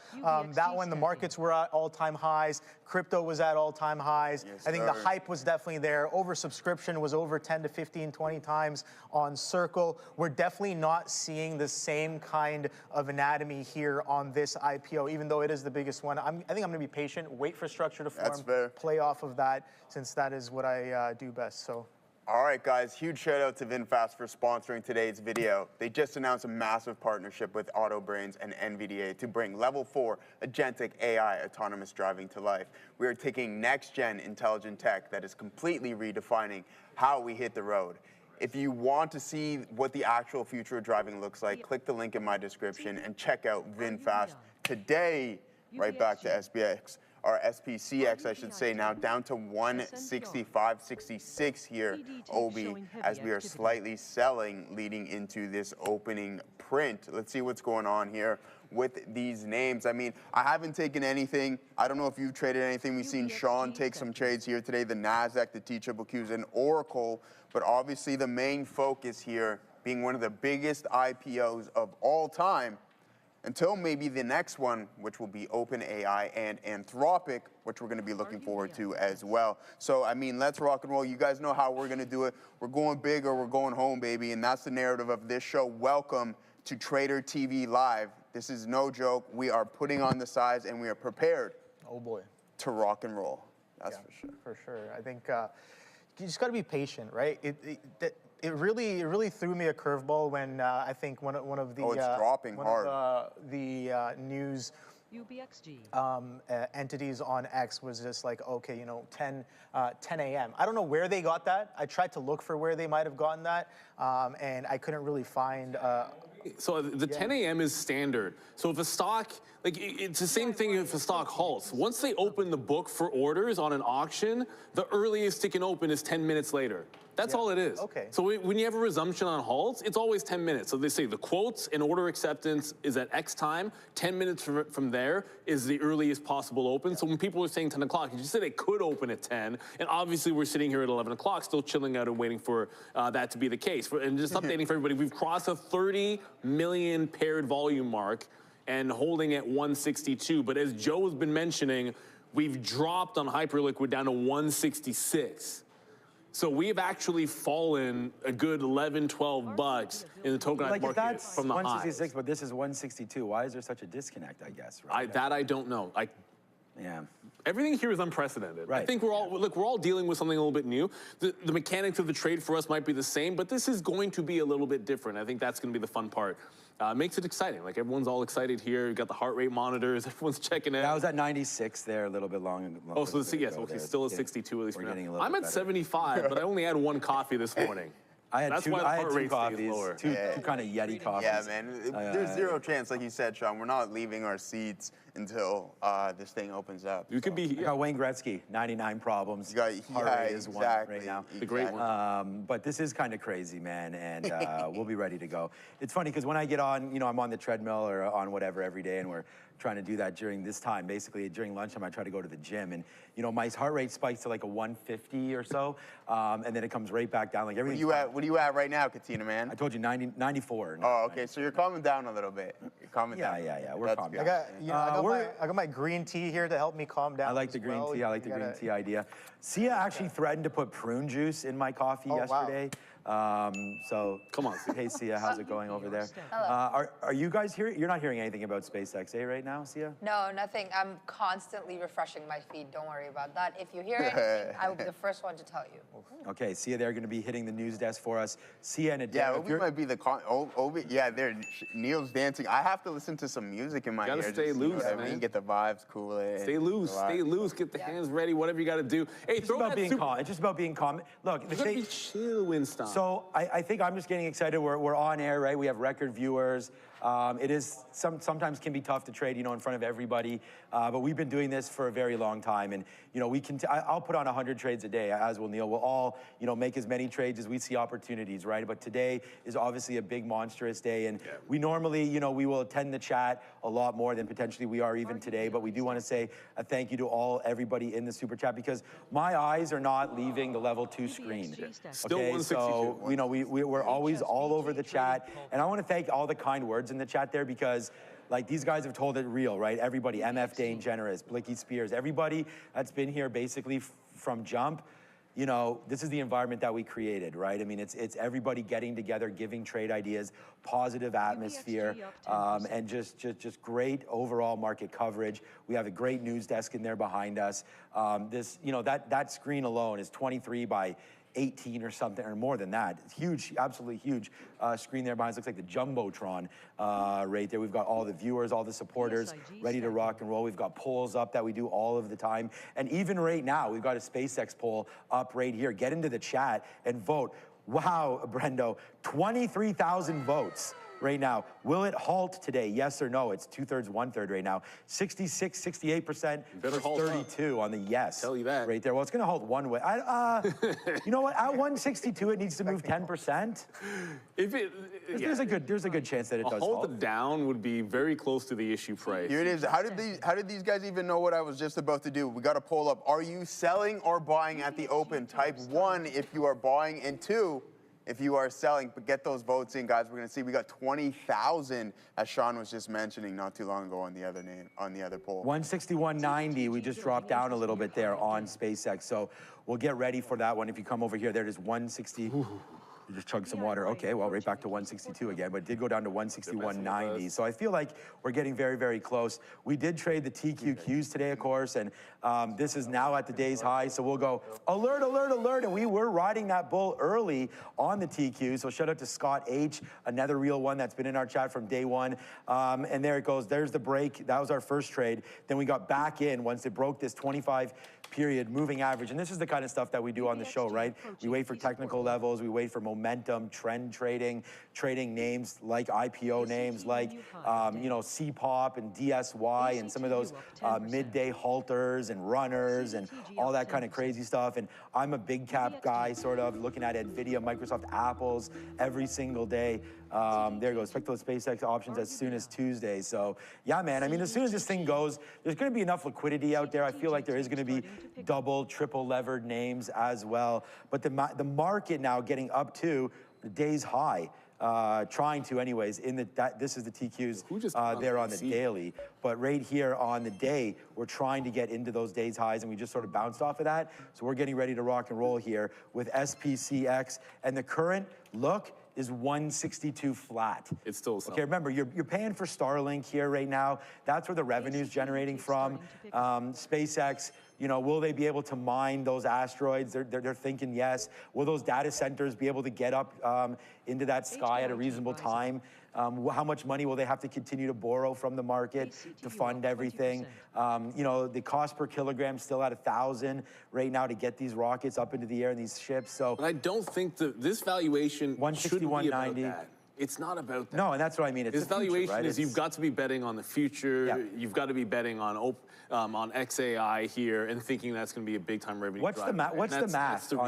Speaker 17: That one, the markets were at all-time highs. Crypto was at all-time highs. I think the hype was definitely there. Oversubscription was over 10 to 15, 20 times on Circle. We're definitely not seeing the same kind of anatomy here on this IPO, even though it is the biggest one. I think I'm going to be patient, wait for structure to form, play off of that, since that is what I do best. So.
Speaker 16: All right, guys, huge shout out to VinFast for sponsoring today's video. They just announced a massive partnership with AutoBrains and NVDA to bring level 4 agentic AI autonomous driving to life. We are taking next-gen intelligent tech that is completely redefining how we hit the road. If you want to see what the actual future of driving looks like, click the link in my description and check out VinFast today. Right back to SPX. or SPCX, I should say, now down to 165.66 here, Obi, as we are slightly selling leading into this opening print. Let's see what's going on here with these names. I mean, I haven't taken anything. I don't know if you've traded anything. We've seen Sean take some trades here today, the NASDAQ, the TQQs, and Oracle. But obviously the main focus here being one of the biggest IPOs of all time, until maybe the next one, which will be OpenAI and Anthropic, which we're going to be looking forward to as well. So, I mean, let's rock and roll. You guys know how we're going to do it. We're going big or we're going home, baby, and that's the narrative of this show. Welcome to Trader TV Live. This is no joke. We are putting on the size, and we are prepared to rock and roll. That's for sure.
Speaker 17: For sure. I think you just got to be patient, right? It really threw me a curveball when I think one of the
Speaker 16: it's dropping hard.
Speaker 17: The news entities on X was just like, okay, you know, 10 a.m. I don't know where they got that. I tried to look for where they might have gotten that, and I couldn't really find.
Speaker 9: So the 10 a.m. is standard. So if a stock, like it's the same thing if a stock halts. Once they open the book for orders on an auction, the earliest it can open is 10 minutes later. That's all it is.
Speaker 17: Okay.
Speaker 9: So when you have a resumption on halts, it's always 10 minutes. So they say the quotes and order acceptance is at X time. 10 minutes from there is the earliest possible open. So when people are saying 10 o'clock, you just said it could open at 10. And obviously we're sitting here at 11 o'clock, still chilling out and waiting for that to be the case. And just updating for everybody, we've crossed a 30 million paired volume mark and holding at 162. But as Joe has been mentioning, we've dropped on Hyperliquid down to 166. So we've actually fallen a good 11, 12 bucks in the tokenized market
Speaker 15: that's
Speaker 9: from the
Speaker 15: 166, but this is 162. Why is there such a disconnect, I guess? Right?
Speaker 9: I don't know.
Speaker 15: Yeah.
Speaker 9: Everything here is unprecedented.
Speaker 15: Right.
Speaker 9: I think we're all dealing with something a little bit new. The mechanics of the trade for us might be the same, but this is going to be a little bit different. I think that's going to be the fun part. Makes it exciting. Like everyone's all excited here. You got the heart rate monitors. Everyone's checking it.
Speaker 15: Yeah, I was at 96 there a little bit long.
Speaker 9: Oh, so yes, okay, still at 62 at least.
Speaker 15: We're getting a little
Speaker 9: I'm
Speaker 15: bit
Speaker 9: at 75, but I only had one coffee this morning.
Speaker 15: That's why the heart rate coffees, two kind of Yeti coffees.
Speaker 16: Yeah, man. There's zero chance, like you said, Sean. We're not leaving our seats until this thing opens up.
Speaker 9: You could be.
Speaker 15: You got Wayne Gretzky, 99 problems.
Speaker 16: You got,
Speaker 15: heart rate is one right now.
Speaker 9: The great one.
Speaker 15: But this is kind of crazy, man, and we'll be ready to go. It's funny because when I get on, you know, I'm on the treadmill or on whatever every day, and we're trying to do that during this time. Basically, during lunchtime, I try to go to the gym, and you know, my heart rate spikes to like a 150 or so, and then it comes right back down. Like everything.
Speaker 16: What are you at right now, Katina, man?
Speaker 15: I told you 94.
Speaker 16: Oh, okay. So you're calming down a little bit. You're calming down.
Speaker 15: Yeah. We're calming down.
Speaker 17: I got my green tea here to help me calm down.
Speaker 15: I like the green tea. I like the green tea idea. Sia actually threatened to put prune juice in my coffee yesterday.
Speaker 17: Wow.
Speaker 15: So
Speaker 9: come on.
Speaker 15: Hey, Sia, how's it going over there? Are you guys hearing? You're not hearing anything about SpaceX, right now, Sia?
Speaker 12: No, nothing. I'm constantly refreshing my feed. Don't worry about that. If you hear anything, I will be the first one to tell you.
Speaker 15: Okay, Sia, they're going to be hitting the news desk for us. Sia and Adele.
Speaker 16: Yeah, Obi might be the there. Neil's dancing. I have to listen to some music in my ear.
Speaker 9: Gotta stay loose, man.
Speaker 16: I mean, get the vibes, cool it.
Speaker 9: Stay loose. Get the hands ready. Whatever you got to do. Hey,
Speaker 15: it's about being calm. It's just about being calm. Look,
Speaker 9: you gotta be chill, Winston.
Speaker 15: So I think I'm just getting excited. We're on air, right? We have record viewers. It is sometimes can be tough to trade, you know, in front of everybody. But we've been doing this for a very long time, and you know, I'll put on 100 trades a day, as will Neil. We'll all, you know, make as many trades as we see opportunities, right? But today is obviously a big, monstrous day, and we normally, you know, we will attend the chat a lot more than potentially we are even today. But we do want to say a thank you to everybody in the super chat, because my eyes are not leaving the level 2 screen.
Speaker 9: Still
Speaker 15: okay,
Speaker 9: 162.
Speaker 15: so you know, we're always all over the chat, and I want to thank all the kind words in the chat there, because like these guys have told it real, right? Everybody, MF Dane Generous, Blicky Spears, everybody that's been here basically from jump, you know, this is the environment that we created, right? I mean, it's everybody getting together, giving trade ideas, positive atmosphere, and just great overall market coverage. We have a great news desk in there behind us. This, you know, that screen alone is 23 by 18 or something, or more than that. It's huge, absolutely huge screen there behind us. Looks like the Jumbotron right there. We've got all the viewers, all the supporters ready to rock and roll. We've got polls up that we do all of the time. And even right now, we've got a SpaceX poll up right here. Get into the chat and vote. Wow, Brendo, 23,000 votes right now. Will it halt today? Yes or no? It's 2/3, 1/3 right now. 66, 68% versus 32 on the yes.
Speaker 9: Tell you that.
Speaker 15: Right there. Well, it's going to halt one way. You know what? At 162, it needs to move 10%. There's a good chance that it does halt.
Speaker 9: Hold down would be very close to the issue price.
Speaker 16: Here it is. How did these guys even know what I was just about to do? We got a poll up. Are you selling or buying at the open? Type 1 if you are buying, and 2 if you are selling. But get those votes in, guys. We're gonna see. We got 20,000, as Sean was just mentioning not too long ago on the other poll.
Speaker 15: 161.90. We just dropped down a little bit there on SpaceX. So we'll get ready for that one. If you come over here, there it is, 160. You just chugged some water. Okay, well, right back to 162 again, but it did go down to 161.90. So I feel like we're getting very, very close. We did trade the TQQs today, of course, and this is now at the day's high. So we'll go alert, alert, alert. And we were riding that bull early on the TQ. So shout out to Scott H, another real one that's been in our chat from day one. And there it goes. There's the break. That was our first trade. Then we got back in once it broke this 25 period moving average. And this is the kind of stuff that we do on the show, right? We wait for technical levels, we wait for momentum, trend trading, trading names like IPO names, like, you know, CPOP and DSY and some of those midday halters and runners and all that kind of crazy stuff. And I'm a big cap guy, sort of looking at NVIDIA, Microsoft, Apples every single day. There goes, expect those SpaceX options as soon as Tuesday. So yeah, man, I mean, as soon as this thing goes, there's gonna be enough liquidity out there. I feel like there is gonna be double, triple levered names as well. But the market now getting up to the day's high, trying to anyways, this is the TQs there on the daily. But right here on the day, we're trying to get into those day's highs, and we just sort of bounced off of that. So we're getting ready to rock and roll here with SPCX. And the current look is 162 flat.
Speaker 9: It's still
Speaker 15: okay. Remember, you're paying for Starlink here right now. That's where the revenue's generating from. SpaceX, you know, will they be able to mine those asteroids? They're thinking yes. Will those data centers be able to get up into that sky at a reasonable time? How much money will they have to continue to borrow from the market to fund everything? You know, the cost per kilogram still at 1,000 right now to get these rockets up into the air and these ships. So
Speaker 9: but I don't think this valuation should be about
Speaker 15: 161.90.
Speaker 9: that. It's not about that.
Speaker 15: No, and that's what I mean. It's
Speaker 9: this valuation is you've got to be betting on the future. Yeah. You've got to be betting on XAI here and thinking that's going to be a big time revenue.
Speaker 15: What's the math on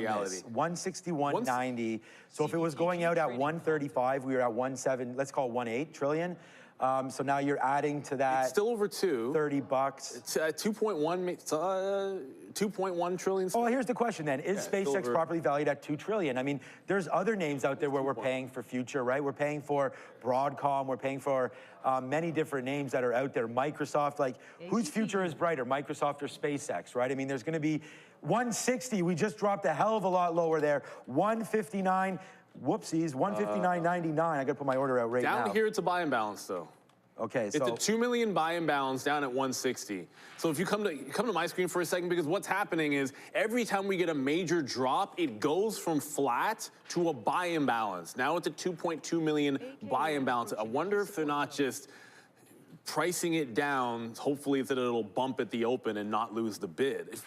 Speaker 15: this? 161.90. So if it was going out at 135, we were at 1.7. Let's call it 1.8 trillion. So now you're adding to that.
Speaker 9: It's still over 2.
Speaker 15: $30.
Speaker 9: It's 2.1 trillion.
Speaker 15: Oh, here's the question then. Is SpaceX properly valued at 2 trillion? I mean, there's other names out there where we're paying for future, right? We're paying for Broadcom. We're paying for many different names that are out there. Microsoft, like, whose future is brighter, Microsoft or SpaceX, right? I mean, there's going to be 160. We just dropped a hell of a lot lower there. 159. Whoopsies, 159.99. I got to put my order out right now.
Speaker 9: Down here, it's a buy and balance, though.
Speaker 15: Okay, so
Speaker 9: it's a 2 million buy and balance down at 160. So if you come to my screen for a second, because what's happening is every time we get a major drop, it goes from flat to a buy and balance. Now it's a 2.2 million buy and balance. I wonder if they're not just pricing it down, hopefully that it'll bump at the open and not lose the bid.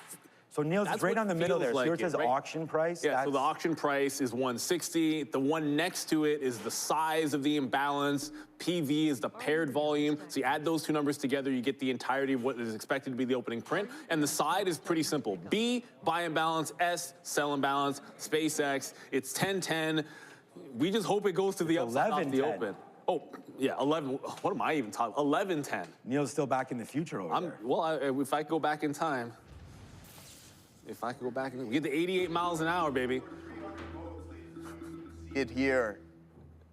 Speaker 15: So Neil's right on the middle there. So here it says auction price.
Speaker 9: Yeah, so the auction price is 160. The one next to it is the size of the imbalance. PV is the paired volume. So you add those two numbers together, you get the entirety of what is expected to be the opening print. And the side is pretty simple. B, buy and balance. S, sell and balance. SpaceX, it's 10-10. We just hope it goes to the upside off the open. Oh, yeah, 11. What am I even talking? 11-10.
Speaker 15: Neil's still back in the future over there.
Speaker 9: Well, if I could go back in time. If I could go back, we get to 88 miles an hour, baby.
Speaker 16: It here,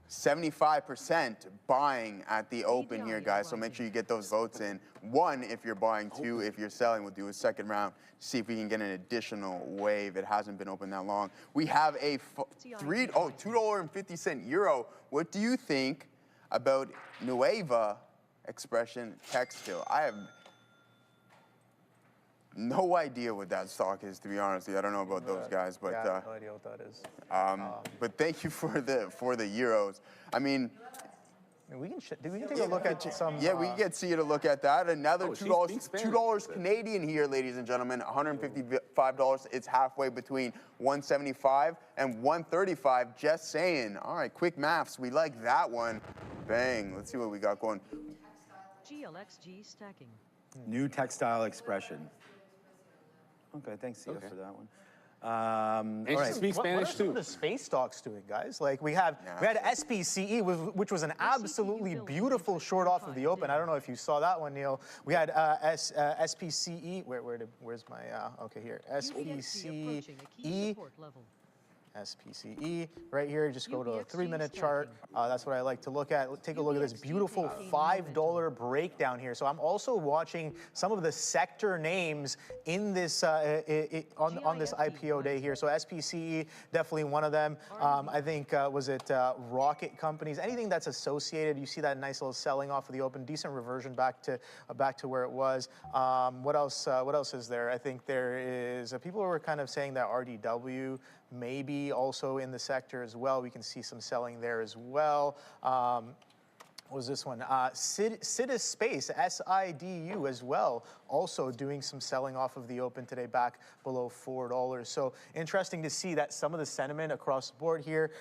Speaker 16: 75% buying at the open here, guys. So make sure you get those votes in. 1 if you're buying, 2 if you're selling. We'll do a second round, see if we can get an additional wave. It hasn't been open that long. We have a $2.50 euro. What do you think about Nueva Expression Textile? I have no idea what that stock is, to be honest. I don't know about those guys, but
Speaker 17: I have no idea what that is.
Speaker 16: But thank you for the euros. I mean,
Speaker 17: we can take a look at some.
Speaker 16: Yeah, we can see you to look at that. Another $2 Canadian here, ladies and gentlemen. $155. It's halfway between 175 and 135. Just saying. All right, quick maths. We like that one. bang. Let's see what we got going.
Speaker 13: GLXG stacking.
Speaker 15: New textile expression. Okay, thanks, Sia, for that one. All right.
Speaker 17: What are some of the space stocks doing, guys? Like we had SPCE, which was an absolutely beautiful short off of the open. I don't know if you saw that one, Neil. We had SPCE. Where's my? Okay, here. SPCE. SPCE right here. Just go to a 3-minute chart. That's what I like to look at. Take a look at this beautiful $5 breakdown here. So I'm also watching some of the sector names in this on this IPO day here. So SPCE, definitely one of them. I think was it rocket companies? Anything that's associated. You see that nice little selling off of the open, decent reversion back to where it was. What else? What else is there? I think there is. People were kind of saying that RDW maybe also in the sector as well. We can see some selling there as well. What was this one? Sidus Space, SIDU as well, also doing some selling off of the open today back below $4. So interesting to see that some of the sentiment across the board here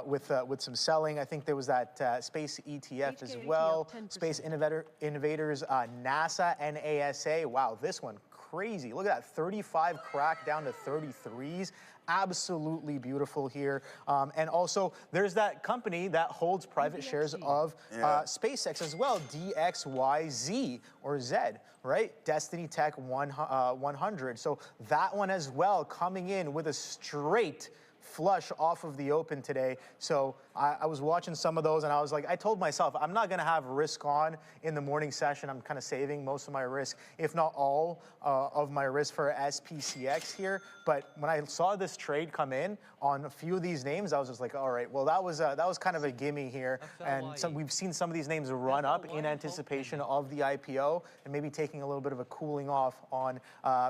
Speaker 17: with some selling. I think there was that space ETF as well. Space Innovators, NASA, NASA. Wow, this one crazy. Look at that, 35 crack down to 33s. Absolutely beautiful here. And also, there's that company that holds private shares of SpaceX as well, DXYZ or Z, right? Destiny Tech 100. So that one as well coming in with a straight flush off of the open today. So I was watching some of those and I was like, I told myself, I'm not going to have risk on in the morning session. I'm kind of saving most of my risk, if not all of my risk for SPCX here. But when I saw this trade come in on a few of these names, I was just like, all right, well, that was kind of a gimme here. And we've seen some of these names run up in anticipation of the IPO and maybe taking a little bit of a cooling off on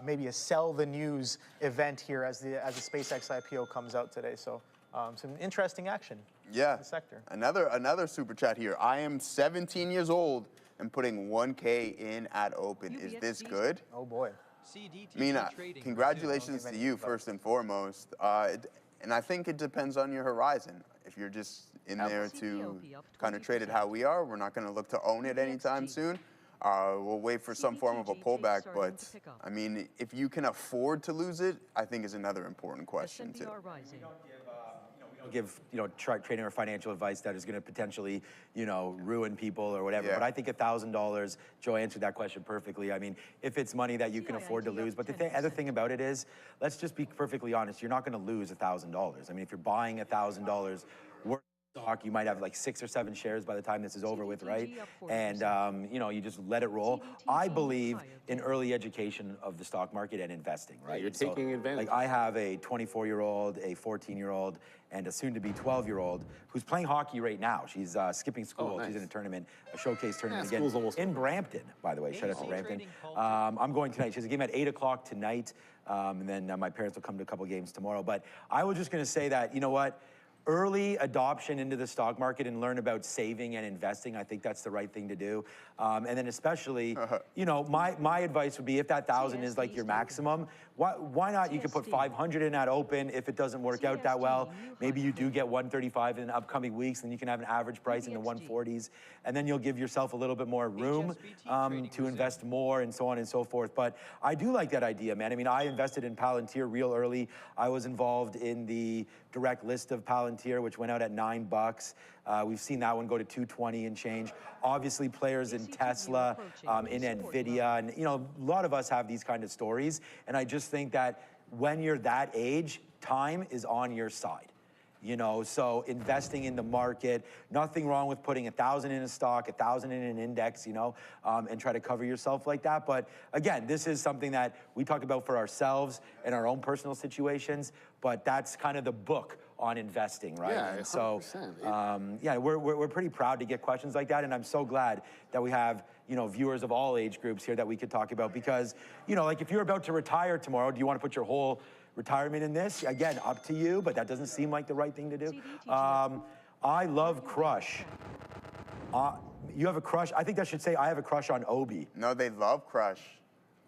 Speaker 17: maybe a sell the news event here as the SpaceX IPO comes out today. So some interesting action.
Speaker 16: Yeah.
Speaker 15: In the sector.
Speaker 16: Another super chat here. I am 17 years old and putting 1K in at open. Is this good?
Speaker 17: Oh boy.
Speaker 16: Mina, congratulations to you first and foremost. And I think it depends on your horizon. If you're just in there to kind of trade it how we are, we're not going to look to own it anytime soon. We'll wait for some form of a pullback, but I mean, if you can afford to lose it, I think is another important question too.
Speaker 15: We don't give trading or financial advice that is going to potentially ruin people or whatever. But I think $1,000. Joe answered that question perfectly. I mean, if it's money that you can afford to lose, but the other thing about it is, let's just be perfectly honest. You're not going to lose $1,000. I mean, if you're buying $1,000 worth of stock, you might have like 6 or 7 shares by the time this is over with, right? And you just let it roll. I believe in early education of the stock market and investing, right?
Speaker 9: You're taking advantage.
Speaker 15: Like I have a 24-year-old, a 14-year-old, and a soon-to-be 12-year-old who's playing hockey right now. She's skipping school.
Speaker 9: Oh, nice.
Speaker 15: She's in a tournament, a showcase tournament
Speaker 9: School's almost
Speaker 15: in Brampton, by the way. Shout out to Brampton. I'm going tonight. She has a game at 8 o'clock tonight, and then my parents will come to a couple games tomorrow. But I was just going to say that, you know what? Early adoption into the stock market and learn about saving and investing. I think that's the right thing to do. And then especially, my advice would be if that 1,000 is like your maximum, why not? You could put 500 in at open. If it doesn't work out that well, maybe you do get 135 in upcoming weeks, and you can have an average price in the 140s, and then you'll give yourself a little bit more room to invest more and so on and so forth. But I do like that idea, man. I mean, I invested in Palantir real early. I was involved in the direct list of Palantir, which went out at $9. We've seen that one go to 220 and change. Obviously, players in Tesla, in NVIDIA, and a lot of us have these kind of stories. And I just think that when you're that age, time is on your side. So investing in the market, nothing wrong with putting 1,000 in a stock, 1,000 in an index, and try to cover yourself like that. But again, this is something that we talk about for ourselves and our own personal situations, but that's kind of the book on investing, right?
Speaker 9: Yeah,
Speaker 15: and so,
Speaker 9: 100%.
Speaker 15: we're pretty proud to get questions like that, and I'm so glad that we have, viewers of all age groups here that we could talk about, because, like if you're about to retire tomorrow, do you want to put your whole retirement in this? Again, up to you, but that doesn't seem like the right thing to do. I love Crush. You have a crush? I think that should say I have a crush on Obi.
Speaker 16: No, they love Crush.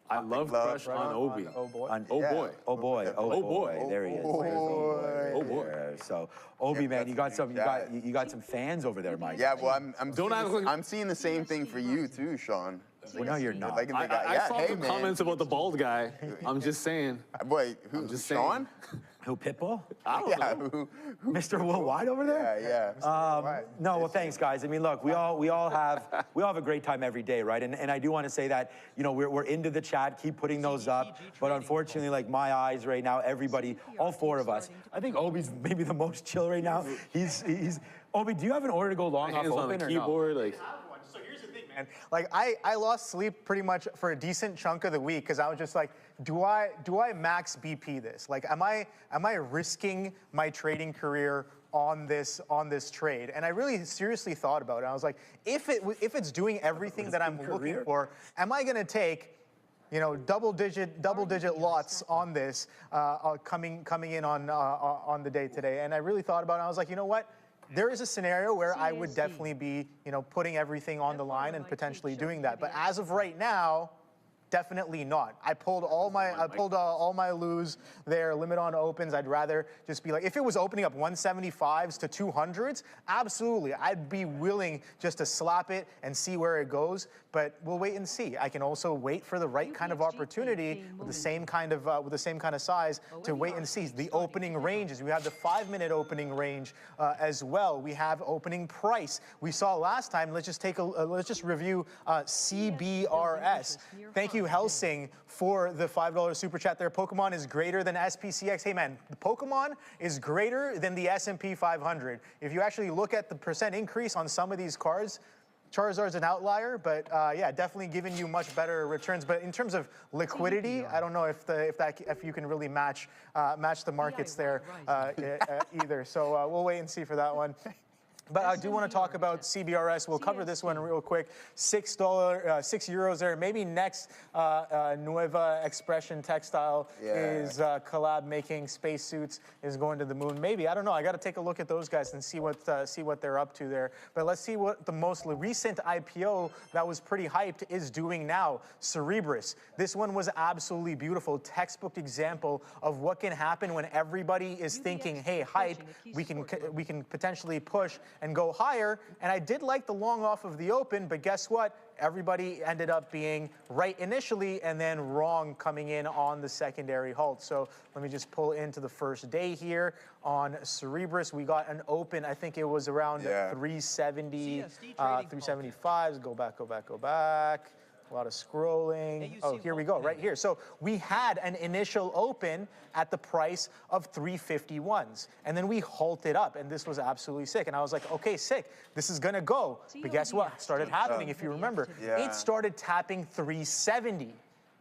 Speaker 9: I love Crush on Obi.
Speaker 17: Oh boy.
Speaker 9: Oh boy.
Speaker 15: Oh boy. Oh boy.
Speaker 9: Oh boy.
Speaker 15: There he is.
Speaker 16: Oh boy.
Speaker 9: Oh boy.
Speaker 15: So, Obi, man, you got some fans over there, Mike.
Speaker 16: Yeah, well, I'm seeing the same thing for you too, Sean.
Speaker 15: Well, no, you're not.
Speaker 9: I saw some comments about the bald guy. I'm just saying.
Speaker 16: Wait, who? Sean?
Speaker 15: Who, Pitbull?
Speaker 16: Yeah,
Speaker 15: Mr. Worldwide over there?
Speaker 16: Yeah.
Speaker 15: No, well, thanks, guys. I mean, look, we all have a great time every day, right? And I do want to say that, you know, we're into the chat, keep putting those up. But unfortunately, like my eyes right now, everybody, all four of us, I think Obi's maybe the most chill right now. He's Obi, do you have an order to go long off open
Speaker 9: on the keyboard,
Speaker 15: or no?
Speaker 9: like.
Speaker 17: So here's the thing, man. Like I lost sleep pretty much for a decent chunk of the week because I was just like, do I max BP this? Like, am I risking my trading career on this trade? And I really seriously thought about it. I was like, if it's doing everything that I'm looking for, am I gonna take, you know, double digit lots on this coming in on the day today? And I really thought about it. I was like, you know what? There is a scenario where I would definitely be, you know, putting everything on the line and potentially doing that. But as of right now, definitely not. I pulled all my lose there, limit on opens. I'd rather just be like, if it was opening up 175s to 200s, absolutely. I'd be willing just to slap it and see where it goes, but we'll wait and see. I can also wait for the right kind of opportunity with the same kind of size to wait and see. The opening ranges, we have the 5-minute opening range as well. We have opening price. We saw last time, let's just review CBRS. Thank you, Helsing, for the $5 super chat there. Pokemon is greater than SPCX. Hey man, the Pokemon is greater than the S&P 500. If you actually look at the percent increase on some of these cards, Charizard's an outlier, but yeah, definitely giving you much better returns. But in terms of liquidity, I don't know if you can really match the markets there either. So we'll wait and see for that one. But I do want to talk about CBRS. We'll cover this one real quick. €6 there. Maybe next Nueva Expression Textile is collab making spacesuits, is going to the moon. Maybe, I don't know. I got to take a look at those guys and see what they're up to there. But let's see what the most recent IPO that was pretty hyped is doing now. Cerebras. This one was absolutely beautiful. Textbook example of what can happen when everybody is thinking, hey, hype, we can potentially push and go higher. And I did like the long off of the open, but guess what? Everybody ended up being right initially and then wrong coming in on the secondary halt. So let me just pull into the first day here on Cerebras. We got an open, I think it was around 370, 375s. Go back. A lot of scrolling. Oh, here we go, right here. So we had an initial open at the price of 351s, and then we halted up, and this was absolutely sick. And I was like, okay, sick. This is gonna go. But guess what? Started happening, if you remember. It started tapping 370.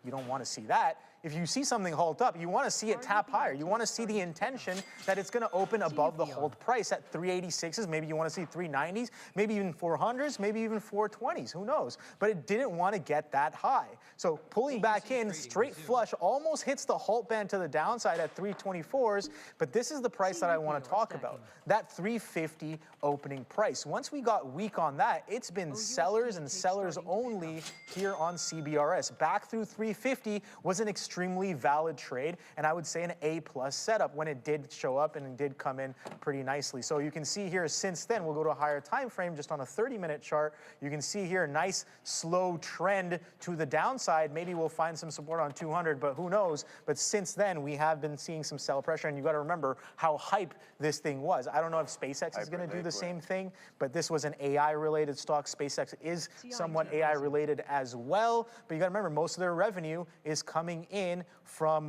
Speaker 17: You don't want to see that. If you see something halt up, you want to see it tap higher. You want to see the intention that it's going to open above the hold price at 386s. Maybe you want to see 390s, maybe even 400s, maybe even 420s. Who knows? But it didn't want to get that high. So pulling back in, straight flush, almost hits the halt band to the downside at 324s. But this is the price that I want to talk about, that 350 opening price. Once we got weak on that, it's been sellers and sellers only here on CBRS. Back through 350 was an extremely valid trade, and I would say an A+ setup when it did show up and it did come in pretty nicely. So you can see here since then, we'll go to a higher time frame just on a 30-minute chart. You can see here a nice slow trend to the downside. Maybe we'll find some support on 200, but who knows? But since then, we have been seeing some sell pressure, and you got to remember how hype this thing was. I don't know if SpaceX is going to do the same thing, but this was an AI-related stock. SpaceX is somewhat AI-related as well, but you got to remember most of their revenue is coming in from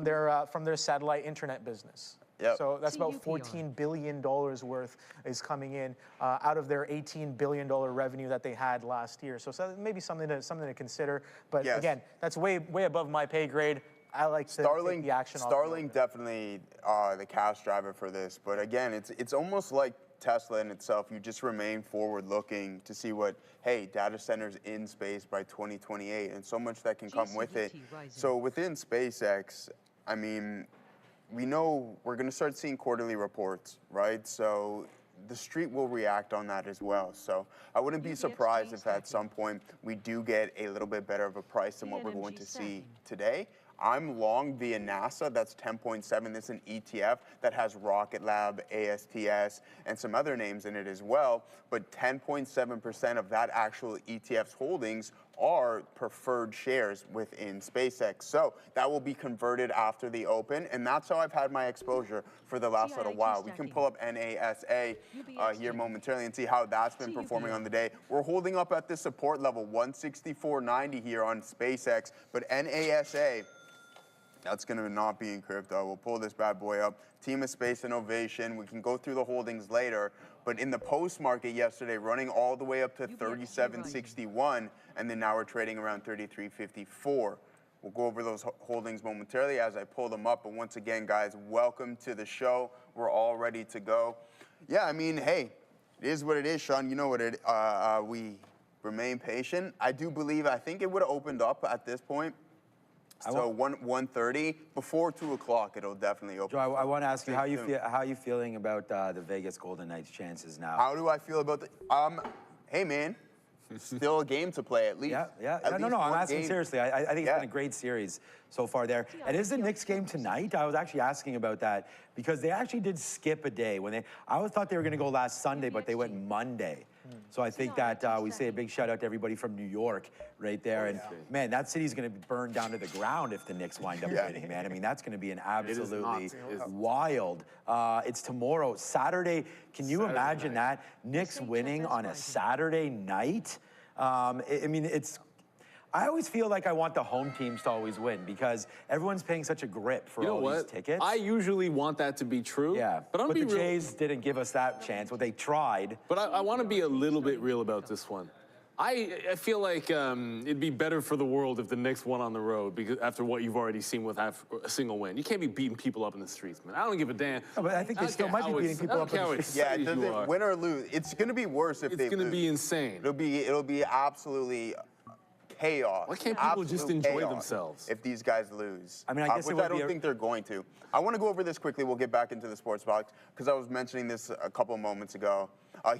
Speaker 17: their satellite internet business.
Speaker 16: Yep.
Speaker 17: So that's about $14 billion worth is coming in out of their $18 billion revenue that they had last year. So maybe something to consider. But again, that's way above my pay grade. I like to take the action off.
Speaker 16: Starlink definitely the cash driver for this. But again, it's almost like Tesla in itself. You just remain forward looking to see what, hey, data centers in space by 2028 and so much that can come with it. So within SpaceX, I mean, we know we're going to start seeing quarterly reports, right? So the street will react on that as well. So I wouldn't be surprised if at some point we do get a little bit better of a price than what we're going to see today. I'm long via NASA, that's 10.7. This is an ETF that has Rocket Lab, ASTS, and some other names in it as well. But 10.7% of that actual ETF's holdings are preferred shares within SpaceX. So that will be converted after the open, and that's how I've had my exposure for the last little while. We can pull up NASA here momentarily and see how that's been performing on the day. We're holding up at this support level, 164.90 here on SpaceX, but NASA, that's going to not be in crypto. We'll pull this bad boy up. Team of Space Innovation. We can go through the holdings later. But in the post-market yesterday, running all the way up to 37.61, and then now we're trading around 33.54. We'll go over those holdings momentarily as I pull them up. But once again, guys, welcome to the show. We're all ready to go. Yeah, I mean, hey, it is what it is, Sean. You know what it we remain patient. I do believe, I think it would have opened up at this point. So 1:30 before 2 o'clock, it'll definitely open.
Speaker 15: Joe, I want to ask you how you feeling about the Vegas Golden Knights' chances now?
Speaker 16: How do I feel about the? Hey man, still a game to play at least.
Speaker 15: Yeah. No, I'm asking seriously. I think it's been a great series so far there. And is the Knicks game tonight? I was actually asking about that because they actually did skip a day when I always thought they were going to go last Sunday, but they went Monday. So I think that we say a big shout out to everybody from New York right there. And man, that city's going to burn down to the ground if the Knicks wind up winning, man. I mean, that's going to be an absolutely wild. It's tomorrow, Saturday. Can you imagine that? Knicks winning on a Saturday night? I mean, I always feel like I want the home teams to always win because everyone's paying such a grip for all these tickets.
Speaker 9: I usually want that to be true.
Speaker 15: Yeah, but the Jays didn't give us that chance. Well, they tried.
Speaker 9: But I want to be a little bit real about this one. I feel like it'd be better for the world if the Knicks won on the road because after what you've already seen with a single win. You can't be beating people up in the streets, man. I don't give a damn.
Speaker 15: No, but I think they still might be beating people up in the streets.
Speaker 16: Yeah, it doesn't win or lose. It's going to be worse if they lose.
Speaker 9: It's going to be insane.
Speaker 16: It'll be absolutely chaos.
Speaker 9: Why can't people just enjoy themselves
Speaker 16: if these guys lose?
Speaker 15: I mean, I guess
Speaker 16: which I don't think they're going to. I want to go over this quickly. We'll get back into the sports box because I was mentioning this a couple moments ago.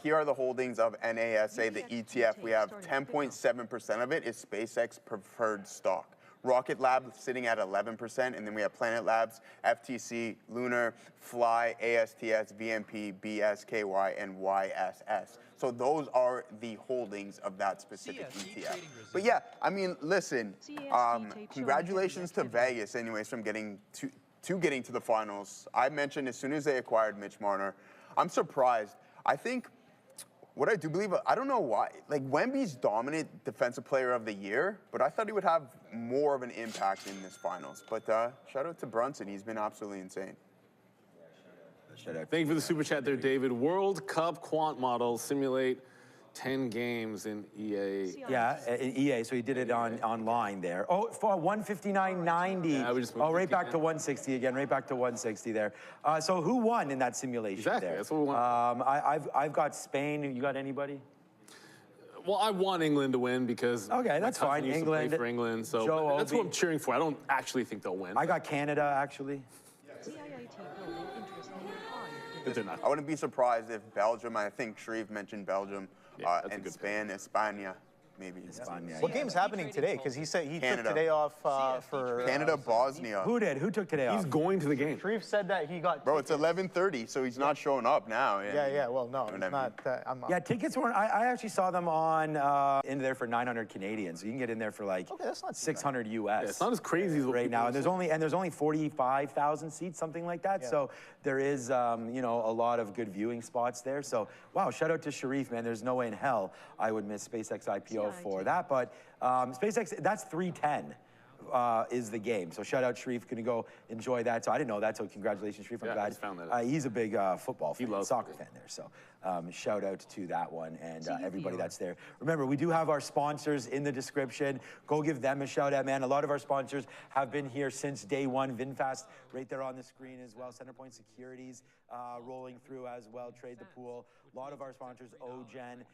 Speaker 16: Here are the holdings of NASA, the ETF. We have 10.7% of it is SpaceX preferred stock. Rocket Lab sitting at 11%, and then we have Planet Labs, FTC, Lunar, Fly, ASTS, VMP, BSKY, and YSS. So those are the holdings of that specific ETF. But yeah, I mean, listen, congratulations to Vegas, anyways, from getting to the finals. I mentioned as soon as they acquired Mitch Marner, I'm surprised. I think what I do believe, I don't know why, like Wemby's dominant defensive player of the year, but I thought he would have more of an impact in this finals. But shout out to Brunson, he's been absolutely insane.
Speaker 9: Thank you for the super chat there, David. World Cup quant models simulate 10 games in EA.
Speaker 15: Yeah, in EA, so he did it online there. Oh, for 159.90. Yeah, right back to 160 again, right back to 160 there. So who won in that simulation there?
Speaker 9: That's what we want.
Speaker 15: I've got Spain. You got anybody?
Speaker 9: Well, I want England to win because
Speaker 15: that's fine.
Speaker 9: England for England, so that's what I'm cheering for. I don't actually think they'll win.
Speaker 15: I got Canada actually.
Speaker 16: I wouldn't be surprised if Belgium, I think Sharif mentioned Belgium, and España, maybe.
Speaker 17: What game's happening today? Because he said he took today off for...
Speaker 16: Canada, Bosnia.
Speaker 15: Who did? Who took today off?
Speaker 9: He's going to the game.
Speaker 17: Sharif said that he got...
Speaker 16: Bro, it's 11:30, so he's not showing up now.
Speaker 17: Yeah, well, no, it's not...
Speaker 15: Yeah, tickets weren't... I actually saw them on in there for 900 Canadian, so you can get in there for like
Speaker 17: that's not
Speaker 15: 600 US.
Speaker 9: Yeah, it's not as crazy as
Speaker 15: right now, and there's only 45,000 seats, something like that. Yeah. So there is you know, a lot of good viewing spots there. So wow, shout out to Sharif, man. There's no way in hell I would miss SpaceX IPO for that, but SpaceX, that's 310. Is the game. So shout out Sharif, gonna go enjoy that. So I didn't know that, so congratulations Sharif. I'm glad.
Speaker 9: I just found that
Speaker 15: he's a big football fan, soccer fan there. So shout out to that one and everybody that's there. Remember, we do have our sponsors in the description. Go give them a shout out, man. A lot of our sponsors have been here since day one. VinFast right there on the screen as well. Centerpoint Securities rolling through as well. Trade the Pool. A lot of our sponsors, OGen.